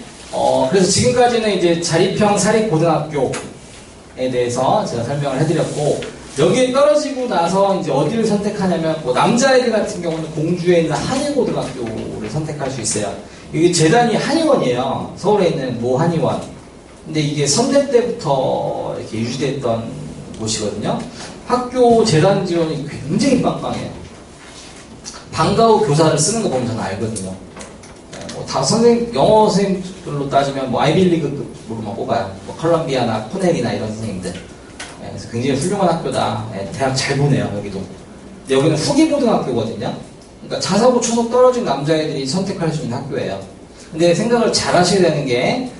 그래서 지금까지는 이제 자립형 사립고등학교에 대해서 제가 설명을 해드렸고, 여기에 떨어지고 나서 이제 어디를 선택하냐면, 뭐 남자애들 같은 경우는 공주에 있는 한일고등학교를 선택할 수 있어요. 이게 재단이 한의원이에요. 서울에 있는 모 한의원. 근데 이게 선대 때부터 이렇게 유지됐던 곳이거든요. 학교 재단 지원이 굉장히 빵빵해요. 방과 후 교사를 쓰는 거 보면 저는 알거든요. 다 영어 선생님들로 따지면 뭐 아이빌리그급으로만 뽑아요. 뭐 컬럼비아나 코넬이나 이런 선생님들. 그래서 굉장히 훌륭한 학교다. 대학 잘 보내요, 여기도. 근데 여기는 후기 고등학교거든요. 그러니까 자사고 초속 떨어진 남자애들이 선택할 수 있는 학교예요. 근데 생각을 잘 하셔야 되는 게,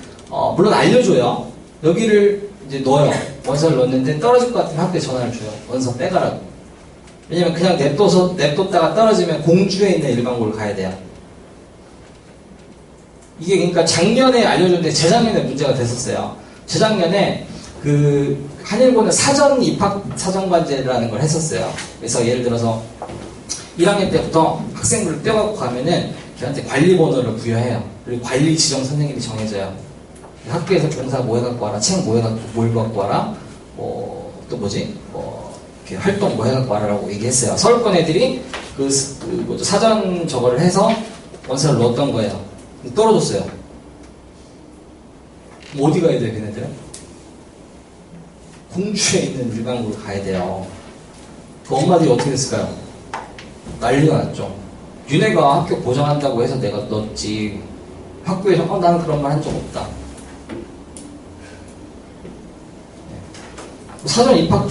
물론 알려줘요. 여기를 이제 넣어요. 원서를 넣었는데 떨어질 것 같으면 학교에 전화를 줘요. 원서 빼가라고. 왜냐면 그냥 냅뒀다가 떨어지면 공주에 있는 일반고를 가야 돼요. 이게 그러니까 작년에 알려줬는데 재작년에 문제가 됐었어요. 재작년에 그 한일고는 사전 입학 사정관제라는 걸 했었어요. 그래서 예를 들어서 1학년 때부터 학생들을 떼어갖고 가면은 걔한테 관리번호를 부여해요. 그리고 관리 지정 선생님이 정해져요. 학교에서 봉사 뭐 해갖고 와라, 책 뭐 해갖고 뭘 갖고 와라, 또 뭐지, 이렇게 활동 뭐 해갖고 와라라고 얘기했어요. 서울권 애들이 사전 저거를 해서 원서를 넣었던 거예요. 떨어졌어요. 어디 가야 돼요, 걔네들은? 공주에 있는 일반고를 가야 돼요. 그 엄마들이 어떻게 됐을까요? 난리가 났죠. 윤회가 학교 보장한다고 해서 내가 넣었지. 학교에서 나는 그런 말 한 적 없다. 사전 입학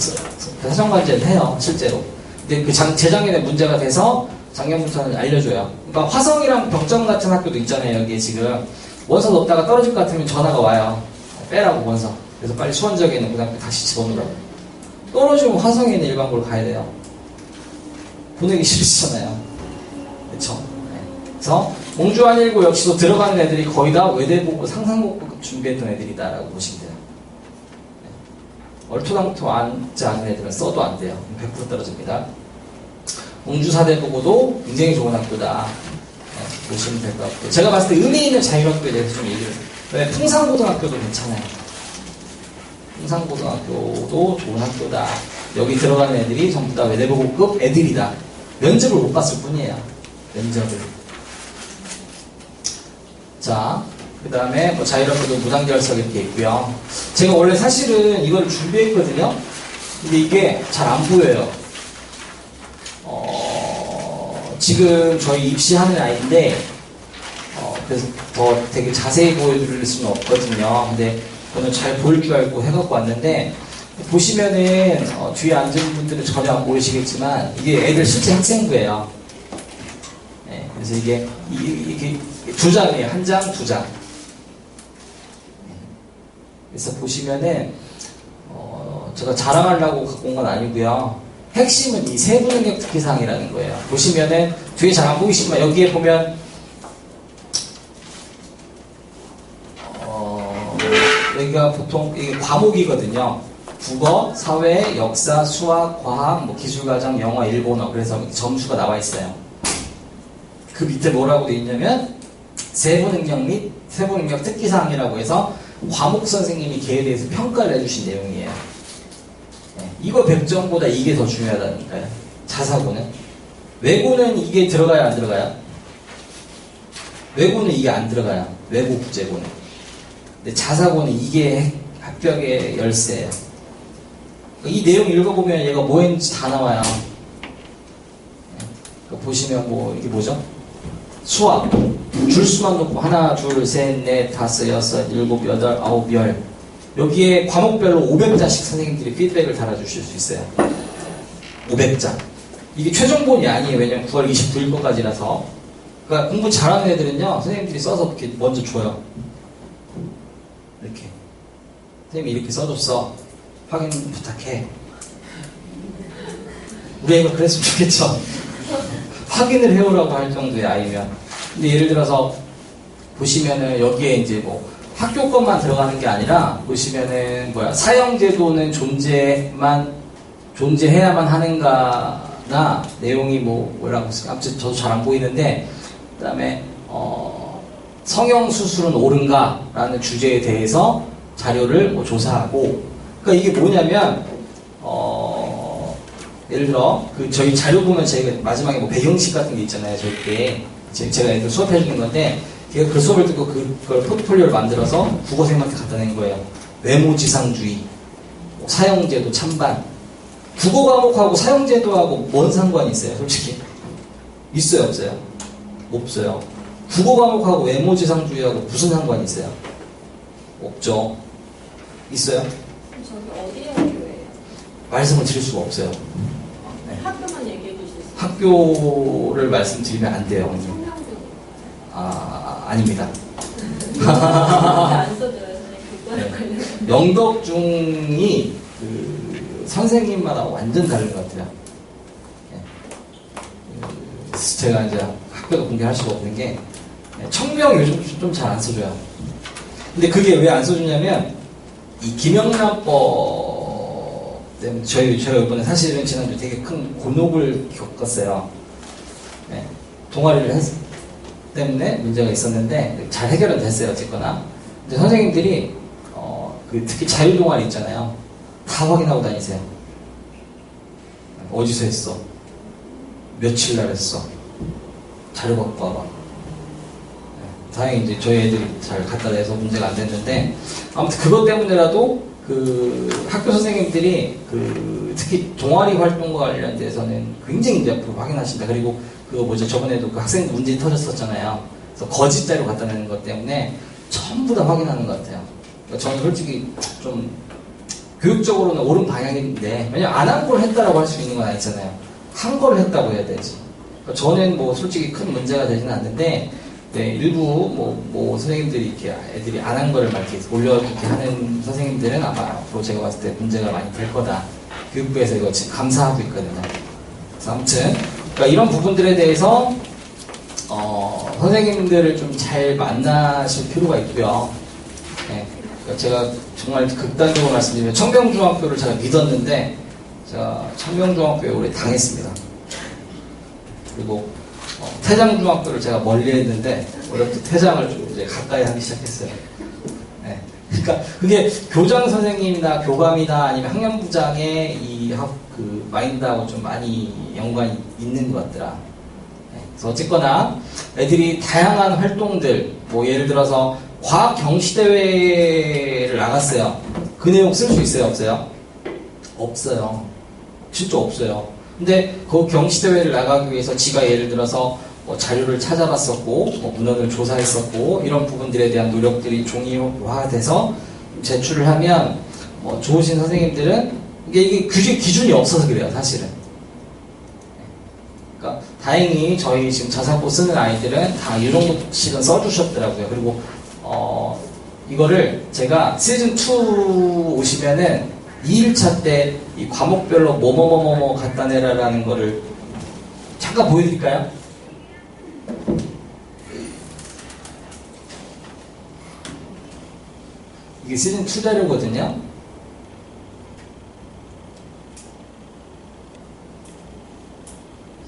사정관제를 해요, 실제로. 근데 그 재작년에 문제가 돼서 작년부터는 알려줘요. 그러니까 화성이랑 병정 같은 학교도 있잖아요, 여기에 지금. 원서 넣었다가 떨어질 것 같으면 전화가 와요. 빼라고, 원서. 그래서 빨리 수원 지역에 있는 고등학교 다시 집어넣으라고. 떨어지면 화성에 있는 일반고를 가야 돼요. 보내기 싫으시잖아요. 그쵸? 네. 그래서 몽주 한일고 역시도 들어가는 애들이 거의 다 외대보고 상상고급 준비했던 애들이다라고 보시면 돼요. 얼토당토 앉지 않은 애들은 써도 안 돼요. 100% 떨어집니다. 몽주사대보고도 굉장히 좋은 학교다. 네, 보시면 될 것 같고요. 제가 봤을 때 의미 있는 자율학교에 대해서 좀 얘기를 해요. 풍산고등학교도 괜찮아요. 풍산고등학교도 좋은 학교다. 여기 들어가는 애들이 전부 다 외대보고급 애들이다. 면접을 못 봤을 뿐이에요. 면접을. 자, 그 다음에 뭐 자율학교도 무단결석 이렇게 있고요. 제가 원래 사실은 이걸 준비했거든요. 근데 이게 잘 안 보여요. 지금 저희 입시하는 아이인데 그래서 더 되게 자세히 보여드릴 수는 없거든요. 근데 저는 잘 보일 줄 알고 해갖고 왔는데 보시면은 뒤에 앉은 분들은 전혀 안 보이시겠지만 이게 애들 실제 학생부예요. 네, 그래서 이게 2장이에요. 1장, 2장. 그래서 보시면은 제가 자랑하려고 갖고 온 건 아니고요. 핵심은 이 세부 능력 특기사항이라는 거예요. 보시면은 뒤에 잘 안 보이시지만 여기에 보면 여기가 보통 이게 과목이거든요. 국어, 사회, 역사, 수학, 과학, 뭐 기술과정, 영어, 일본어. 그래서 점수가 나와 있어요. 그 밑에 뭐라고 돼 있냐면 세부 능력 및 세부 능력 특기사항이라고 해서 과목 선생님이 걔에 대해서 평가를 해주신 내용이에요. 네, 이거 100점보다 이게 더 중요하다니까요. 자사고는. 외고는 이게 들어가야 안 들어가요? 외고는 이게 안 들어가요. 외고 국제고는. 근데 자사고는 이게 합격의 열쇠예요. 이 내용 읽어보면 얘가 뭐 했는지 다 나와요. 네, 보시면 뭐 이게 뭐죠? 수학. 줄수만 놓고 하나, 둘, 셋, 넷, 다섯, 여섯, 일곱, 여덟, 아홉, 열. 여기에 과목별로 500자씩 선생님들이 피드백을 달아주실 수 있어요. 500자. 이게 최종본이 아니에요. 왜냐면 9월 29일 거까지라서. 그러니까 공부 잘하는 애들은요, 선생님들이 써서 이렇게 먼저 줘요. 이렇게. 선생님이 이렇게 써줬어. 확인 부탁해. 우리 애가 그랬으면 좋겠죠. 확인을 해오라고 할 정도의 아이면. 근데 예를 들어서 보시면은 여기에 이제 뭐 학교 것만 들어가는 게 아니라 보시면은 사형제도는 존재해야만 하는가나 내용이 뭐라고 아무튼 저도 잘 안 보이는데 그 다음에 성형수술은 옳은가라는 주제에 대해서 자료를 뭐 조사하고 그러니까 이게 뭐냐면 예를 들어 저희 자료 보면 저희가 마지막에 뭐 배경식 같은 게 있잖아요. 저희 제가 애들 수업해 주는 건데 걔가 그 수업을 듣고 그걸 포트폴리오를 만들어서 국어생한테 갖다 낸 거예요. 외모지상주의, 사형제도 찬반 국어 과목하고 사용제도하고 뭔 상관이 있어요, 솔직히? 있어요, 없어요? 없어요. 국어 과목하고 외모지상주의하고 무슨 상관이 있어요? 없죠. 있어요? 저기 어디에 학교예요? 말씀을 드릴 수가 없어요. 네. 학교만 얘기해 주실 수 있어요? 학교를 말씀드리면 안 돼요. 청량중. 아닙니다. 안 써줘요, 선생님. 네. 그거에 관련해서. 영덕중이 그 선생님마다 완전 다른 것 같아요. 네. 제가 이제 학교도 공개할 수가 없는 게 청명 요즘 좀 잘 안 써줘요. 근데 그게 왜 안 써주냐면 이 김영란법 때문에 제가 이번에 사실은 지난주 되게 큰 곤혹을 겪었어요. 네. 동아리를 때문에 문제가 있었는데 잘 해결은 됐어요, 어쨌거나. 근데 선생님들이 특히 자유 동아리 있잖아요. 다 확인하고 다니세요. 어디서 했어? 며칠 날 했어? 자료 갖고 와봐. 다행히 이제 저희 애들이 잘 갖다 대서 문제가 안 됐는데, 아무튼 그것 때문에라도 그 학교 선생님들이 특히 동아리 활동과 관련돼서는 굉장히 이제 앞으로 확인하신다. 그리고 그거 뭐죠? 저번에도 그 학생 문제 터졌었잖아요. 그래서 거짓 자료 갖다 내는 것 때문에 전부 다 확인하는 것 같아요. 그러니까 저는 솔직히 좀 교육적으로는 옳은 방향인데, 왜냐면 안 한 걸 했다라고 할 수 있는 건 아니잖아요. 한 걸 했다고 해야 되지. 그러니까 저는 뭐 솔직히 큰 문제가 되지는 않는데, 네, 일부 뭐 선생님들이 이렇게 애들이 안 한 거를 막 이렇게 이렇게 하는 선생님들은 아마 앞으로 제가 봤을 때 문제가 많이 될 거다. 교육부에서 이거 지금 감사하고 있거든요. 그래서 아무튼 그러니까 이런 부분들에 대해서 선생님들을 좀 잘 만나실 필요가 있고요. 네, 그러니까 제가 정말 극단적으로 말씀드리면 청명중학교를 제가 믿었는데 제가 청명중학교에 오래 당했습니다. 그리고 태장중학교를 제가 멀리 했는데 올해부터 태장을 좀 이제 가까이 하기 시작했어요. 네. 그러니까 그게 교장 선생님이나 교감이나 아니면 학년부장의 그 마인드하고 좀 많이 연관이 있는 것 같더라. 네. 그래서 어쨌거나 애들이 다양한 활동들, 뭐 예를 들어서 과학 경시대회를 나갔어요. 그 내용 쓸 수 있어요, 없어요? 없어요. 진짜 없어요. 근데 그 경시대회를 나가기 위해서 지가 예를 들어서 뭐 자료를 찾아봤었고, 뭐 문헌을 조사했었고, 이런 부분들에 대한 노력들이 종이화돼서 제출을 하면, 좋으신 선생님들은, 이게 규제 기준이 없어서 그래요, 사실은. 그러니까, 다행히 저희 지금 자사고 쓰는 아이들은 다 이 정도씩은 써주셨더라고요. 그리고, 이거를 제가 시즌2 오시면은 2일차 때 이 과목별로 뭐뭐뭐뭐 갖다 내라라는 거를 잠깐 보여드릴까요? 이게 시즌2 자료거든요.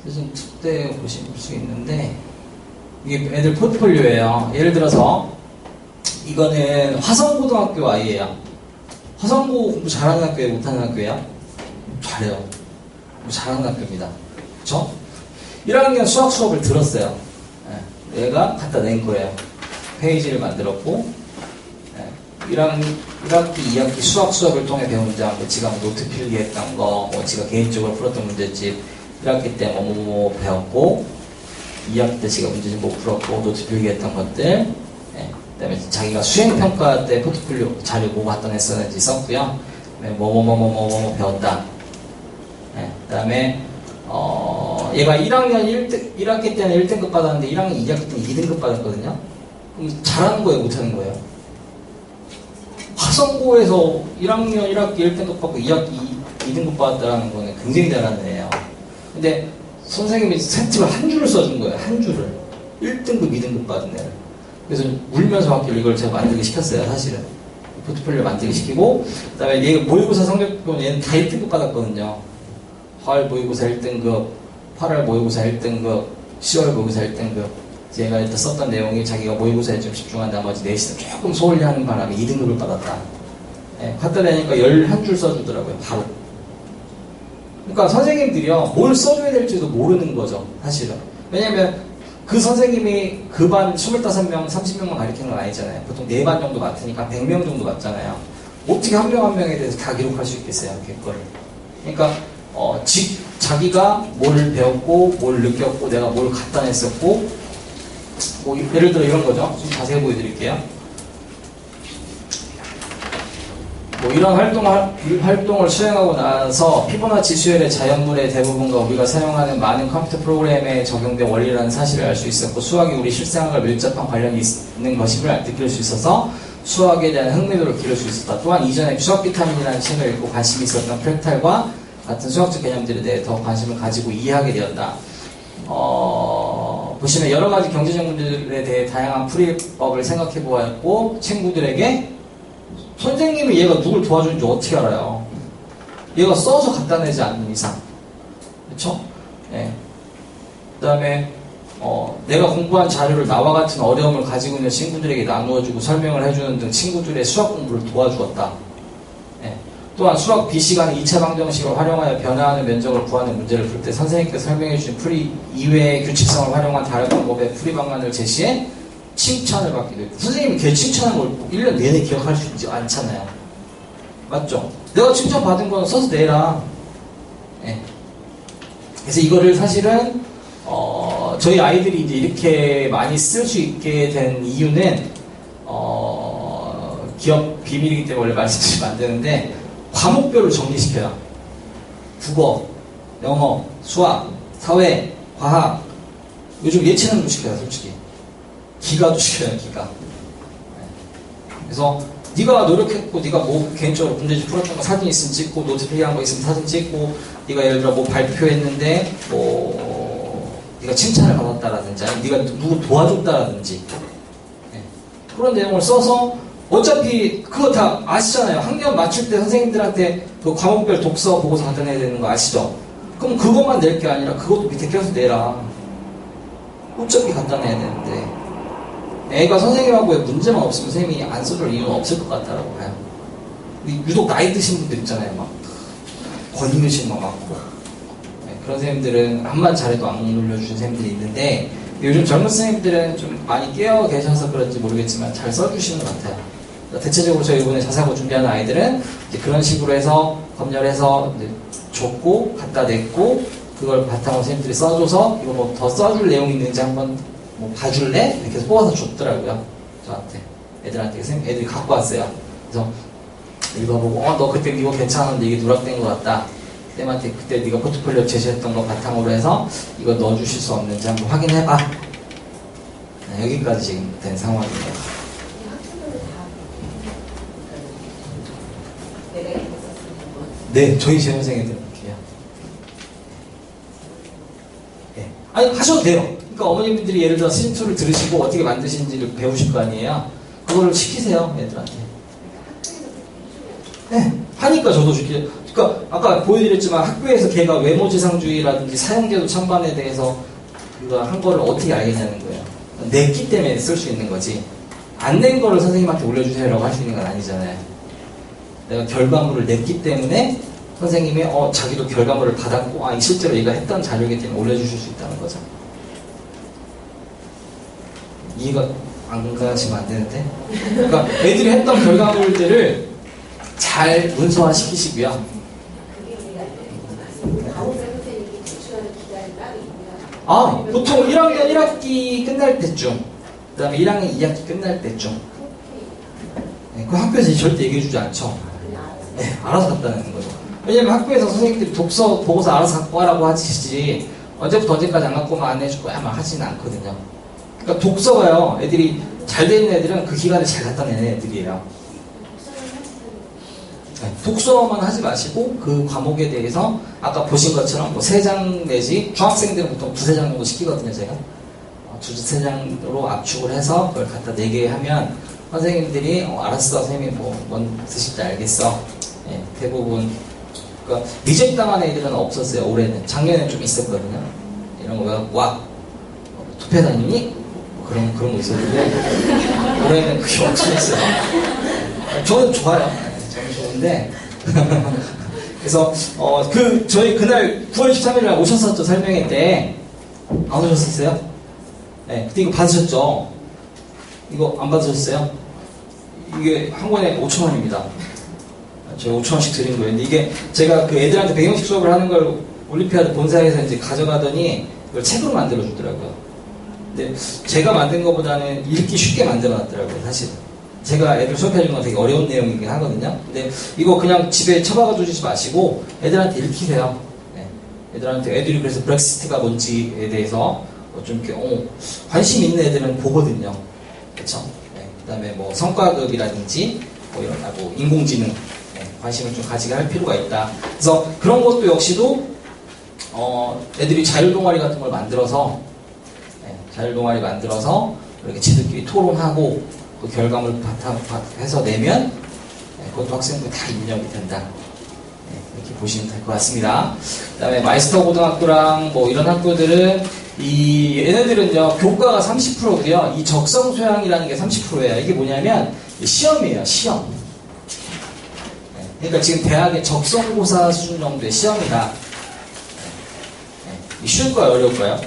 시즌2 때 보실 수 있는데 이게 애들 포트폴리오예요. 예를 들어서 이거는 화성고등학교 아이예요. 화성고 공부 잘하는 학교예요? 못하는 학교예요? 잘해요. 공부 잘하는 학교입니다. 그쵸? 1학년 수학 수업을 들었어요. 네. 얘가 갖다 낸 거예요. 페이지를 만들었고, 네. 1학기, 2학기 수학 수업을 통해 배운 점, 지가 노트 필기했던 거, 지가 개인적으로 풀었던 문제집, 1학기 때 뭐뭐뭐 배웠고, 2학기 때 지가 문제집 못 풀었고, 노트 필기했던 것들, 네. 그 다음에 자기가 수행평가 때 포트폴리오 자료 뭐 갖다 냈었는지 썼고요. 네. 뭐뭐뭐뭐뭐 배웠다. 네. 그 다음에, 얘가 1학기 때는 1등급 받았는데 1학년 2학기 때는 2등급 받았거든요. 그럼 잘하는 거예요, 못하는 거예요? 화성고에서 1학년 1학기 1등급 받고 2학기 2등급 받았다는 거는 굉장히 잘하는 애예요. 근데 선생님이 세트를 한 줄을 써준 거예요, 한 줄을. 1등급, 2등급 받은 애를. 그래서 울면서 학교를 이걸 제가 만들기 시켰어요, 사실은. 포트폴리오 만들기 시키고, 그 다음에 얘가 모의고사 성적 보면 얘는 다 1등급 받았거든요. 화월 모의고사 1등급, 8월 모의고사 1등급, 10월 모의고사 1등급. 얘가 일단 썼던 내용이 자기가 모의고사에 좀 집중한 나머지 내신을 조금 소홀히 하는 바람에 2등급을 받았다. 네, 갖다 대니까 11줄 써주더라고요, 바로. 그러니까 선생님들이요, 뭘 써줘야 될지도 모르는 거죠, 사실은. 왜냐면 그 선생님이 그 반 25명, 30명만 가르치는 건 아니잖아요. 보통 4반 정도 맡으니까 100명 정도 맡잖아요. 어떻게 한 명 한 명에 대해서 다 기록할 수 있겠어요, 그 거를. 그러니까 자기가 뭘 배웠고, 뭘 느꼈고, 내가 뭘 갖다 냈었고, 뭐 예를 들어 이런 거죠. 좀 자세히 보여드릴게요. 뭐 이런 활동을 수행하고 나서 피보나치 수열의 자연물의 대부분과 우리가 사용하는 많은 컴퓨터 프로그램에 적용된 원리라는 사실을 알 수 있었고, 수학이 우리 실생활과 밀접한 관련이 있는 것임을 느낄 수 있어서 수학에 대한 흥미도를 기를 수 있었다. 또한 이전에 수학 비타민이라는 책을 읽고 관심이 있었던 프랙탈과 같은 수학적 개념들에 대해 더 관심을 가지고 이해하게 되었다. 보시면 여러 가지 경제적 문제들에 대해 다양한 풀이법을 생각해 보았고, 친구들에게 선생님이 얘가 누굴 도와주는지 어떻게 알아요? 얘가 써서 갖다 내지 않는 이상. 그쵸? 예. 그 다음에, 내가 공부한 자료를 나와 같은 어려움을 가지고 있는 친구들에게 나누어주고 설명을 해주는 등 친구들의 수학 공부를 도와주었다. 예. 또한 수학 B시간에 2차 방정식을 활용하여 변화하는 면적을 구하는 문제를 풀 때 선생님께서 설명해주신 풀이 이외의 규칙성을 활용한 다른 방법의 풀이 방안을 제시해 칭찬을 받기도 했고, 선생님이 걔 칭찬한 걸 1년 내내 기억할 수 있지 않잖아요. 맞죠? 내가 칭찬받은 건 써서 내라. 예. 그래서 이거를 사실은 저희 아이들이 이제 이렇게 많이 쓸 수 있게 된 이유는 기업 비밀이기 때문에 원래 말씀드리면 안 되는데, 과목별로 정리시켜요. 국어, 영어, 수학, 사회, 과학. 요즘 예체능도 시켜요, 솔직히. 기가도 시켜요, 기가. 그래서 네가 노력했고, 네가 뭐 개인적으로 문제집 풀었던 거 사진 있으면 찍고, 노트 필요한 거 있으면 사진 찍고, 네가 예를 들어 뭐 발표했는데 뭐 네가 칭찬을 받았다라든지, 아니면 네가 누구 도와줬다라든지, 그런 내용을 써서, 어차피 그거 다 아시잖아요. 학년 맞출 때 선생님들한테 그 과목별 독서 보고서 갖다 내야 되는 거 아시죠? 그럼 그것만 낼 게 아니라 그것도 밑에 껴서 내라. 어차피 갖다 내야 되는데, 애가 선생님하고의 문제만 없으면 선생님이 안 써줄 이유는 없을 것 같다라고 봐요. 유독 나이 드신 분들 있잖아요. 막 권위의식 막 많고, 그런 선생님들은 한만 잘해도 안 놀려주는 선생님들이 있는데, 요즘 젊은 선생님들은 좀 많이 깨어 계셔서 그런지 모르겠지만 잘 써주시는 것 같아요. 대체적으로 저희 이번에 자사고 준비하는 아이들은 이제 그런 식으로 해서 검열해서 이제 줬고 갖다 냈고, 그걸 바탕으로 선생님들이 써줘서 이거 뭐 더 써줄 내용이 있는지 한번 뭐 봐줄래? 이렇게 해서 뽑아서 줬더라고요. 저한테. 애들한테. 애들이 갖고 왔어요. 그래서 읽어보고, 너 그때 이거 괜찮은데 이게 누락된 것 같다. 쌤한테 그때 네가 포트폴리오 제시했던 거 바탕으로 해서 이거 넣어주실 수 없는지 한번 확인해봐. 네, 여기까지 지금 된 상황이에요. 네, 저희 재원생애들 이렇게요. 네. 아니, 하셔도 돼요. 그러니까 어머님들이 예를 들어 시즌2를 들으시고 어떻게 만드시는지를 배우실 거 아니에요. 그거를 시키세요, 애들한테. 네, 하니까 저도 시키죠. 그러니까 아까 보여드렸지만 학교에서 걔가 외모지상주의라든지 사형제도 찬반에 대해서 그거 한 거를 어떻게 알겠냐는 거예요. 냈기 때문에 쓸 수 있는 거지. 안 낸 거를 선생님한테 올려주세요라고 할 수 있는 건 아니잖아요. 내가 결과물을 냈기 때문에 선생님이 자기도 결과물을 받았고, 실제로 얘가 했던 자료이기 때문에 올려주실 수 있다는 거죠. 이해가 안 가시면 안 되는데. 그러니까 애들이 했던 결과물들을 잘 문서화 시키시고요. 보통 1학년 1학기 끝날 때쯤, 그 다음에 1학년 2학기 끝날 때쯤. 그 학교에서 절대 얘기해주지 않죠. 네, 알아서 갖다 내는 거죠. 왜냐면 학교에서 선생님들이 독서 보고서 알아서 갖고 와라고 하시지, 언제부터 언제까지 안 갖고 오면 안 해줄 거야 막 하지는 않거든요. 그러니까 독서가요, 애들이 잘 되는 애들은 그 기간에 잘 갖다 내는 애들이에요. 네, 독서만 하지 마시고 그 과목에 대해서 아까 보신 것처럼 뭐 3장 내지, 중학생들은 보통 2-3장 정도 시키거든요, 제가. 2-3장으로 압축을 해서 그걸 갖다 내게 하면 선생님들이 알았어, 선생님이 뭔 뜻인지 알겠어. 네, 대부분. 그러니까 리젝당한 애들은 없었어요, 올해는. 작년에는 좀 있었거든요. 이런 거 와 투표 다니니? 그런 거 있었는데 올해는 그게 없었어요. 저는 좋아요. 저는 좋은데 그래서 저희 그날 9월 13일 날 오셨었죠, 설명회 때. 안 오셨었어요? 네, 그때 이거 받으셨죠? 이거 안 받으셨어요? 이게 한 권에 5,000원입니다. 제가 5,000원씩 드린 거예요. 근데 이게 제가 그 애들한테 배경식 수업을 하는 걸 올림피아드 본사에서 이제 가져가더니 그걸 책으로 만들어 주더라고요. 근데 제가 만든 것보다는 읽기 쉽게 만들어 놨더라고요, 사실. 제가 애들 수업해 주는 건 되게 어려운 내용이긴 하거든요. 근데 이거 그냥 집에 처박아 두지 마시고 애들한테 읽히세요. 네. 애들이 그래서 브렉시트가 뭔지에 대해서 좀 이렇게 관심 있는 애들은 보거든요. 그렇죠? 네. 그다음에 뭐 성과급이라든지 뭐 이런 뭐 인공지능 관심을 좀 가지게 할 필요가 있다. 그래서 그런 것도 역시도 애들이 자율동아리 같은 걸 만들어서 자율동아리 만들어서 이렇게 지들끼리 토론하고 그 결과물 바탕해서 내면 그것도 학생들 다 입력이 된다. 이렇게 보시면 될 것 같습니다. 그 다음에 마이스터 고등학교랑 뭐 이런 학교들은 얘네들은요 교과가 30%고요. 이 적성 소양이라는 게 30%예요. 이게 뭐냐면 시험이에요. 시험. 그러니까 지금 대학의 적성고사 수준 정도의 시험이다. 쉬울까요? 어려울까요?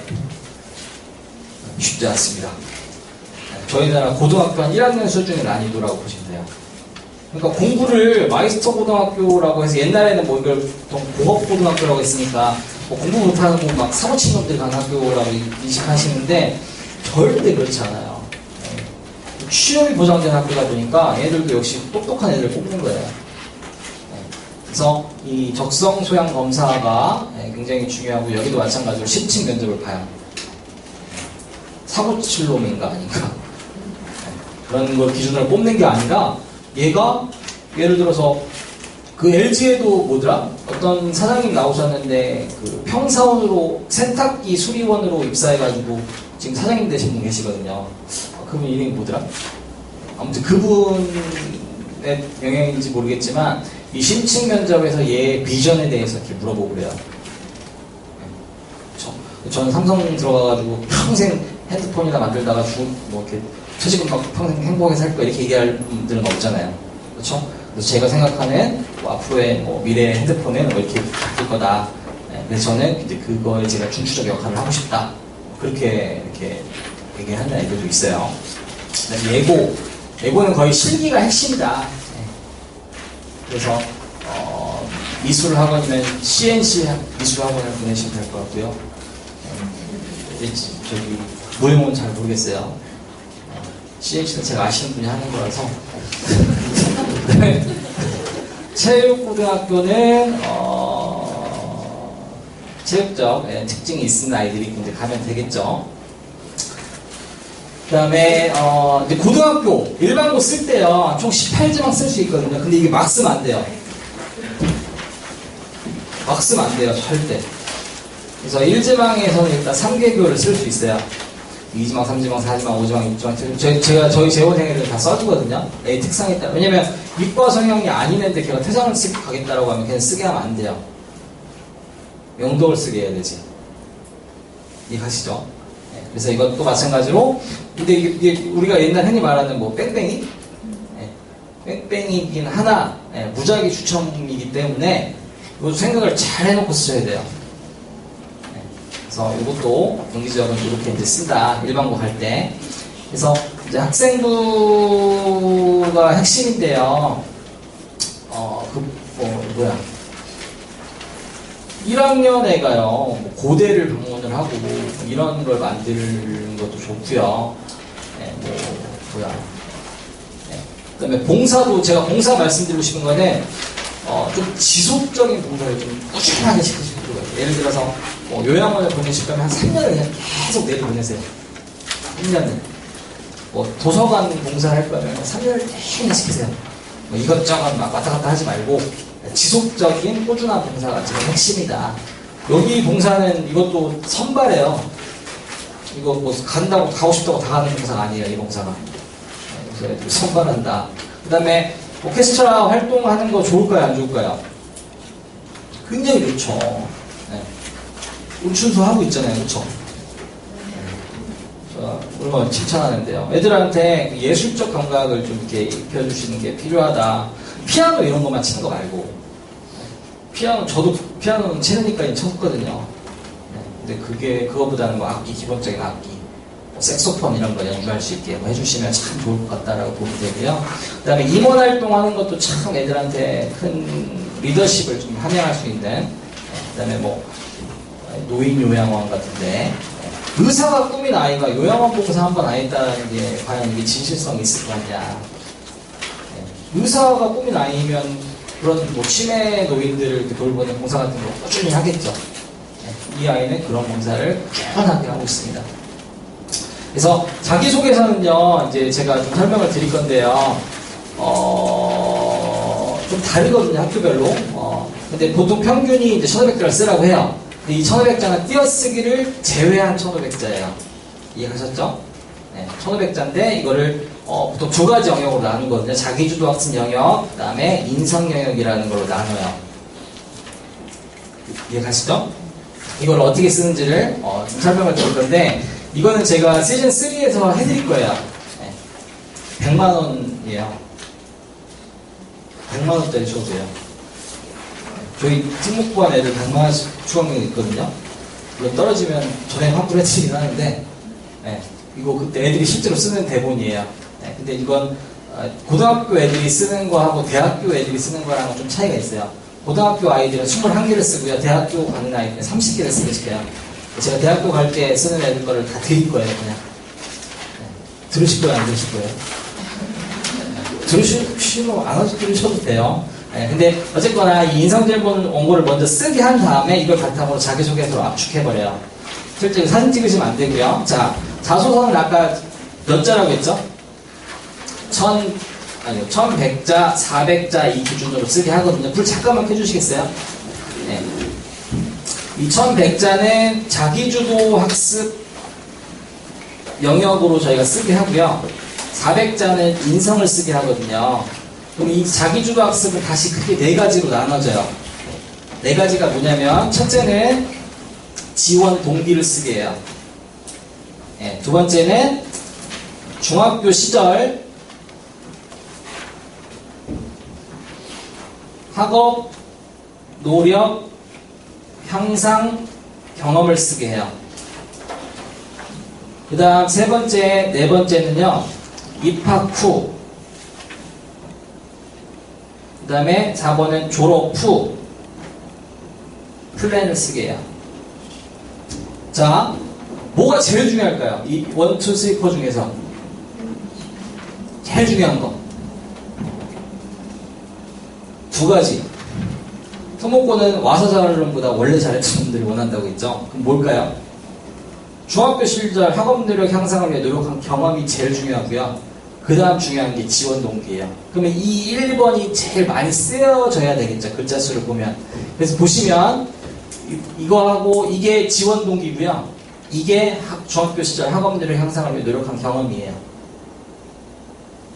쉽지 않습니다. 저희 나라 고등학교 한 1학년 수준의 난이도라고 보시면 돼요. 그러니까 공부를 마이스터 고등학교라고 해서 옛날에는 뭐 이걸 고급 고등학교라고 했으니까 뭐 공부 못하는 뭐 막 사고친 놈들이 가는 학교라고 인식하시는데 절대 그렇지 않아요. 취업이 보장된 학교다 보니까 얘들도 역시 똑똑한 애들을 뽑는 거예요. 그래서 이 적성 소양 검사가 굉장히 중요하고 여기도 마찬가지로 심층 면접을 봐요. 사고 칠 놈인가 아닌가 그런 걸 기준으로 뽑는 게 아니라 얘가 예를 들어서 그 LG에도 뭐더라? 어떤 사장님 나오셨는데 그 평사원으로 세탁기 수리원으로 입사해가지고 지금 사장님 되신 분 계시거든요. 그분 이름이 뭐더라? 아무튼 그분의 영향인지 모르겠지만 이 심층 면접에서 얘 비전에 대해서 이렇게 물어보고 그래요. 저는 삼성 들어가가지고 평생 핸드폰이나 만들다가 뭐 이렇게 퇴직금 받고 평생 행복하게 살 거야 이렇게 얘기할 분들은 없잖아요. 그렇죠? 그래서 제가 생각하는 뭐 앞으로의 뭐 미래의 핸드폰은 뭐 이렇게 바뀔 거다. 그래서 저는 이제 그거에 제가 중추적 역할을 하고 싶다. 그렇게 이렇게 얘기하는 애들도 있어요. 예고는 거의 실기가 핵심이다. 그래서 미술학원이면 CNC 미술학원을 보내시면 될 것 같고요. 저기 모형은 잘 모르겠어요. CNC는 제가 아시는 분이 하는 거라서. 체육고등학교는 체육적 특징이 있는 아이들이 이제 가면 되겠죠. 그 다음에 이제 고등학교 일반고 쓸 때요 총 18지망 쓸 수 있거든요. 근데 이게 막 쓰면 안 돼요. 막 쓰면 안 돼요 절대. 그래서 1지망에서는 일단 3개교를 쓸 수 있어요. 2지망, 3지망, 4지망, 5지망, 6지망 제가 저희 재원생애들 다 써주거든요. 애 특성에 따라. 왜냐면 이과 성향이 아닌 애인데 걔가 퇴장을 쓰고 가겠다라고 하면 걔는 쓰게 하면 안 돼요. 명독을 쓰게 해야 되지. 이해가시죠? 네, 그래서 이것도 마찬가지로 근데 이게 우리가 옛날 흔히 말하는 뭐 뺑뺑이? 네, 뺑뺑이긴 하나 무작위 추첨이기 때문에 이것도 생각을 잘 해놓고 쓰셔야 돼요. 그래서 이것도 경기지역은 이렇게 이제 쓴다. 일반고 갈 때. 그래서 이제 학생부가 핵심인데요. 1학년 애가요, 뭐 고대를 방문을 하고 이런 걸 만드는 것도 좋고요. 그다음에 봉사도 제가 봉사 말씀드리고 싶은 거는 좀 지속적인 봉사를 좀 꾸준하게 시키실 필요가 있어요. 예를 들어서 요양원을 보내실 거면 한 3년을 그냥 계속 내일 보내세요. 3년을. 뭐 도서관 봉사를 할 거면 3년을 계속 시키세요. 뭐 이것저것 막 왔다 갔다 하지 말고 지속적인 꾸준한 봉사가 지금 핵심이다. 여기 봉사는 이것도 선발해요. 이거 뭐 간다고 가고 싶다고 다 가는 봉사가 아니에요. 이 봉사가. 그래서 선발한다. 그 다음에 오케스트라 활동하는 거 좋을까요? 안 좋을까요? 굉장히 좋죠. 네. 운춘수 하고 있잖아요. 그렇죠? 얼마나 칭찬하는데요. 애들한테 예술적 감각을 좀 이렇게 입혀주시는 게 필요하다. 피아노 이런 것만 치는 거 말고. 저도 피아노는 치느니까 쳤거든요. 근데 그거보다는 뭐 악기, 기본적인 악기. 색소폰 이런 거 연주할 수 있게 해주시면 참 좋을 것 같다라고 보면 되고요. 그 다음에 임원 활동하는 것도 참 애들한테 큰 리더십을 좀 함양할 수 있는, 그 다음에 뭐 노인 요양원 같은데, 의사가 꿈인 아이가 요양원 봉사 한번 안 했다는 게 과연 이게 진실성이 있을 거 아니냐. 의사가 꿈인 아이면 그런 뭐 치매 노인들을 이렇게 돌보는 봉사 같은 거 꾸준히 하겠죠. 이 아이는 그런 봉사를 꾸준하게 하고 있습니다. 그래서 자기소개서는요, 이제 제가 좀 설명을 드릴 건데요, 좀 다르거든요, 학교별로. 근데 보통 평균이 이제 1500자를 쓰라고 해요. 근데 이 1500자는 띄어쓰기를 제외한 1500자예요. 이해하셨죠? 네, 1500자인데 이거를 보통 두 가지 영역으로 나누거든요. 자기주도 학습 영역, 그 다음에 인성 영역이라는 걸로 나눠요. 이해가시죠? 이걸 어떻게 쓰는지를 좀 설명을 드릴 건데, 이거는 제가 시즌 3에서 해드릴 거예요. 네. 100만원이에요. 100만원짜리 줘도 돼요. 저희 특목고한 애들 100만원씩 수강료가 있거든요. 물론 떨어지면 전액 환불해드리긴 하는데, 네. 이거 그때 애들이 실제로 쓰는 대본이에요. 네. 근데 이건 고등학교 애들이 쓰는 거하고 대학교 애들이 쓰는 거랑은 좀 차이가 있어요. 고등학교 아이들은 21개를 쓰고요. 대학교 가는 아이들은 30개를 쓰게 시켜요. 제가 대학교 갈 때 쓰는 애들 거를 다 드릴 거예요, 그냥. 네. 들으실 거예요, 안 들으실 거예요? 들으시면 안 들으셔도 돼요. 네. 근데 어쨌거나 이 인성질본 원고를 먼저 쓰게 한 다음에 이걸 바탕으로 자기소개서로 압축해버려요. 실제 사진 찍으시면 안 되고요. 자, 자소서는 아까 몇 자라고 했죠? 1100자, 400자 이 기준으로 쓰게 하거든요. 불 잠깐만 켜주시겠어요? 네. 이 1100자는 자기주도 학습 영역으로 저희가 쓰게 하고요. 400자는 인성을 쓰게 하거든요. 그럼 이 자기주도 학습은 다시 크게 네 가지로 나눠져요. 네 가지가 뭐냐면, 첫째는 지원 동기를 쓰게 해요. 네. 두 번째는 중학교 시절 학업, 노력, 향상, 경험을 쓰게 해요. 그 다음 세 번째, 네 번째는요, 입학 후. 그 다음에 4번은 졸업 후 플랜을 쓰게 해요. 자, 뭐가 제일 중요할까요? 이 1, 2, 3, 4 중에서 제일 중요한 거 두 가지. 특목고는 와서 잘하는 놈보다 원래 잘했던 놈들이 원한다고 했죠. 그럼 뭘까요? 중학교 시절 학업 노력 향상을 위해 노력한 경험이 제일 중요하고요. 그 다음 중요한 게 지원 동기예요. 그러면 이 1번이 제일 많이 쓰여져야 되겠죠. 글자 수를 보면. 그래서 보시면 이거하고 이게 지원 동기고요. 이게 중학교 시절 학업 노력 향상을 위해 노력한 경험이에요.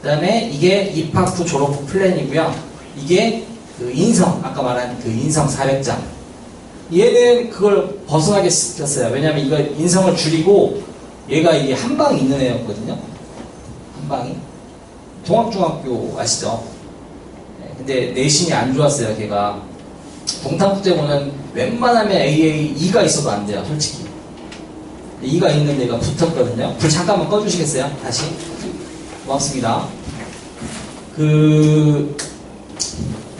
그 다음에 이게 입학 후 졸업 후 플랜이고요. 이게 그 인성, 아까 말한 그 인성 400장. 얘는 그걸 벗어나게 시켰어요. 왜냐면 이거 인성을 줄이고 얘가 이게 한 방이 있는 애였거든요. 한 방이. 동학중학교 아시죠? 네, 근데 내신이 안 좋았어요, 걔가. 동탄국제고는 웬만하면 AA 2가 있어도 안 돼요, 솔직히. 2가 있는 애가 붙었거든요. 불 잠깐만 꺼주시겠어요? 다시. 고맙습니다.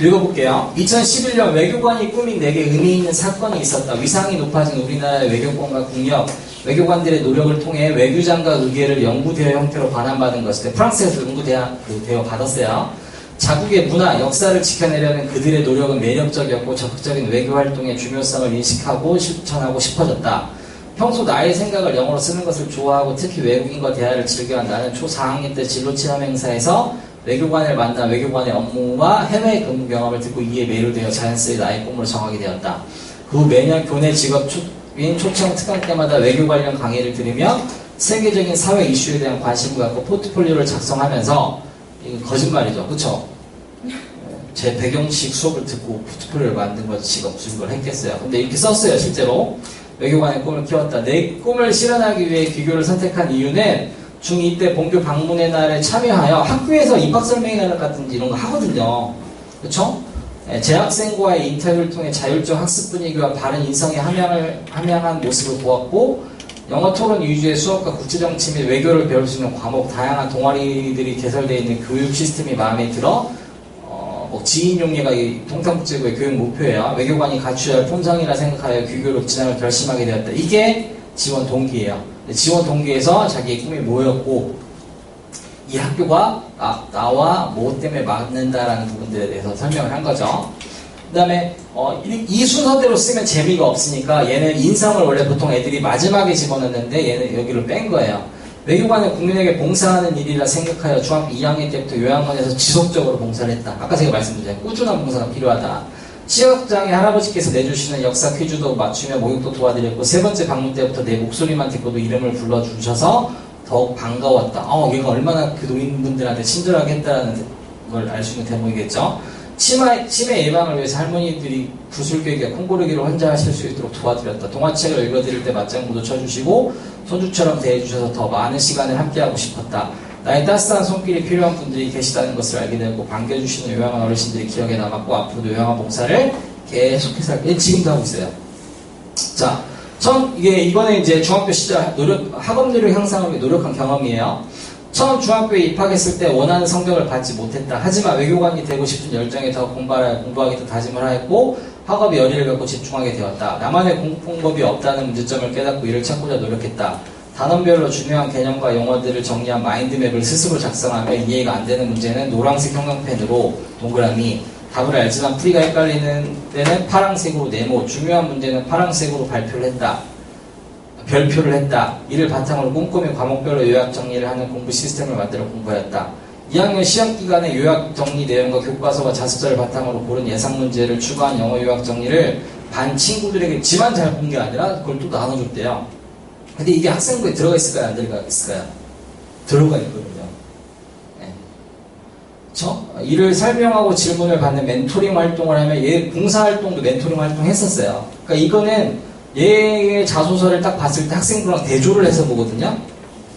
읽어볼게요. 2011년 외교관이 꾸민 4개 의미 있는 사건이 있었다. 위상이 높아진 우리나라의 외교권과 국력, 외교관들의 노력을 통해 외교장과 의계를 연구대회 형태로 반환받은 것인데, 프랑스에서 연구대회 받았어요. 자국의 문화, 역사를 지켜내려는 그들의 노력은 매력적이었고 적극적인 외교활동의 중요성을 인식하고 실천하고 싶어졌다. 평소 나의 생각을 영어로 쓰는 것을 좋아하고 특히 외국인과 대화를 즐겨한 나는 초 4학년 때 진로 체험 행사에서 외교관을 만나 외교관의 업무와 해외 근무 경험을 듣고 이에 매료되어 자연스레 나의 꿈을 정하게 되었다. 그 후 매년 교내 직업인 초청 특강 때마다 외교 관련 강의를 들으며 세계적인 사회 이슈에 대한 관심을 갖고 포트폴리오를 작성하면서, 이거 거짓말이죠, 그쵸? 제 배경식 수업을 듣고 포트폴리오를 만든 거지 지가 무슨 걸 했겠어요. 근데 이렇게 썼어요, 실제로. 외교관의 꿈을 키웠다. 내 꿈을 실현하기 위해 귀교를 선택한 이유는 중2 때 본교 방문의 날에 참여하여 학교에서 입학설명회 같은 이런 거 하거든요. 그쵸? 재학생과의 인터뷰를 통해 자율적 학습 분위기와 바른 인성에 함양한 모습을 보았고, 영어 토론 위주의 수업과 국제정치 및 외교를 배울 수 있는 과목, 다양한 동아리들이 개설되어 있는 교육 시스템이 마음에 들어 지인 용례가 이 통상국제부의 교육 목표예요. 외교관이 갖춰야 할 본성이라 생각하여 귀교로 진학을 결심하게 되었다. 이게 지원 동기예요. 지원 동기에서 자기의 꿈이 뭐였고 이 학교가 나와 뭐 때문에 맞는다라는 부분들에 대해서 설명을 한 거죠. 그 다음에 이 순서대로 쓰면 재미가 없으니까 얘는 인성을 원래 보통 애들이 마지막에 집어넣는데 얘는 여기를 뺀 거예요. 외교관은 국민에게 봉사하는 일이라 생각하여 중학교 2학년 때부터 요양원에서 지속적으로 봉사를 했다. 아까 제가 말씀드렸잖아요. 꾸준한 봉사가 필요하다. 시각장애 할아버지께서 내주시는 역사 퀴즈도 맞추며 목욕도 도와드렸고 세 번째 방문 때부터 내 목소리만 듣고도 이름을 불러주셔서 더욱 반가웠다. 얘가 얼마나 그 노인분들한테 친절하게 했다는 걸 알 수 있는 대목이겠죠. 치매 예방을 위해서 할머니들이 구슬교육에 콩고르기를 혼자 하실 수 있도록 도와드렸다. 동화책을 읽어드릴 때 맞장구도 쳐주시고 손주처럼 대해주셔서 더 많은 시간을 함께하고 싶었다. 나의 따스한 손길이 필요한 분들이 계시다는 것을 알게 되었고 반겨주시는 요양원 어르신들이 기억에 남았고 앞으로도 요양원 봉사를 계속해서 지금도 하고 있어요. 자, 이거는 이제 중학교 시절 학업 노력 향상을 위해 노력한 경험이에요. 처음 중학교에 입학했을 때 원하는 성적을 받지 못했다. 하지만 외교관이 되고 싶은 열정에 더 공부하기 더 다짐을 하였고 학업에 열의를 갖고 집중하게 되었다. 나만의 공부법이 없다는 문제점을 깨닫고 이를 찾고자 노력했다. 단원별로 중요한 개념과 용어들을 정리한 마인드맵을 스스로 작성하며 이해가 안 되는 문제는 노란색 형광펜으로 동그라미, 답을 알지만 풀이가 헷갈리는 때는 파란색으로 네모, 중요한 문제는 파란색으로 별표를 했다. 이를 바탕으로 꼼꼼히 과목별로 요약 정리를 하는 공부 시스템을 만들어 공부하였다. 2학년 시험 기간에 요약 정리 내용과 교과서와 자습서를 바탕으로 고른 예상 문제를 추가한 영어 요약 정리를 반 친구들에게 지만 잘 본 게 아니라 그걸 또 나눠줬대요. 근데 이게 학생부에 들어가 있을까요? 안 들어가 있을까요? 들어가 있거든요. 네. 이를 설명하고 질문을 받는 멘토링 활동을 하면 얘 봉사활동도 멘토링 활동 했었어요. 그러니까 이거는 얘의 자소서를 딱 봤을 때 학생들랑 대조를 해서 보거든요.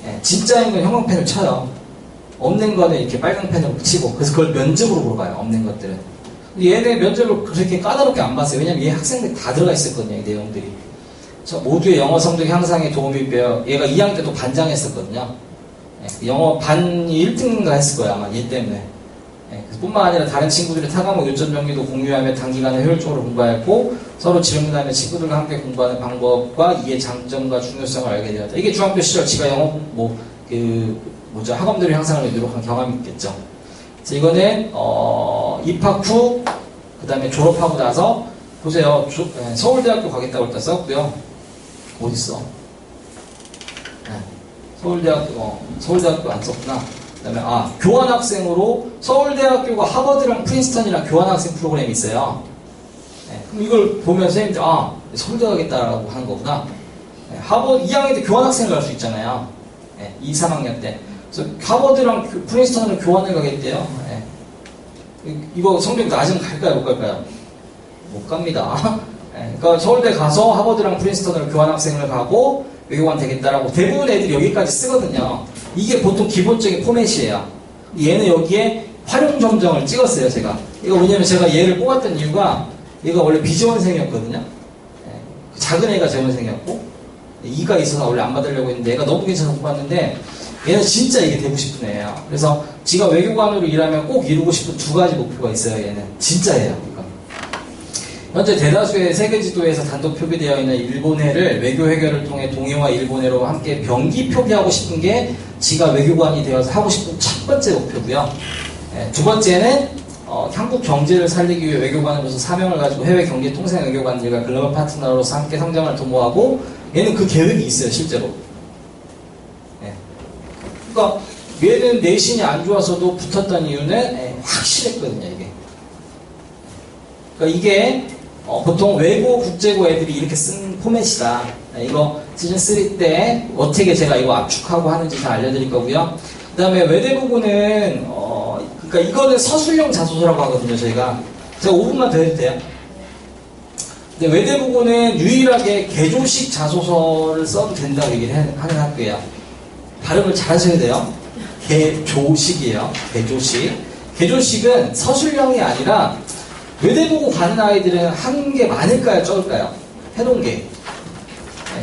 예, 진짜인 건 형광펜을 쳐요. 없는 거는 이렇게 빨간 펜으로 치고 그래서 그걸 면접으로 보러 가요. 없는 것들은. 근데 얘네 면접을 그렇게 까다롭게 안 봤어요. 왜냐면 얘 학생들 다 들어가 있었거든요. 이 내용들이. 모두의 영어 성적 향상에 도움이 되어 얘가 2학년 때도 반장했었거든요. 예, 영어 반 1등인가 했을 거예요. 아마 얘 때문에. 예, 뿐만 아니라 다른 친구들의 타과목 요점 정리도 공유하며 단기간에 효율적으로 공부하였고 서로 질문하며 친구들과 함께 공부하는 방법과 이의 장점과 중요성을 알게 되었다. 이게 중학교 시절 지가 영어 학업들의 향상을 위해 노력한 경험이 있겠죠. 그래서 이거는 입학 후 그 다음에 졸업하고 나서 보세요. 서울대학교 가겠다고 일단 썼고요. 어딨어? 서울대학교 안 썼구나. 그 다음에 교환학생으로 서울대학교가 하버드랑 프린스턴이랑 교환학생 프로그램이 있어요. 네, 그럼 이걸 보면 선생님들 서울대 가겠다라고 하는 거구나. 네, 하버드 2학년 때 교환학생을 갈 수 있잖아요. 네, 2, 3학년 때. 그래서 하버드랑 프린스턴으로 교환을 가겠대요. 네. 이거 성적이 낮으면 갈까요? 못 갈까요? 못 갑니다. 네, 그러니까 서울대 가서 하버드랑 프린스턴으로 교환학생을 가고 외교관 되겠다라고 대부분 애들이 여기까지 쓰거든요. 이게 보통 기본적인 포맷이에요. 얘는 여기에 활용점정을 찍었어요, 제가. 이거 왜냐면 제가 얘를 뽑았던 이유가 얘가 원래 비지원생이었거든요. 작은 애가 재원생이었고 2가 있어서 원래 안 받으려고 했는데 얘가 너무 괜찮아서 뽑았는데 얘는 진짜 이게 되고 싶은 애예요. 그래서 지가 외교관으로 일하면 꼭 이루고 싶은 두 가지 목표가 있어요, 얘는. 진짜예요. 그러니까. 현재 대다수의 세계 지도에서 단독 표기되어 있는 일본해를 외교 해결을 통해 동해와 일본해로 함께 병기 표기하고 싶은 게 지가 외교관이 되어서 하고 싶은 첫 번째 목표고요. 두 번째는 한국 경제를 살리기 위해 외교관으로서 사명을 가지고 해외 경제 통상 외교관들과 글로벌 파트너로서 함께 성장을 도모하고 얘는 그 계획이 있어요, 실제로. 그러니까 얘는 내신이 안 좋아서도 붙었던 이유는 확실했거든요, 이게. 그러니까 이게 보통 외고, 국제고 애들이 이렇게 쓴 포맷이다. 이거 시즌 3 때 어떻게 제가 이거 압축하고 하는지 다 알려드릴 거고요. 그 다음에 외대부고는 그러니까 이거는 서술형 자소서라고 하거든요, 제가 5분만 더 해도 돼요? 근데 외대부고는 유일하게 개조식 자소서를 써도 된다고 얘기를 하는 학교예요. 발음을 잘 하셔야 돼요. 개조식이에요. 개조식. 개조식은 서술형이 아니라 외대보고 가는 아이들은 한 게 많을까요? 적을까요? 해놓은 게.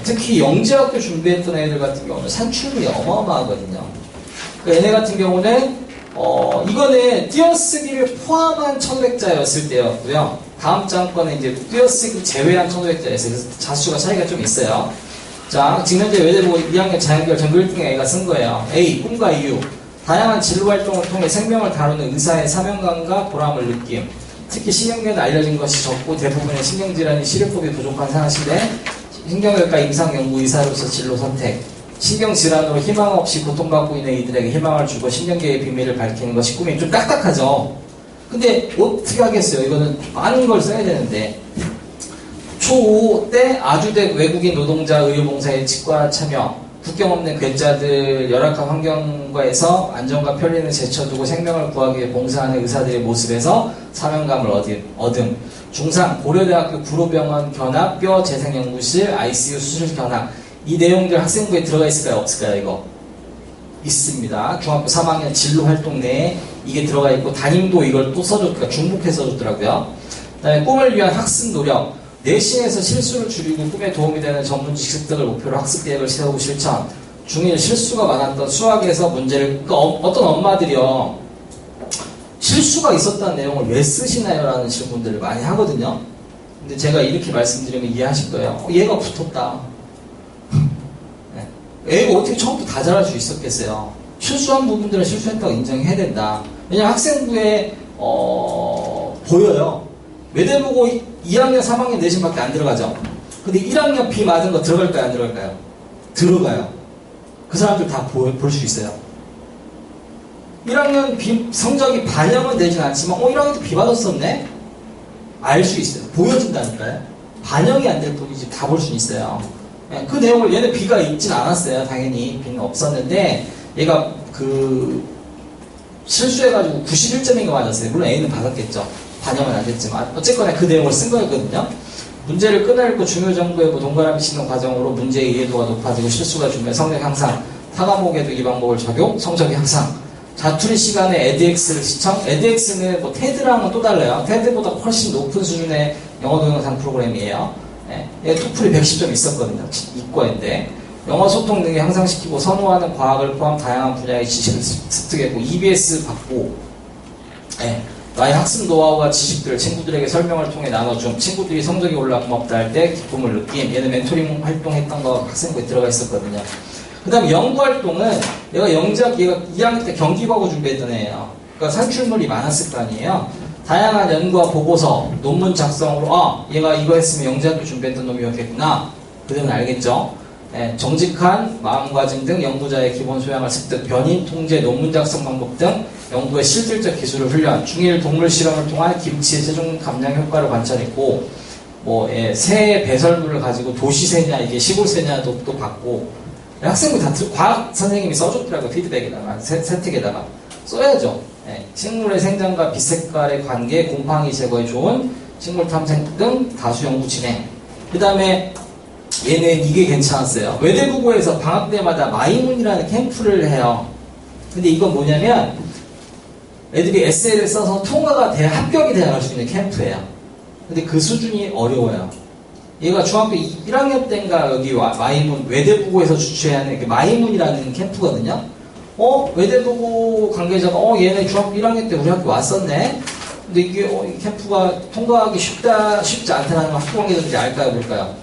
특히 영재학교 준비했던 애들 같은 경우는 산출물이 어마어마하거든요. 그러니까 얘네 같은 경우는 이거는 띄어쓰기를 포함한 1500자였을 때였고요. 다음 장권은 이제 띄어쓰기 제외한 1500자였어요. 그래서 자수가 차이가 좀 있어요. 자, 지금 현재 외대부 2학년 자연계열 전교 1등 A가 쓴 거예요. A. 꿈과 이유. 다양한 진로활동을 통해 생명을 다루는 의사의 사명감과 보람을 느낌. 특히 신경계는 알려진 것이 적고 대부분의 신경질환이 치료법이 부족한 상황인데 신경외과 임상연구 의사로서 진로 선택. 신경질환으로 희망 없이 고통받고 있는 이들에게 희망을 주고 신경계의 비밀을 밝히는 것이 꿈이 좀 딱딱하죠. 근데 어떻게 하겠어요? 이거는 많은 걸 써야 되는데 초5 때 아주대 외국인 노동자 의료봉사에 직관 참여, 국경 없는 괴짜들 열악한 환경과에서 안전과 편리를 제쳐두고 생명을 구하기 위해 봉사하는 의사들의 모습에서 사명감을 얻음. 중3 고려대학교 구로병원 견학 뼈 재생연구실 ICU 수술 견학. 이 내용들 학생부에 들어가 있을까요? 없을까요? 이거 있습니다. 중학교 3학년 진로활동 내에 이게 들어가 있고 담임도 이걸 또 써줬더라고요. 중복해서 써줬더라고요. 그다음에 꿈을 위한 학습 노력. 내신에서 실수를 줄이고 꿈에 도움이 되는 전문 지식 등을 목표로 학습 계획을 세우고 실천. 중1 실수가 많았던 수학에서 문제를, 그러니까 어떤 엄마들이요, 실수가 있었다는 내용을 왜 쓰시나요? 라는 질문들을 많이 하거든요. 근데 제가 이렇게 말씀드리면 이해하실 거예요. 얘가 붙었다. 애가 어떻게 처음부터 다 잘할 수 있었겠어요. 실수한 부분들은 실수했다고 인정해야 된다. 왜냐면 학생부에 보여요. 외대보고 2학년, 3학년 내신밖에 안 들어가죠. 근데 1학년 B 맞은 거 들어갈까요? 안 들어갈까요? 들어가요. 그 사람들 다 볼 수 있어요. 1학년 B 성적이 반영은 되진 않지만 1학년 때 B 받았었네? 알 수 있어요. 보여진다니까요. 반영이 안 될 뿐이지 다 볼 수 있어요. 그 내용을 얘는 B가 있진 않았어요. 당연히 B는 없었는데 얘가 실수해가지고 91점인가 맞았어요. 물론 A는 받았겠죠. 반영은 안 됐지만 어쨌거나 그 내용을 쓴 거였거든요. 문제를 끄내고 중요 정보에 동그라미 치는 과정으로 문제의 이해도가 높아지고 실수가 줄면 성적 향상, 타과목에도 이 방법을 적용, 성적이 향상. 자투리 시간에 에드엑스를 시청. 에드엑스는 뭐 테드랑은 또 달라요. 테드보다 훨씬 높은 수준의 영어 동영상 프로그램이에요. 토플이 110점 있었거든요. 이과인데 영어 소통 능력 향상시키고 선호하는 과학을 포함 다양한 분야의 지식을 습득했고 EBS 받고 나의 학습 노하우와 지식들을 친구들에게 설명을 통해 나눠줌. 친구들이 성적이 올라 고맙다 할 때 기쁨을 느낌. 얘는 멘토링 활동했던 거 학생부에 들어가 있었거든요. 그 다음에 연구활동은 얘가 영재학, 얘가 2학년 때 경기과고 준비했던 애예요. 그러니까 산출물이 많았을 거 아니에요. 다양한 연구와 보고서, 논문 작성으로 얘가 이거 했으면 영재학교 준비했던 놈이었겠구나. 그들은 알겠죠. 정직한 마음가짐 등 연구자의 기본 소양을 습득, 변인, 통제, 논문 작성 방법 등 연구의 실질적 기술을 훈련, 중일 동물 실험을 통한 김치의 최종 감량 효과를 관찰했고, 새의 배설물을 가지고 도시새냐, 이게 시골새냐도 또 봤고, 학생들 다 과학 선생님이 써줬더라고요. 피드백에다가, 세특에다가. 써야죠. 식물의 생장과 빛 색깔의 관계, 곰팡이 제거에 좋은 식물 탐색 등 다수 연구 진행. 그 다음에 얘는 이게 괜찮았어요. 외대부고에서 방학 때마다 마이문이라는 캠프를 해요. 근데 이건 뭐냐면 애들이 에세이를 써서 통과가 돼야 합격이 돼야 할 수 있는 캠프예요. 근데 그 수준이 어려워요. 얘가 중학교 1학년 때인가 여기 마이문 외대부고에서 주최하는 마이문이라는 캠프거든요. 외대부고 관계자가 얘네 중학교 1학년 때 우리 학교 왔었네. 근데 이게 이 캠프가 통과하기 쉽지 않다는 학교 관계자들이 알까요, 모를까요?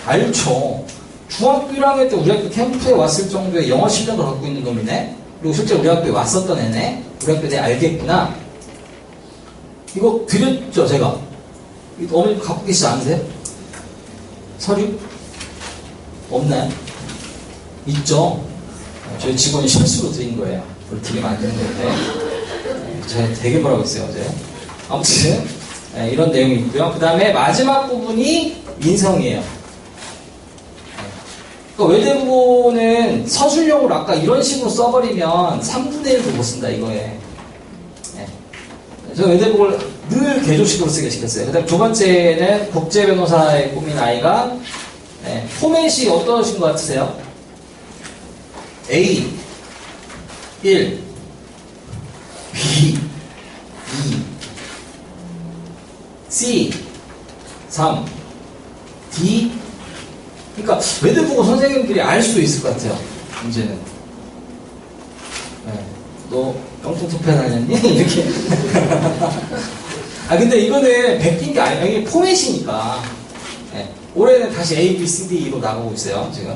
알죠. 중학교 1학년 때 우리 학교 캠프에 왔을 정도의 영어 실력을 갖고 있는 놈이네. 그리고 실제 우리 학교에 왔었던 애네. 우리 학교 내 알겠구나. 이거 드렸죠, 제가. 어머님 갖고 계시지 않으세요? 서류? 없나요? 있죠. 저희 직원이 실수로 드린 거예요. 그걸 드리면 안 되는 건데. 제가 되게 뭐라고 했어요, 어제. 아무튼 이런 내용이 있고요. 그 다음에 마지막 부분이 인성이에요. 그러니까 외대부고는 서술용으로 아까 이런 식으로 써버리면 3분의 1도 못 쓴다, 이거에. 저 외대부고를 늘 개조식으로 쓰게 시켰어요. 그 다음 두 번째는 국제변호사의 꿈인 아이가 포맷이 어떠신 것 같으세요? A 1 B 2 C 3 D 그러니까 애들 보고 선생님들이 알 수 있을 것 같아요. 문제는. 네. 너 영통 투표 다녔니? 이렇게. 아 근데 이거는 베낀 게 아니라 이게 포맷이니까. 네. 올해는 다시 A, B, C, D로 나가고 있어요. 지금.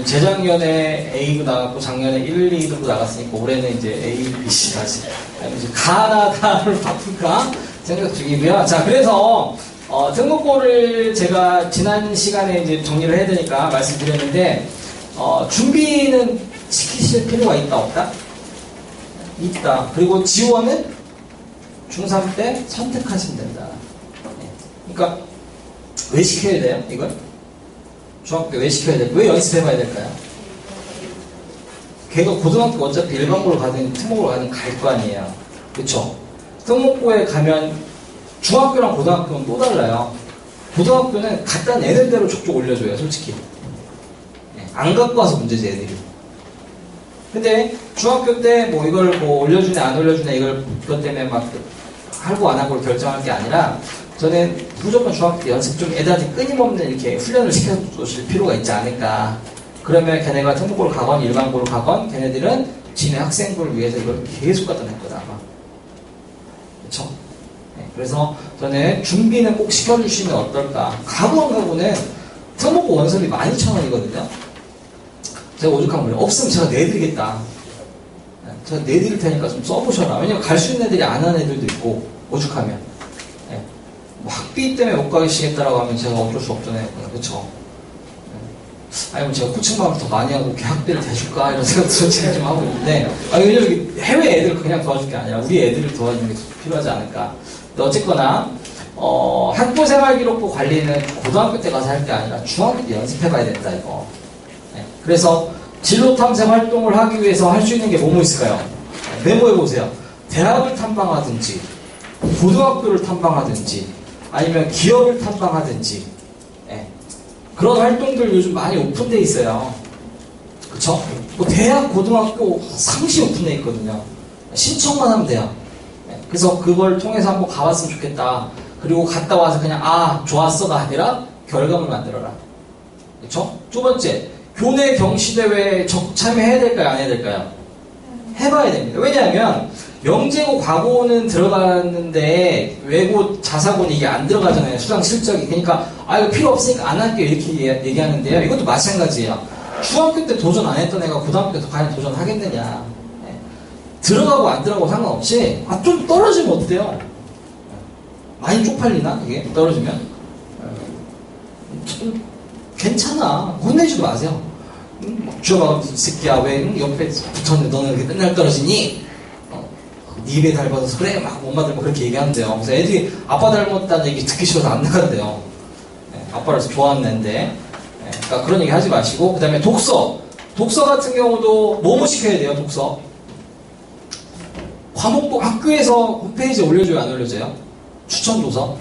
재작년에 A도 나갔고 작년에 1, 2도 나갔으니까 올해는 이제 A, B, C 다시 이제 가나다를 바꿀까 생각 중이고요. 자 그래서 등록고를 제가 지난 시간에 이제 정리를 해야 되니까 말씀드렸는데 준비는 시키실 필요가 있다 없다? 있다. 그리고 지원은 중3 때 선택하시면 된다. 그러니까 왜 시켜야 돼요? 이걸? 중학교 때 왜 시켜야 될까요? 왜 연습해봐야 될까요? 걔가 고등학교 어차피 일반고를 가든 특목고를 가든 갈 거 아니에요. 그쵸? 특목고에 가면 중학교랑 고등학교는 또 달라요. 고등학교는 갖다 내는 대로 족족 올려줘요, 솔직히. 안 갖고 와서 문제지, 애들이. 근데 중학교 때 뭐 이걸 뭐 올려주네, 안 올려주네, 이걸 그것 때문에 막 하고 안 하고를 결정할 게 아니라 저는 무조건 중학교 때 연습 좀 애들한테 끊임없는 이렇게 훈련을 시켜줄 필요가 있지 않을까. 그러면 걔네가 특목고를 가건 일반고를 가건 걔네들은 지네 학생부를 위해서 이걸 계속 갖다 낼 거다 아마. 그쵸? 네, 그래서 저는 준비는 꼭 시켜주시면 어떨까. 가구는 특목고 원서비 12,000원이거든요. 제가 오죽하면 그래요. 없으면 제가 내드리겠다. 제가 내드릴 테니까 좀 써보셔라. 왜냐면 갈 수 있는 애들이 안 하는 애들도 있고 오죽하면. 네. 뭐 학비 때문에 못 가시겠다라고 하면 제가 어쩔 수 없잖아요. 그쵸? 아니면 제가 코칭마음을 더 많이 하고 이렇게 학비를 대줄까 이런 생각도 솔직히 좀 하고 있는데 왜냐면 해외 애들을 그냥 도와줄 게 아니라 우리 애들을 도와주는 게 필요하지 않을까. 근데 어쨌거나 학교생활기록부 관리는 고등학교 때 가서 할 게 아니라 중학교 때 연습해봐야 된다 이거. 네. 그래서 진로탐색 활동을 하기 위해서 할 수 있는 게 뭐뭐 있을까요? 메모해보세요. 대학을 탐방하든지 고등학교를 탐방하든지 아니면 기업을 탐방하든지 그런 활동들 요즘 많이 오픈되어 있어요. 그쵸? 뭐 대학, 고등학교 상시 오픈되어 있거든요. 신청만 하면 돼요. 그래서 그걸 통해서 한번 가봤으면 좋겠다. 그리고 갔다 와서 그냥 좋았어가 아니라 결과물 만들어라. 그쵸? 두 번째, 교내 경시대회에 참여해야 될까요? 안 해야 될까요? 해봐야 됩니다. 왜냐하면 영재고 과고는 들어가는데 외고 자사고는 이게 안 들어가잖아요. 수강 실적이. 그러니까 이거 필요 없으니까 안 할게요 이렇게 얘기하는데요. 이것도 마찬가지예요. 중학교 때 도전 안 했던 애가 고등학교 때도 과연 도전하겠느냐. 들어가고 안 들어가고 상관없이 좀 떨어지면 어때요? 많이 쪽팔리나 이게 떨어지면? 좀 괜찮아. 혼내지도 마세요. 쥐어봐 이 새끼야 왜 옆에 붙었는데 너는 이렇게 맨날 떨어지니? 네 입에 닮아서 그래 막 엄마들 뭐 그렇게 얘기한대요. 그래서 애들이 아빠 닮았다는 얘기 듣기 싫어서 안 나간대요. 아빠를 좋아하는 애인데. 그러니까 그런 얘기 하지 마시고. 그 다음에 독서 같은 경우도 뭐뭐 시켜야 돼요? 독서 과목복 학교에서 홈페이지에 올려줘요 안 올려줘요? 추천도서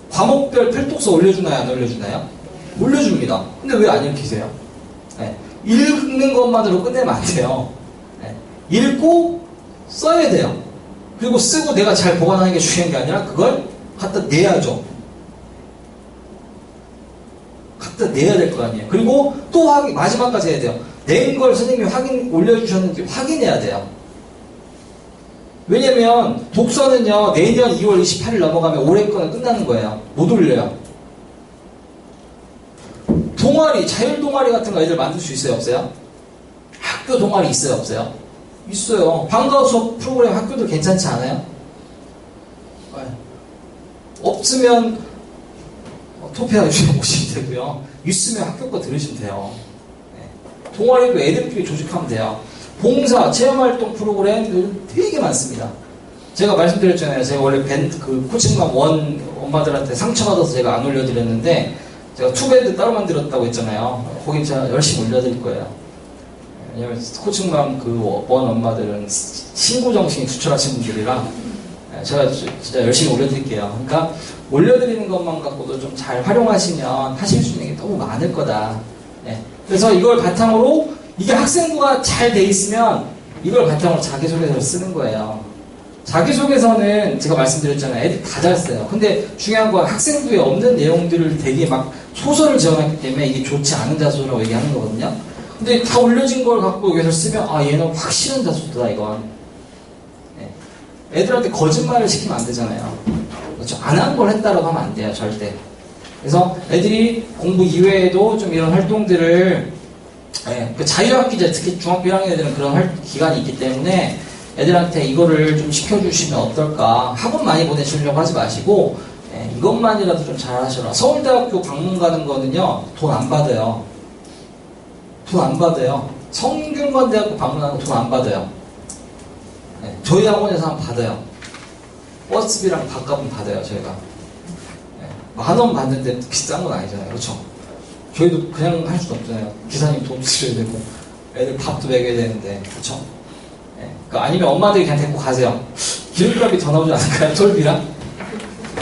과목별 필독서 올려주나요 안 올려주나요? 올려줍니다. 근데 왜 안 읽히세요? 읽는 것만으로 끝내면 안 돼요. 읽고 써야 돼요. 그리고 쓰고 내가 잘 보관하는 게 중요한 게 아니라 그걸 갖다 내야죠. 갖다 내야 될 거 아니에요. 그리고 또 마지막까지 해야 돼요. 낸 걸 선생님이 올려주셨는지 확인해야 돼요. 왜냐면 독서는요 내년 2월 28일 넘어가면 올해 거는 끝나는 거예요. 못 올려요. 동아리, 자율동아리 같은 거 애들 만들 수 있어요 없어요? 학교 동아리 있어요 없어요? 있어요. 방과후 수업 프로그램 학교들 괜찮지 않아요? 없으면 토피아 유치원 오시면 되고요. 있으면 학교 거 들으시면 돼요. 동아리도 애들끼리 조직하면 돼요. 봉사, 체험활동 프로그램 되게 많습니다. 제가 말씀드렸잖아요. 제가 원래 코칭감 원 엄마들한테 상처받아서 제가 안 올려드렸는데 제가 투밴드 따로 만들었다고 했잖아요. 거긴 제가 열심히 올려드릴 거예요. 왜냐면 코칭맘 원 엄마들은 신고 정신이 투철하신 분들이라 제가 진짜 열심히 올려드릴게요. 그러니까 올려드리는 것만 갖고도 좀 잘 활용하시면 하실 수 있는 게 너무 많을 거다. 그래서 이걸 바탕으로 이게 학생부가 잘 돼 있으면 이걸 바탕으로 자기소개서를 쓰는 거예요. 자기소개서는 제가 말씀드렸잖아요. 애들 다 잘 써요. 근데 중요한 건 학생부에 없는 내용들을 되게 막 소설을 지어놨기 때문에 이게 좋지 않은 자소라고 얘기하는 거거든요. 근데 다 올려진 걸 갖고 여기서 쓰면 아 얘는 확 싫은 자소다 이건. 네. 애들한테 거짓말을 시키면 안 되잖아요. 그렇죠? 안 한 걸 했다라고 하면 안 돼요. 절대. 그래서 애들이 공부 이외에도 좀 이런 활동들을 그 자유학기제 특히 중학교 1학년 애들은 그런 기간이 있기 때문에 애들한테 이거를 좀 시켜주시면 어떨까. 학원 많이 보내시려고 하지 마시고 이것만이라도 좀 잘하셔라. 서울대학교 방문 가는 거는요 돈 안 받아요. 돈 안 받아요. 성균관대학교 방문하는 거 돈 안 받아요. 저희 학원에서 한번 받아요. 버스비랑 밥값은 받아요 저희가. 10,000원 받는데 비싼 건 아니잖아요. 그렇죠? 저희도 그냥 할 수도 없잖아요. 기사님 돈 주셔야 되고 애들 밥도 먹여야 되는데 그렇죠? 그러니까 아니면 엄마들이 그냥 데리고 가세요. 기름값이 더 나오지 않을까요? 돌비랑?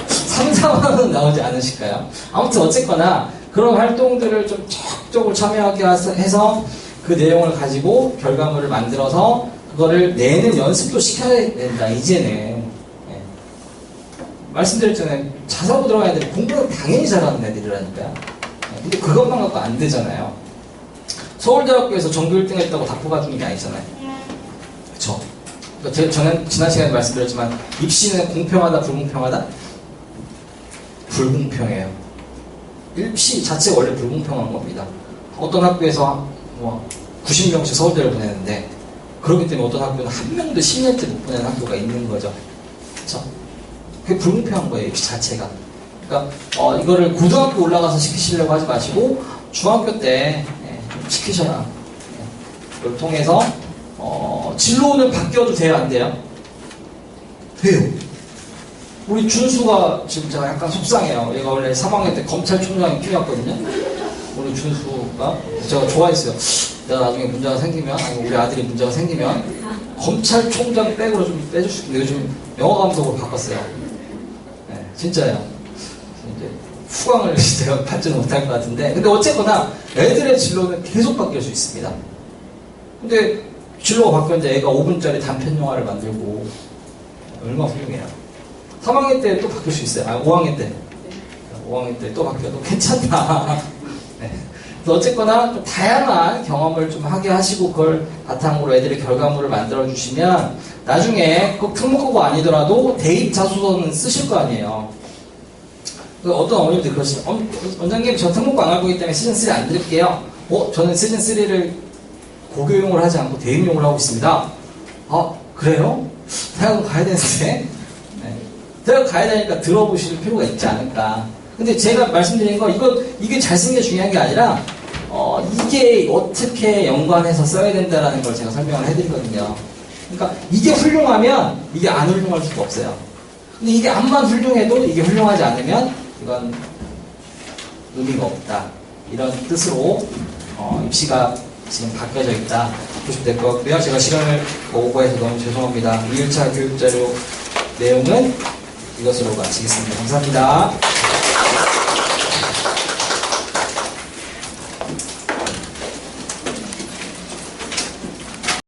3, 4만 원 나오지 않으실까요? 아무튼 어쨌거나 그런 활동들을 좀 적극적으로 참여하게 해서 그 내용을 가지고 결과물을 만들어서 그거를 내는 연습도 시켜야 된다. 이제는 말씀드렸잖아요. 자사고 들어간 애들이 공부는 당연히 잘하는 애들이라니까요. 근데 그것만 갖고 안 되잖아요. 서울대학교에서 전교 1등 했다고 다 뽑아주는 게 아니잖아요. 그쵸? 그러니까 저는 지난 시간에 말씀드렸지만 입시는 공평하다, 불공평하다? 불공평해요. 입시 자체가 원래 불공평한 겁니다. 어떤 학교에서 90명씩 서울대를 보내는데 그렇기 때문에 어떤 학교는 한 명도 10년째 못 보내는 학교가 있는 거죠. 그쵸? 그게 불공평한 거예요, 입시 자체가. 그러니까 이거를 고등학교 올라가서 시키시려고 하지 마시고 중학교 때 좀 시키셔라. 그걸 통해서 진로는 바뀌어도 돼요, 안 돼요? 돼요. 우리 준수가 지금 제가 약간 속상해요. 얘가 원래 3학년 때 검찰총장이 꿈이었거든요. 우리 준수가 제가 좋아했어요. 내가 나중에 문제가 생기면, 아니 우리 아들이 문제가 생기면 검찰총장 백으로 좀 빼줄 수 있는데 요즘 영어 감독으로 바꿨어요. 네, 진짜예요. 이제 후광을 제가 받지는 못할 것 같은데, 근데 어쨌거나 애들의 진로는 계속 바뀔 수 있습니다. 근데 진로가 바뀌었는데 애가 5분짜리 단편 영화를 만들고 얼마나 훌륭해요. 3학년 때 또 바뀔 수 있어요. 5학년 때. 5학년 때 또 바뀌어도 괜찮다. 네. 그래서 어쨌거나 좀 다양한 경험을 좀 하게 하시고 그걸 바탕으로 애들의 결과물을 만들어 주시면 나중에 꼭 특목고가 아니더라도 대입 자소서는 쓰실 거 아니에요. 어떤 어머님들이 그러시죠. 원장님 저 특목고 안 할 거기 때문에 시즌3 안 드릴게요. 저는 시즌3를 고교용을 하지 않고 대입용을 하고 있습니다. 그래요? 대학은 가야 되는데? 네. 대학 가야 되니까 들어보실 필요가 있지 않을까. 근데 제가 말씀드린 거, 이게 잘쓰는 게 중요한 게 아니라, 이게 어떻게 연관해서 써야 된다라는 걸 제가 설명을 해드리거든요. 그러니까 이게 훌륭하면 이게 안 훌륭할 수가 없어요. 근데 이게 암만 훌륭해도 이게 훌륭하지 않으면 이건 의미가 없다. 이런 뜻으로, 입시가 지금 바뀌어져 있다. 보시면 될 것 같고요. 제가 시간을 오버해서 너무 죄송합니다. 2일차 교육자료 내용은 이것으로 마치겠습니다. 감사합니다.